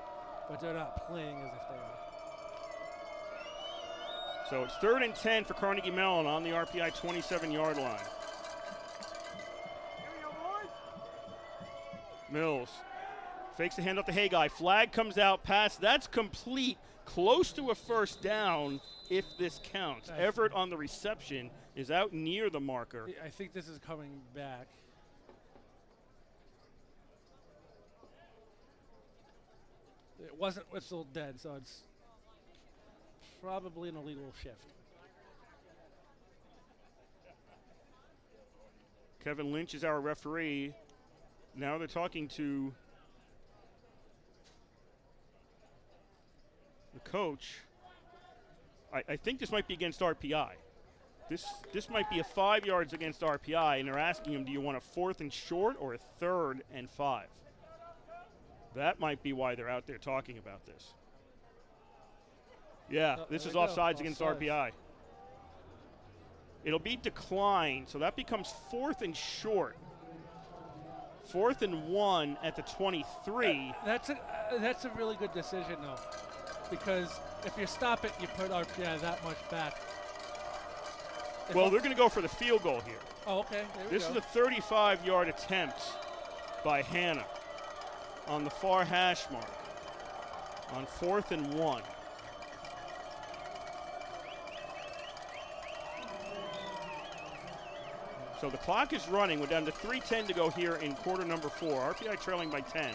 but they're not playing as if they are. So it's 3rd and 10 for Carnegie Mellon on the RPI 27-yard line. Mills fakes the handoff to Haggai. Flag comes out, pass. That's complete. Close to a first down if this counts. Everett on the reception is out near the marker. I think this is coming back. It wasn't whistled dead, so it's probably an illegal shift. Kevin Lynch is our referee. Now they're talking to the coach, I think this might be against RPI. This might be a 5 yards against RPI, and they're asking him, do you want a 4th and short or a 3rd and 5? That might be why they're out there talking about this. Yeah, this is offsides against RPI. It'll be declined, so that becomes 4th and short. 4th and 1 at the 23. That's a really good decision, though, because if you stop it, you put RPI that much back. Well, they're going to go for the field goal here. Oh, okay. This is a 35-yard attempt by Hannah on the far hash mark on 4th and 1. So the clock is running. We're down to 3:10 to go here in quarter number 4. RPI trailing by 10.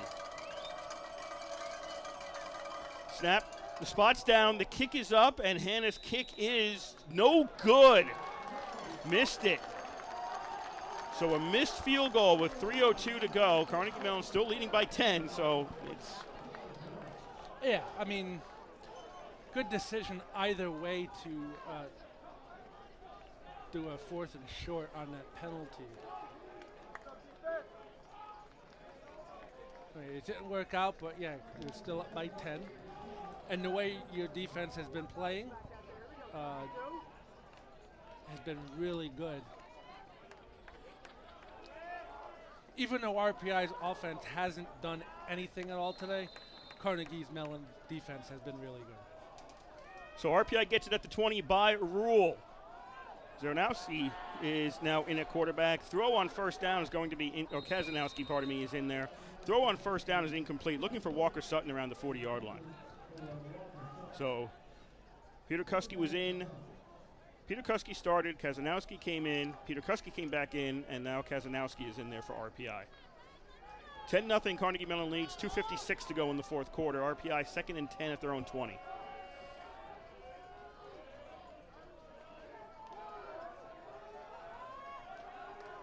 Snap. The spot's down. The kick is up, and Hannah's kick is no good. Missed it. So a missed field goal with 3:02 to go. Carnegie Mellon still leading by 10, so it's... Yeah, I mean, good decision either way to do a 4th and short on that penalty. I mean, it didn't work out, but yeah, you're still up by 10. And the way your defense has been playing has been really good. Even though RPI's offense hasn't done anything at all today, Carnegie Mellon defense has been really good. So RPI gets it at the 20 by rule. Zarnowski is now in at quarterback. Throw on first down is going to be, or Kazanowski, pardon me, is in there. Throw on first down is incomplete. Looking for Walker Sutton around the 40-yard line. So Peter Kuski was in. Peter Kuski started. Kazanowski came in. Peter Kuski came back in, and now Kazanowski is in there for RPI. 10-0, Carnegie Mellon leads. 2:56 to go in the fourth quarter. RPI 2nd and 10 at their own 20.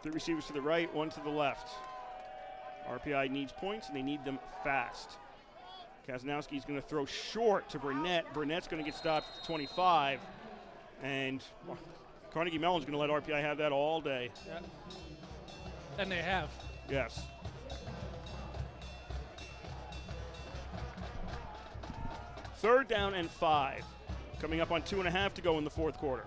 Three receivers to the right, one to the left. RPI needs points, and they need them fast. Kazanowski is going to throw short to Burnett. Burnett's going to get stopped at the 25. And Carnegie Mellon's going to let RPI have that all day. Yeah. And they have. Yes. Third down and 5. Coming up on 2.5 to go in the fourth quarter.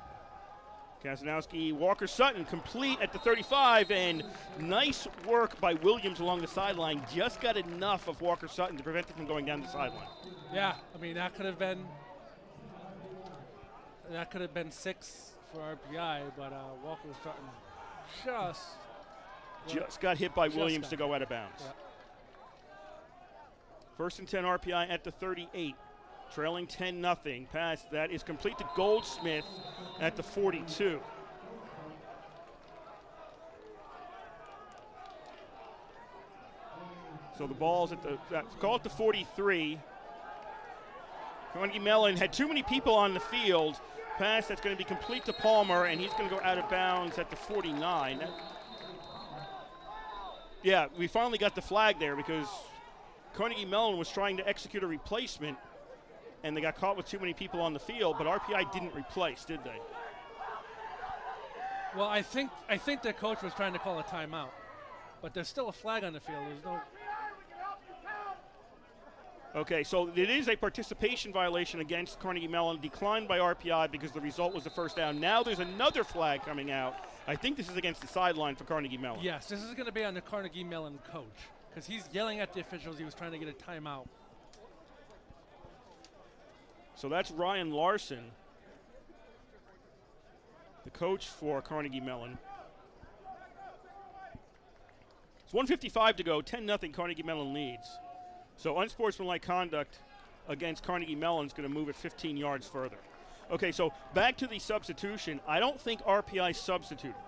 Kazanowski, Walker Sutton complete at the 35, and nice work by Williams along the sideline. Just got enough of Walker Sutton to prevent him from going down the sideline. Yeah, I mean that could have been 6 for RPI, but Walker Sutton just got hit by Williams to go out of bounds. Yeah. 1st and 10 RPI at the 38. Trailing 10-0. Pass that is complete to Goldsmith at the 42. So the ball's at the, call it the 43. Carnegie Mellon had too many people on the field. Pass that's going to be complete to Palmer, and he's going to go out of bounds at the 49. Yeah, we finally got the flag there because Carnegie Mellon was trying to execute a replacement, and they got caught with too many people on the field, but RPI didn't replace, did they? Well, I think their coach was trying to call a timeout, but there's still a flag on the field. There's no. Okay, so it is a participation violation against Carnegie Mellon, declined by RPI because the result was the first down. Now there's another flag coming out. I think this is against the sideline for Carnegie Mellon. Yes, this is going to be on the Carnegie Mellon coach because he's yelling at the officials. He was trying to get a timeout. So that's Ryan Larson, the coach for Carnegie Mellon. It's 1:55 to go, 10-0 Carnegie Mellon leads. So unsportsmanlike conduct against Carnegie Mellon is going to move it 15 yards further. Okay, so back to the substitution. I don't think RPI substituted,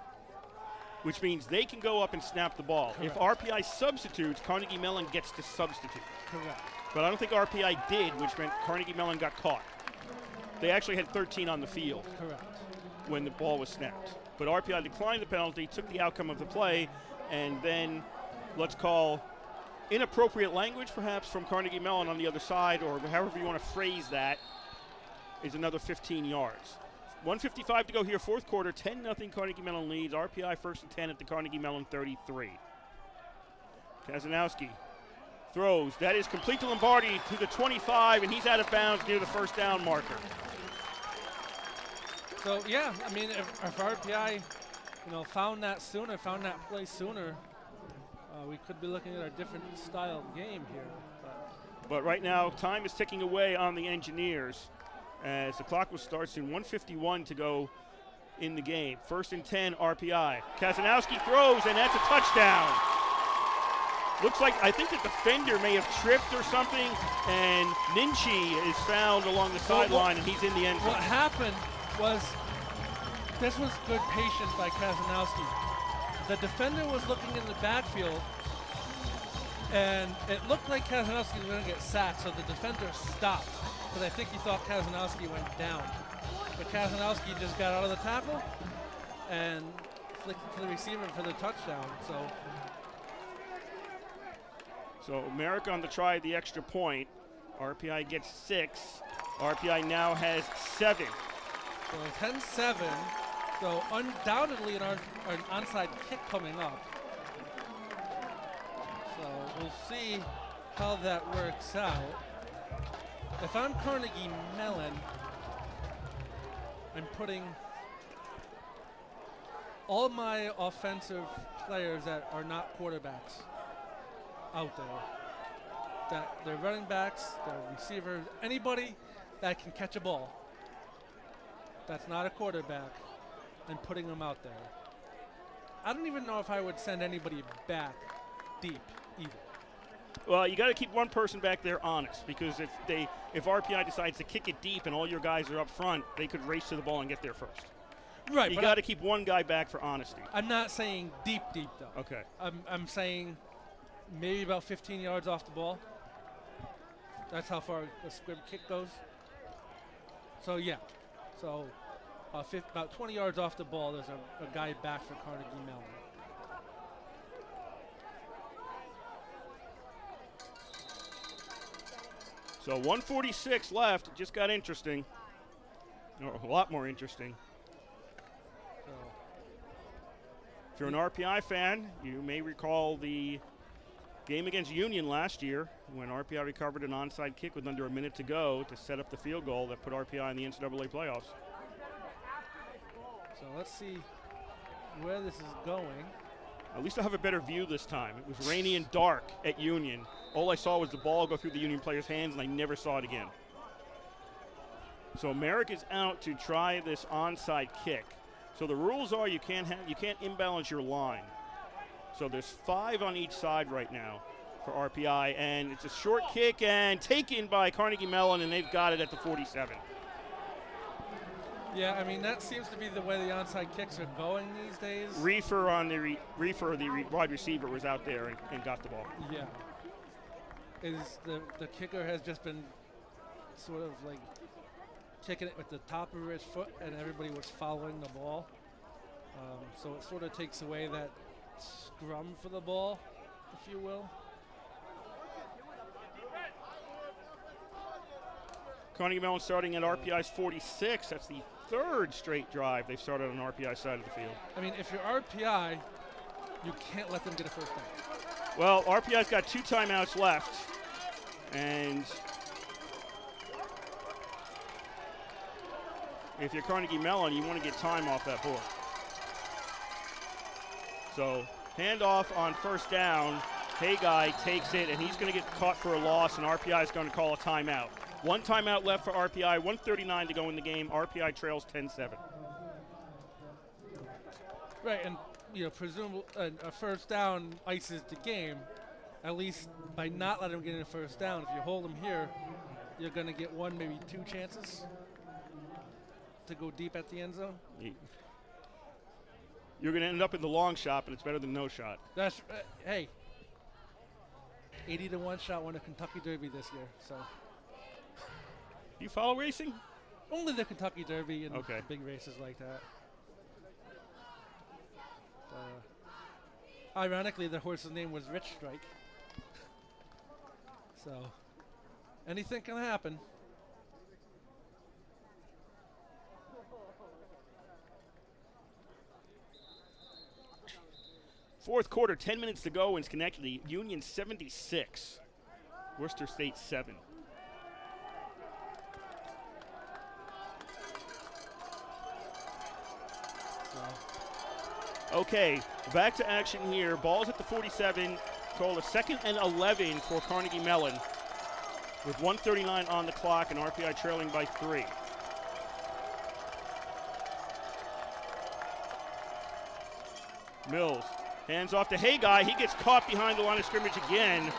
which means they can go up and snap the ball. Correct. If RPI substitutes, Carnegie Mellon gets to substitute. Correct. But I don't think RPI did, which meant Carnegie Mellon got caught. They actually had 13 on the field. Correct. When the ball was snapped. But RPI declined the penalty, took the outcome of the play, and then let's call inappropriate language, perhaps, from Carnegie Mellon on the other side, or however you want to phrase that, is another 15 yards. 1:55 to go here, fourth quarter, 10-0 Carnegie Mellon leads. RPI first and 10 at the Carnegie Mellon 33. Kazanowski throws. That is complete to Lombardi to the 25, and he's out of bounds near the first down marker. So, yeah, I mean, if RPI, found that sooner, found that play sooner, we could be looking at a different style game here. But right now, time is ticking away on the Engineers as the clock will start soon. 1:51 to go in the game. First and 10, RPI. Kazanowski throws, and that's a touchdown. Looks like, I think the defender may have tripped or something, and Ninchi is found along the sideline, and he's in the end zone. What happened was, this was good patience by Kazanowski. The defender was looking in the backfield, and it looked like Kazanowski was going to get sacked, so the defender stopped, because I think he thought Kazanowski went down. But Kazanowski just got out of the tackle and flicked it to the receiver for the touchdown. So Merrick on the try of the extra point. RPI gets 6. RPI now has 7. So 10-7. So undoubtedly an onside kick coming up. So we'll see how that works out. If I'm Carnegie Mellon, I'm putting all my offensive players that are not quarterbacks out there. That they're running backs, they're receivers, anybody that can catch a ball that's not a quarterback, and putting them out there. I don't even know if I would send anybody back deep either. Well, you got to keep one person back there honest, because if RPI decides to kick it deep and all your guys are up front, they could race to the ball and get there first. Right. You got to keep one guy back for honesty. I'm not saying deep though. Okay. I'm saying maybe about 15 yards off the ball. That's how far a squib kick goes. So yeah. So about 20 yards off the ball, there's a guy back for Carnegie Mellon. So 1:46 left. It just got interesting. Or a lot more interesting. So if you're an RPI fan, you may recall the game against Union last year when RPI recovered an onside kick with under a minute to go to set up the field goal that put RPI in the NCAA playoffs. So let's see where this is going. At least I have a better view this time. It was rainy and dark at Union. All I saw was the ball go through the Union player's hands, and I never saw it again. So Merrick is out to try this onside kick. So the rules are you can't imbalance your line. So there's 5 on each side right now for RPI, and it's a short kick and taken by Carnegie Mellon, and they've got it at the 47. Yeah, I mean, that seems to be the way the onside kicks are going these days. Reefer, the wide receiver, was out there and got the ball. Yeah. The kicker has just been sort of like kicking it with the top of his foot, and everybody was following the ball. So it sort of takes away that scrum for the ball, if you will. Carnegie Mellon starting at RPI's 46. That's the 3rd straight drive they've started on RPI side of the field. I mean, if you're RPI, you can't let them get a first down. Well, RPI's got 2 timeouts left, and if you're Carnegie Mellon, you want to get time off that board. So handoff on first down. Haggai takes it, and he's going to get caught for a loss, and RPI is going to call a timeout. 1 timeout left for RPI, 1:39 to go in the game. RPI trails 10-7. Right, and presumably a first down ices the game. At least by not letting him get in a first down. If you hold him here, you're going to get 1, maybe 2 chances to go deep at the end zone. You're going to end up in the long shot, but it's better than no shot. That's hey, 80-1 shot won the Kentucky Derby this year. So you follow racing? Only the Kentucky Derby and okay. Big races like that. Ironically, the horse's name was Rich Strike. So anything can happen. Fourth quarter, 10 minutes to go in Schenectady. Union 76, Worcester State 7. Okay, back to action here. Ball's at the 47. Call a 2nd and 11 for Carnegie Mellon with 1:39 on the clock and RPI trailing by 3. Mills hands off to Haggai. He gets caught behind the line of scrimmage again.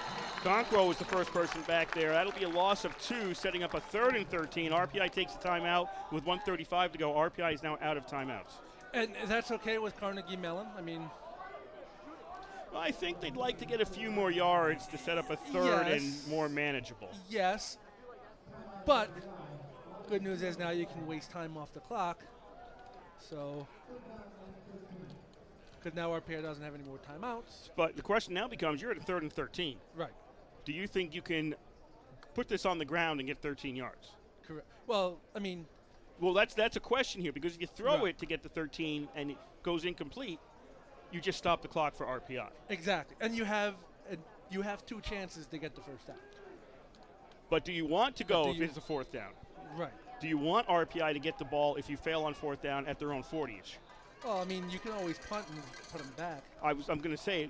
Conquo is the first person back there. That'll be a loss of 2, setting up a 3rd and 13. RPI takes a timeout with 1:35 to go. RPI is now out of timeouts. And that's okay with Carnegie Mellon? I mean, Well, I think they'd like to get a few more yards to set up a 3rd Yes. and more manageable. yes. But good news is now you can waste time off the clock. So, because now RPI doesn't have any more timeouts. But the question now becomes, you're at a 3rd and 13. Right. Do you think you can put this on the ground and get 13 yards? Correct. Well, I mean, Well, that's a question here, because if you throw Right. it to get the 13 and it goes incomplete, you just stop the clock for RPI. exactly. And you have 2 chances to get the first down. But do you want to go do if you- it's a 4th down? Right. Do you want RPI to get the ball if you fail on 4th down at their own 40-ish? Well, I mean, you can always punt and put them back. I'm going to say,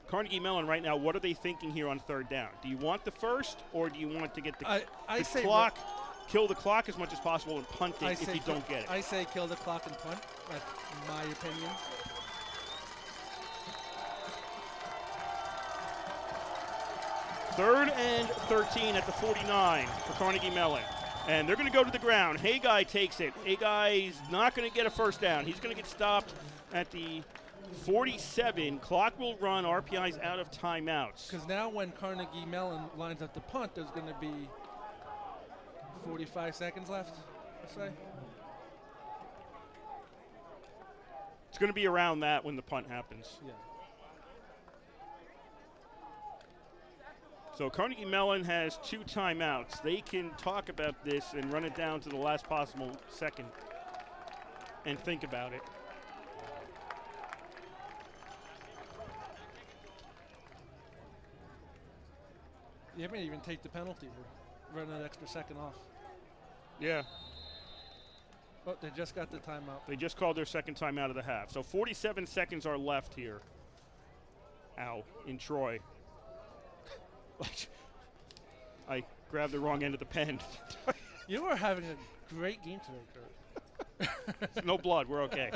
Carnegie Mellon right now, what are they thinking here on 3rd down? Do you want the first, or do you want to get the I say clock, kill the clock as much as possible and punt I it if say you don't get it? I say kill the clock and punt. That's my opinion. Third and 13 at the 49 for Carnegie Mellon. And they're going to go to the ground. Haggai takes it. Haggai's not going to get a first down. He's going to get stopped at the 47. Clock will run. RPI's out of timeouts. Because now when Carnegie Mellon lines up the punt, there's going to be 45 seconds left, let's say. It's going to be around that when the punt happens. Yeah. So Carnegie Mellon has 2 timeouts. They can talk about this and run it down to the last possible second and think about it. You may even take the penalty here. Run that extra second off. Yeah, Oh, they just got the timeout. they just called their second timeout of the half. So 47 seconds are left here. Ow, in Troy. I grabbed the wrong end of the pen. You are having a great game today, Kurt. No blood, we're okay.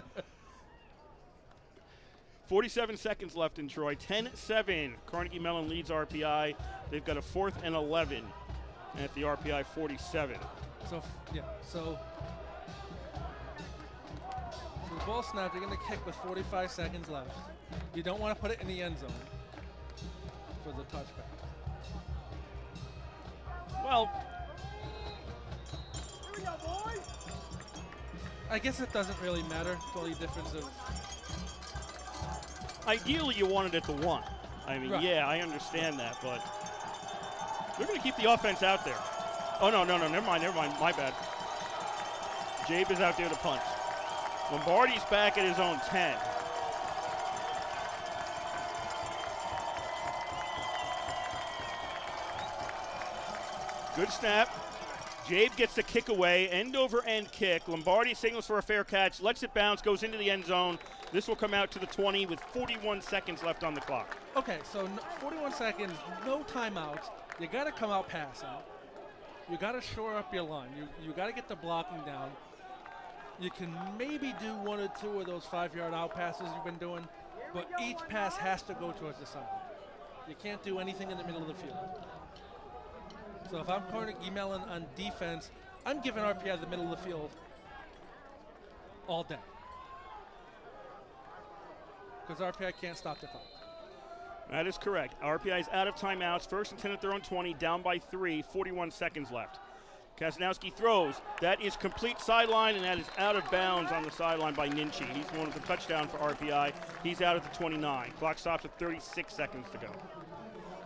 47 seconds left in Troy. 10-7. Carnegie Mellon leads RPI. They've got a 4th and 11 at the RPI 47. So the ball snap, you're going to kick with 45 seconds left. You don't want to put it in the end zone for the touchback. Well, I guess it doesn't really matter. It's only difference of ideally you wanted it to 1. I mean, Right. yeah, I understand that, but they're going to keep the offense out there. Oh, no, never mind, my bad. Jabe is out there to punt. Lombardi's back at his own 10. Good snap. Jabe gets the kick away, end over end kick. Lombardi signals for a fair catch, lets it bounce, goes into the end zone. This will come out to the 20 with 41 seconds left on the clock. okay. So 41 seconds, no timeouts. You got to come out passing. You got to shore up your line. You got to get the blocking down. You can maybe do 1 or 2 of those 5-yard out passes you've been doing, but each pass has to go towards the sideline. You can't do anything in the middle of the field. So if I'm Carnegie Mellon on defense, I'm giving RPI the middle of the field all day. Because RPI can't stop the clock. That is correct. RPI is out of timeouts. 1st and 10 at their own 20, down by 3, 41 seconds left. Kaznowski throws. That is complete sideline, and that is out of bounds on the sideline by Ninchi. He's the one with the touchdown for RPI. He's out at the 29. Clock stops at 36 seconds to go.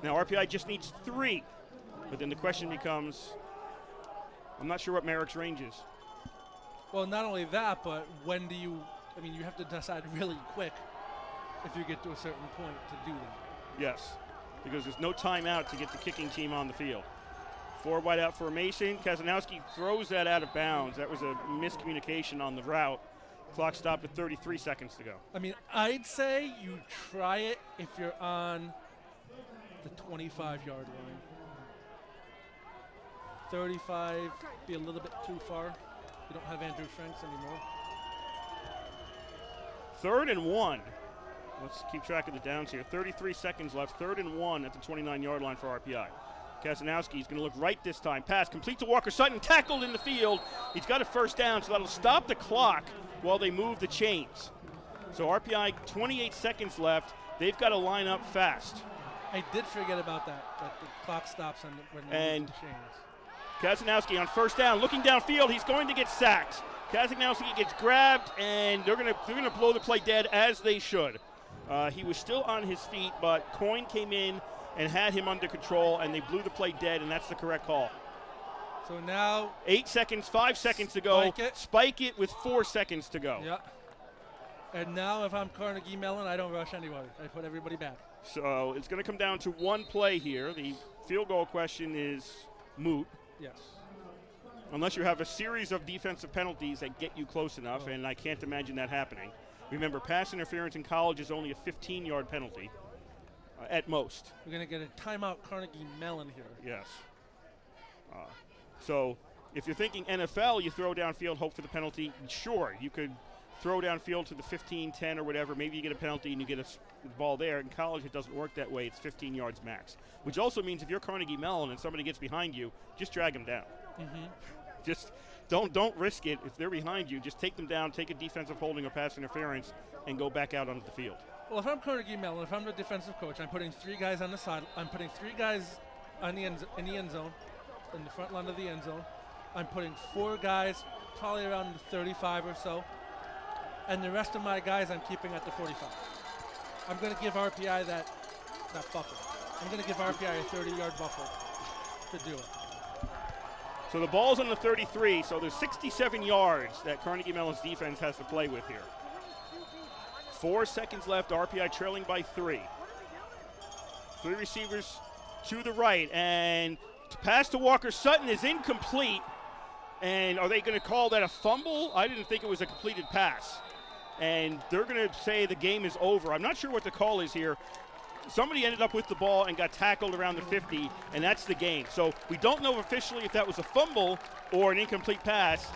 Now RPI just needs 3, but then the question becomes, I'm not sure what Merrick's range is. Well, not only that, but when do you, I mean, you have to decide really quick if you get to a certain point to do that. Yes, because there's no timeout to get the kicking team on the field. 4 wide out formation. Kazanowski throws that out of bounds. That was a miscommunication on the route. Clock stopped at 33 seconds to go. I mean, I'd say you try it if you're on the 25-yard line. 35 be a little bit too far. You don't have Andrew Franks anymore. 3rd and 1. Let's keep track of the downs here. 33 seconds left. 3rd and 1 at the 29-yard line for RPI. Kazanowski is going to look right this time. Pass complete to Walker Sutton. Tackled in the field. He's got a first down, so that'll stop the clock while they move the chains. So RPI, 28 seconds left. They've got to line up fast. I did forget about that the clock stops when they move the chains. Kazanowski on first down, looking downfield. He's going to get sacked. Kazanowski gets grabbed, and they're going to blow the play dead, as they should. He was still on his feet, but Coyne came in and had him under control, and they blew the play dead, and that's the correct call. So now 8 seconds, 5 seconds to go. Spike it with 4 seconds to go. Yeah. And now if I'm Carnegie Mellon, I don't rush anybody. I put everybody back. So it's going to come down to one play here. The field goal question is moot. Yes. Unless you have a series of defensive penalties that get you close enough, and I can't imagine that happening. Remember, pass interference in college is only a 15-yard penalty at most. We're going to get a timeout Carnegie Mellon here. Yes. So if you're thinking NFL, you throw downfield, hope for the penalty. Sure, you could throw downfield to the 15, 10, or whatever. Maybe you get a penalty and you get the ball there. In college, it doesn't work that way. It's 15 yards max, which also means if you're Carnegie Mellon and somebody gets behind you, just drag them down. Mm-hmm. Just don't risk it. If they're behind you, just take them down, take a defensive holding or pass interference, and go back out onto the field. Well, if I'm Carnegie Mellon, if I'm the defensive coach, I'm putting 3 guys on the side. I'm putting 3 guys on the in the end zone, in the front line of the end zone. I'm putting 4 guys probably around the 35 or so, and the rest of my guys I'm keeping at the 45. I'm going to give RPI that buffer. I'm going to give RPI a 30-yard buffer to do it. So the ball's on the 33, so there's 67 yards that Carnegie Mellon's defense has to play with here. 4 seconds left, RPI trailing by 3. 3 receivers to the right, and pass to Walker Sutton is incomplete. And are they going to call that a fumble? I didn't think it was a completed pass. And they're going to say the game is over. I'm not sure what the call is here. Somebody ended up with the ball and got tackled around the 50, and that's the game. So we don't know officially if that was a fumble or an incomplete pass.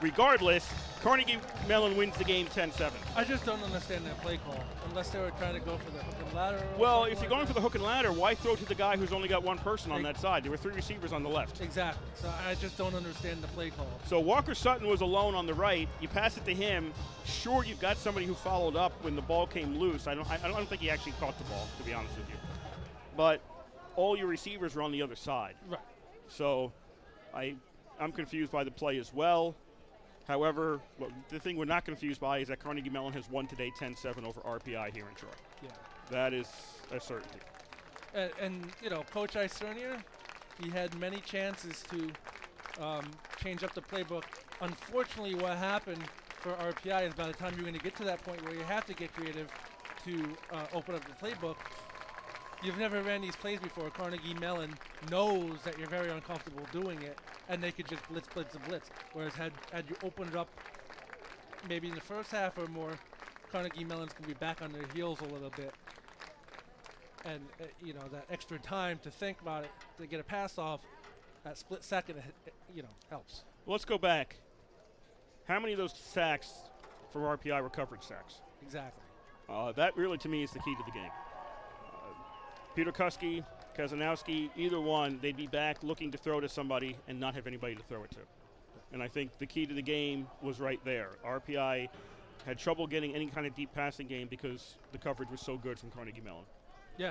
Regardless, Carnegie Mellon wins the game 10-7. I just don't understand that play call, unless they were trying to go for the hook and ladder. Well, if you're going for the hook and ladder, why throw to the guy who's only got one person on that side? There were 3 receivers on the left. Exactly. So I just don't understand the play call. So Walker Sutton was alone on the right. You pass it to him. Sure, you've got somebody who followed up when the ball came loose. I don't think he actually caught the ball, to be honest with you. But all your receivers are on the other side. Right. So I'm confused by the play as well. However, the thing we're not confused by is that Carnegie Mellon has won today 10-7 over RPI here in Troy. Yeah. That is a certainty. And Coach Isernier, he had many chances to change up the playbook. Unfortunately, what happened for RPI is by the time you're going to get to that point where you have to get creative to open up the playbook, you've never ran these plays before. Carnegie Mellon knows that you're very uncomfortable doing it, and they could just blitz, blitz, and blitz. Whereas had you opened it up maybe in the first half or more, Carnegie Mellon's going to be back on their heels a little bit. And, that extra time to think about it, to get a pass off, that split second, helps. Well, let's go back. How many of those sacks for RPI were coverage sacks? Exactly. That really, to me, is the key to the game. Peter Kuski, Kazanowski, either one, they'd be back looking to throw to somebody and not have anybody to throw it to. And I think the key to the game was right there. RPI had trouble getting any kind of deep passing game because the coverage was so good from Carnegie Mellon. Yeah.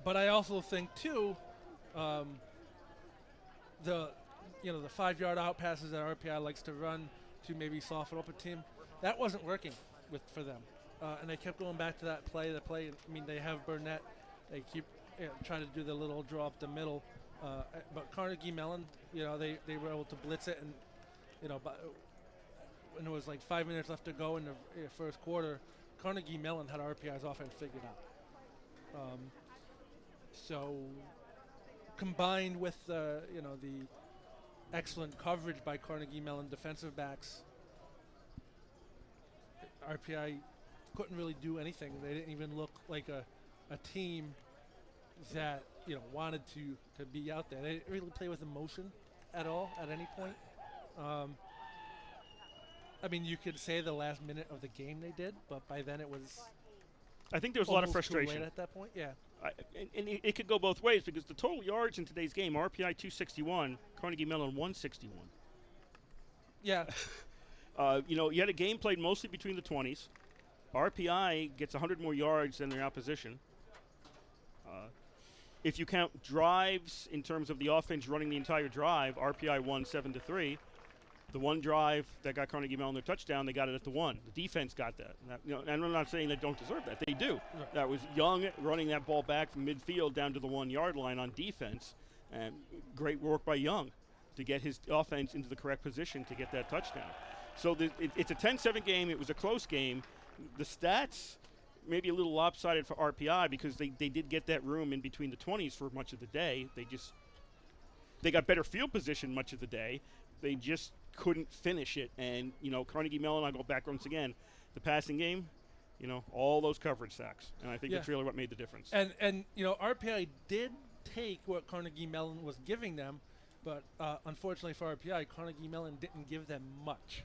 But I also think, too, the 5-yard out passes that RPI likes to run to maybe soften up a team, that wasn't working for them. And they kept going back to that play. I mean, they have Burnett. They keep try to do the little draw up the middle. But Carnegie Mellon, they were able to blitz it, and but when it was like 5 minutes left to go in the first quarter, Carnegie Mellon had RPI's offense figured out. So combined with the excellent coverage by Carnegie Mellon defensive backs, RPI couldn't really do anything. They didn't even look like a team that wanted to be out there. They didn't really play with emotion at all at any point. I mean, you could say the last minute of the game they did, but by then it was. I think there was a lot of almost too frustration late at that point. Yeah. And it could go both ways because the total yards in today's game, RPI 261, Carnegie Mellon 161. Yeah. You had a game played mostly between the 20s. RPI gets 100 more yards than their opposition. If you count drives in terms of the offense running the entire drive, RPI won 7-3. The one drive that got Carnegie Mellon their touchdown, they got it at the 1. The defense got that. And I'm not saying they don't deserve that. They do. Right. That was Young running that ball back from midfield down to the 1 yard line on defense. And great work by Young to get his offense into the correct position to get that touchdown. So it's a 10-7 game. It was a close game. The stats maybe a little lopsided for RPI because they did get that room in between the 20s for much of the day. They got better field position much of the day. They just couldn't finish it. And, Carnegie Mellon, I'll go back once again, the passing game, all those coverage sacks. And I think that's really what made the difference. And RPI did take what Carnegie Mellon was giving them, but unfortunately for RPI, Carnegie Mellon didn't give them much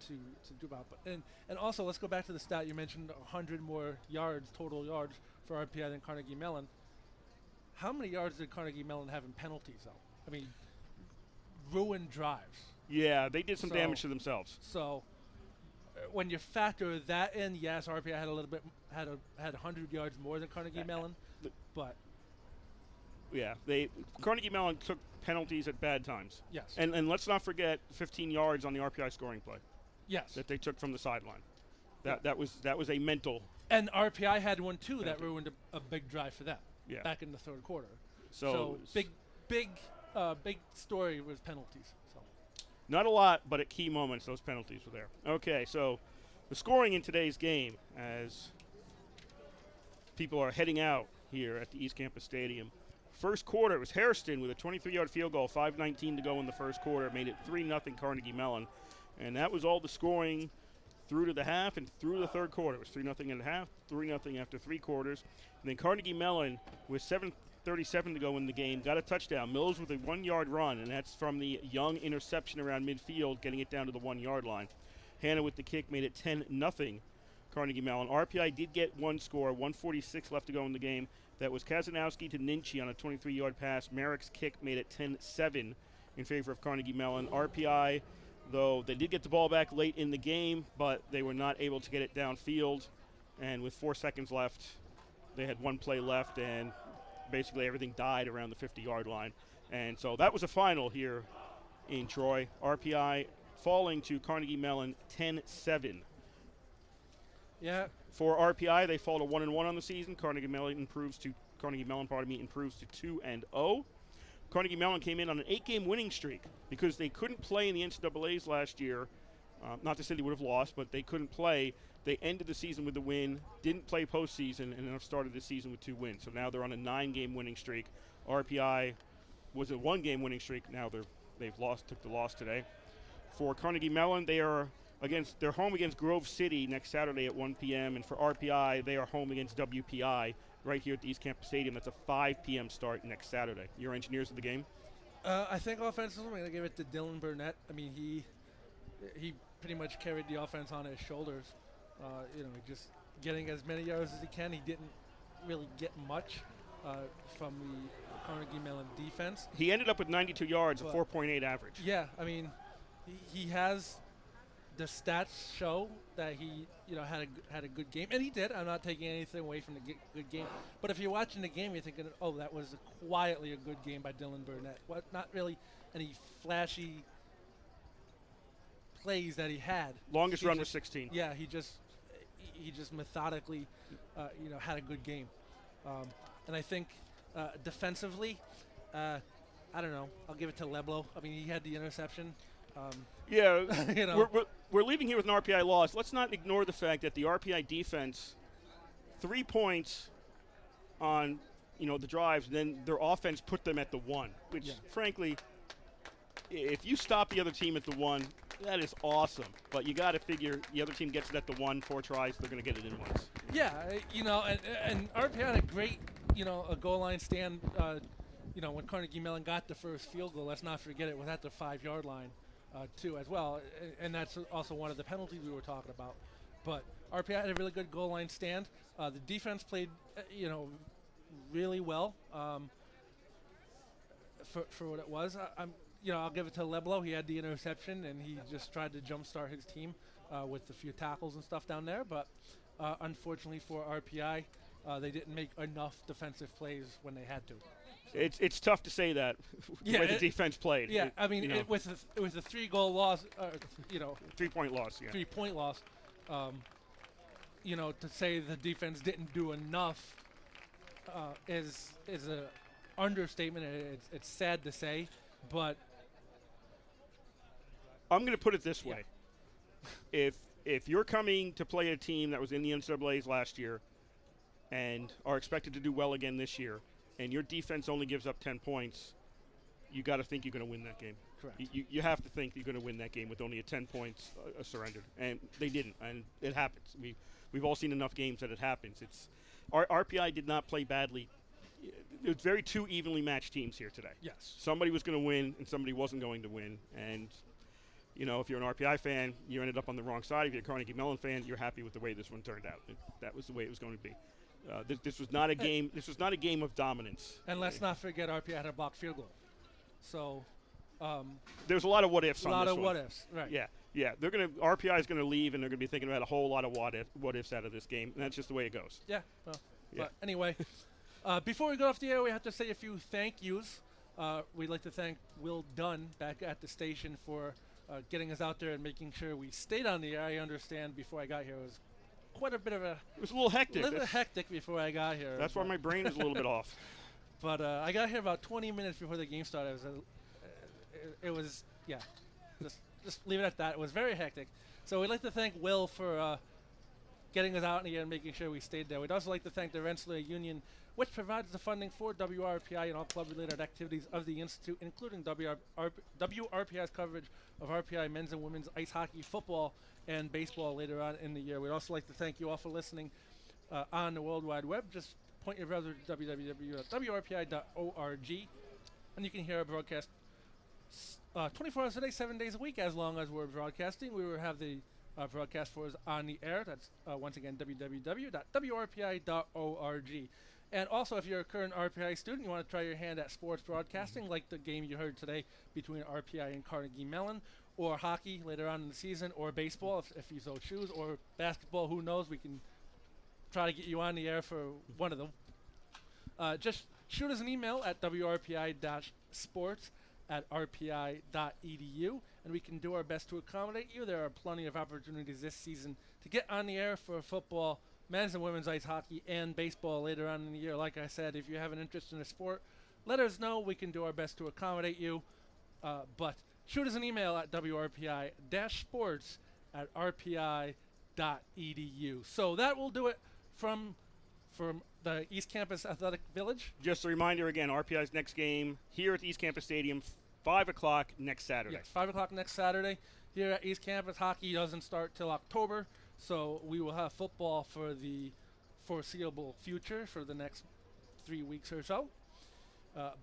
to do about. And also, let's go back to the stat you mentioned: 100 more total yards for RPI than Carnegie Mellon. How many yards did Carnegie Mellon have in penalties, though? I mean, ruined drives. Yeah, they did some damage to themselves. So when you factor that in, yes, RPI had a little bit had 100 yards more than Carnegie Mellon, but yeah, Carnegie Mellon took penalties at bad times. Yes, and let's not forget 15 yards on the RPI scoring play. Yes, that they took from the sideline. That was a mental. And RPI had one too that ruined a big drive for them. Yeah. Back in the third quarter. So big story was penalties. So. Not a lot, but at key moments, those penalties were there. Okay, so the scoring in today's game as people are heading out here at the East Campus Stadium. First quarter, it was Hairston with a 23-yard field goal, 5:19 to go in the first quarter, made it 3-0 Carnegie Mellon. And that was all the scoring through to the half and through the third quarter. It was 3-0 at half, 3-0 after 3 quarters. And then Carnegie Mellon, with 7:37 to go in the game, got a touchdown. Mills with a 1-yard run, and that's from the Young interception around midfield, getting it down to the 1-yard line. Hannah with the kick made it 10-0 Carnegie Mellon. RPI did get one score, 1:46 left to go in the game. That was Kazanowski to Ninchi on a 23-yard pass. Merrick's kick made it 10-7 in favor of Carnegie Mellon. RPI, though, they did get the ball back late in the game, but they were not able to get it downfield. And with 4 seconds left, they had one play left, and basically everything died around the 50-yard line. And so that was a final here in Troy. RPI falling to Carnegie Mellon 10-7. Yeah. For RPI, they fall to 1-1 on the season. Carnegie Mellon improves to 2-0. Carnegie Mellon came in on an 8-game winning streak because they couldn't play in the NCAAs last year. Not to say they would have lost, but they couldn't play. They ended the season with a win, didn't play postseason, and then have started the season with 2 wins. So now they're on a 9-game winning streak. RPI was a 1-game winning streak. Now took the loss today. For Carnegie Mellon, they're home against Grove City next Saturday at 1 p.m. And for RPI, they are home against WPI right here at the East Campus Stadium. That's a 5 p.m. start next Saturday. Your engineers of the game? I think offensively, I'm going to give it to Dylan Burnett. I mean, he pretty much carried the offense on his shoulders. Just getting as many yards as he can. He didn't really get much from the Carnegie Mellon defense. He ended up with 92 yards, a 4.8 average. Yeah, I mean, he has the stats show that he had a good game, and he did. I'm not taking anything away from the good game, but if you're watching the game, you're thinking, oh, that was quietly a good game by Dylan Burnett. Not really any flashy plays that he had. Longest run was 16. Yeah, he just methodically, had a good game. And I think defensively, I don't know. I'll give it to Leblo. I mean, he had the interception. Yeah, You know. we're leaving here with an RPI loss. Let's not ignore the fact that the RPI defense, 3 points on the drives, and then their offense put them at the 1, which frankly, if you stop the other team at the 1, that is awesome. But you got to figure the other team gets it at the 1, 4 tries, they're going to get it in once. Yeah, and RPI had a great, a goal line stand. When Carnegie Mellon got the first field goal, let's not forget it was at the 5-yard line, too, as well. And that's also one of the penalties we were talking about. But RPI had a really good goal line stand. The defense played, really well for what it was. I'll give it to Leblo. He had the interception, and he just tried to jumpstart his team with a few tackles and stuff down there. But unfortunately for RPI, they didn't make enough defensive plays when they had to. It's tough to say that the way the defense played. Yeah, I mean, it was a 3-goal loss, 3-point loss, yeah. 3-point loss. To say the defense didn't do enough is a understatement. It's sad to say, but I'm going to put it this way: if you're coming to play a team that was in the NCAA's last year and are expected to do well again this year, and your defense only gives up 10 points, you got to think you're going to win that game. Correct. You have to think you're going to win that game with only a 10 points surrendered, and they didn't, and it happens. We've all seen enough games that it happens. Our RPI did not play badly. It was very two evenly matched teams here today. Yes. Somebody was going to win, and somebody wasn't going to win. And if you're an RPI fan, you ended up on the wrong side. If you're a Carnegie Mellon fan, you're happy with the way this one turned out. That was the way it was going to be. This was not a game. This was not a game of dominance. And let's not forget RPI had a blocked field goal. So there's a lot of what ifs on this one. A lot of what ifs, right? Yeah. RPI is going to leave, and they're going to be thinking about a whole lot of what ifs out of this game, and that's just the way it goes. Yeah. Well, but anyway, before we go off the air, we have to say a few thank yous. We'd like to thank Will Dunn back at the station for getting us out there and making sure we stayed on the air. I understand before I got here it was quite a bit of It was a little hectic. Hectic before I got here. That's why my brain is a little bit off. But I got here about 20 minutes before the game started. It was just leave it at that. It was very hectic. So we'd like to thank Will for getting us out and making sure we stayed there. We'd also like to thank the Rensselaer Union, which provides the funding for WRPI and all club-related activities of the Institute, including WRPI's coverage of RPI men's and women's ice hockey, football, and baseball later on in the year. We'd also like to thank you all for listening on the World Wide Web. Just point your browser to www.wrpi.org, and you can hear our broadcast 24 hours a day, 7 days a week, as long as we're broadcasting. We will have the broadcast for us on the air. That's once again www.wrpi.org. And also, if you're a current RPI student, you want to try your hand at sports broadcasting, like the game you heard today between RPI and Carnegie Mellon, or hockey later on in the season, or baseball if you so choose, or basketball, who knows. We can try to get you on the air for one of them. Just shoot us an email at wrpi.sports@rpi.edu, and we can do our best to accommodate you. There are plenty of opportunities this season to get on the air for football, men's and women's ice hockey, and baseball later on in the year. Like I said, if you have an interest in a sport, let us know. We can do our best to accommodate you. But shoot us an email at wrpi-sports@rpi.edu. So that will do it from the East Campus Athletic Village. Just a reminder again, RPI's next game here at the East Campus Stadium, 5 o'clock next Saturday. Yes, 5 o'clock next Saturday here at East Campus. Hockey doesn't start till October, so we will have football for the foreseeable future for the next 3 weeks or so.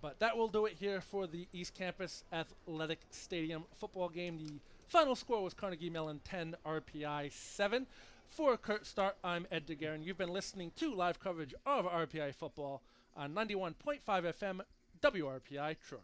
But that will do it here for the East Campus Athletic Stadium football game. The final score was Carnegie Mellon 10, RPI 7. For Kurt Stark, I'm Ed DeGuerin. You've been listening to live coverage of RPI football on 91.5 FM WRPI Troy.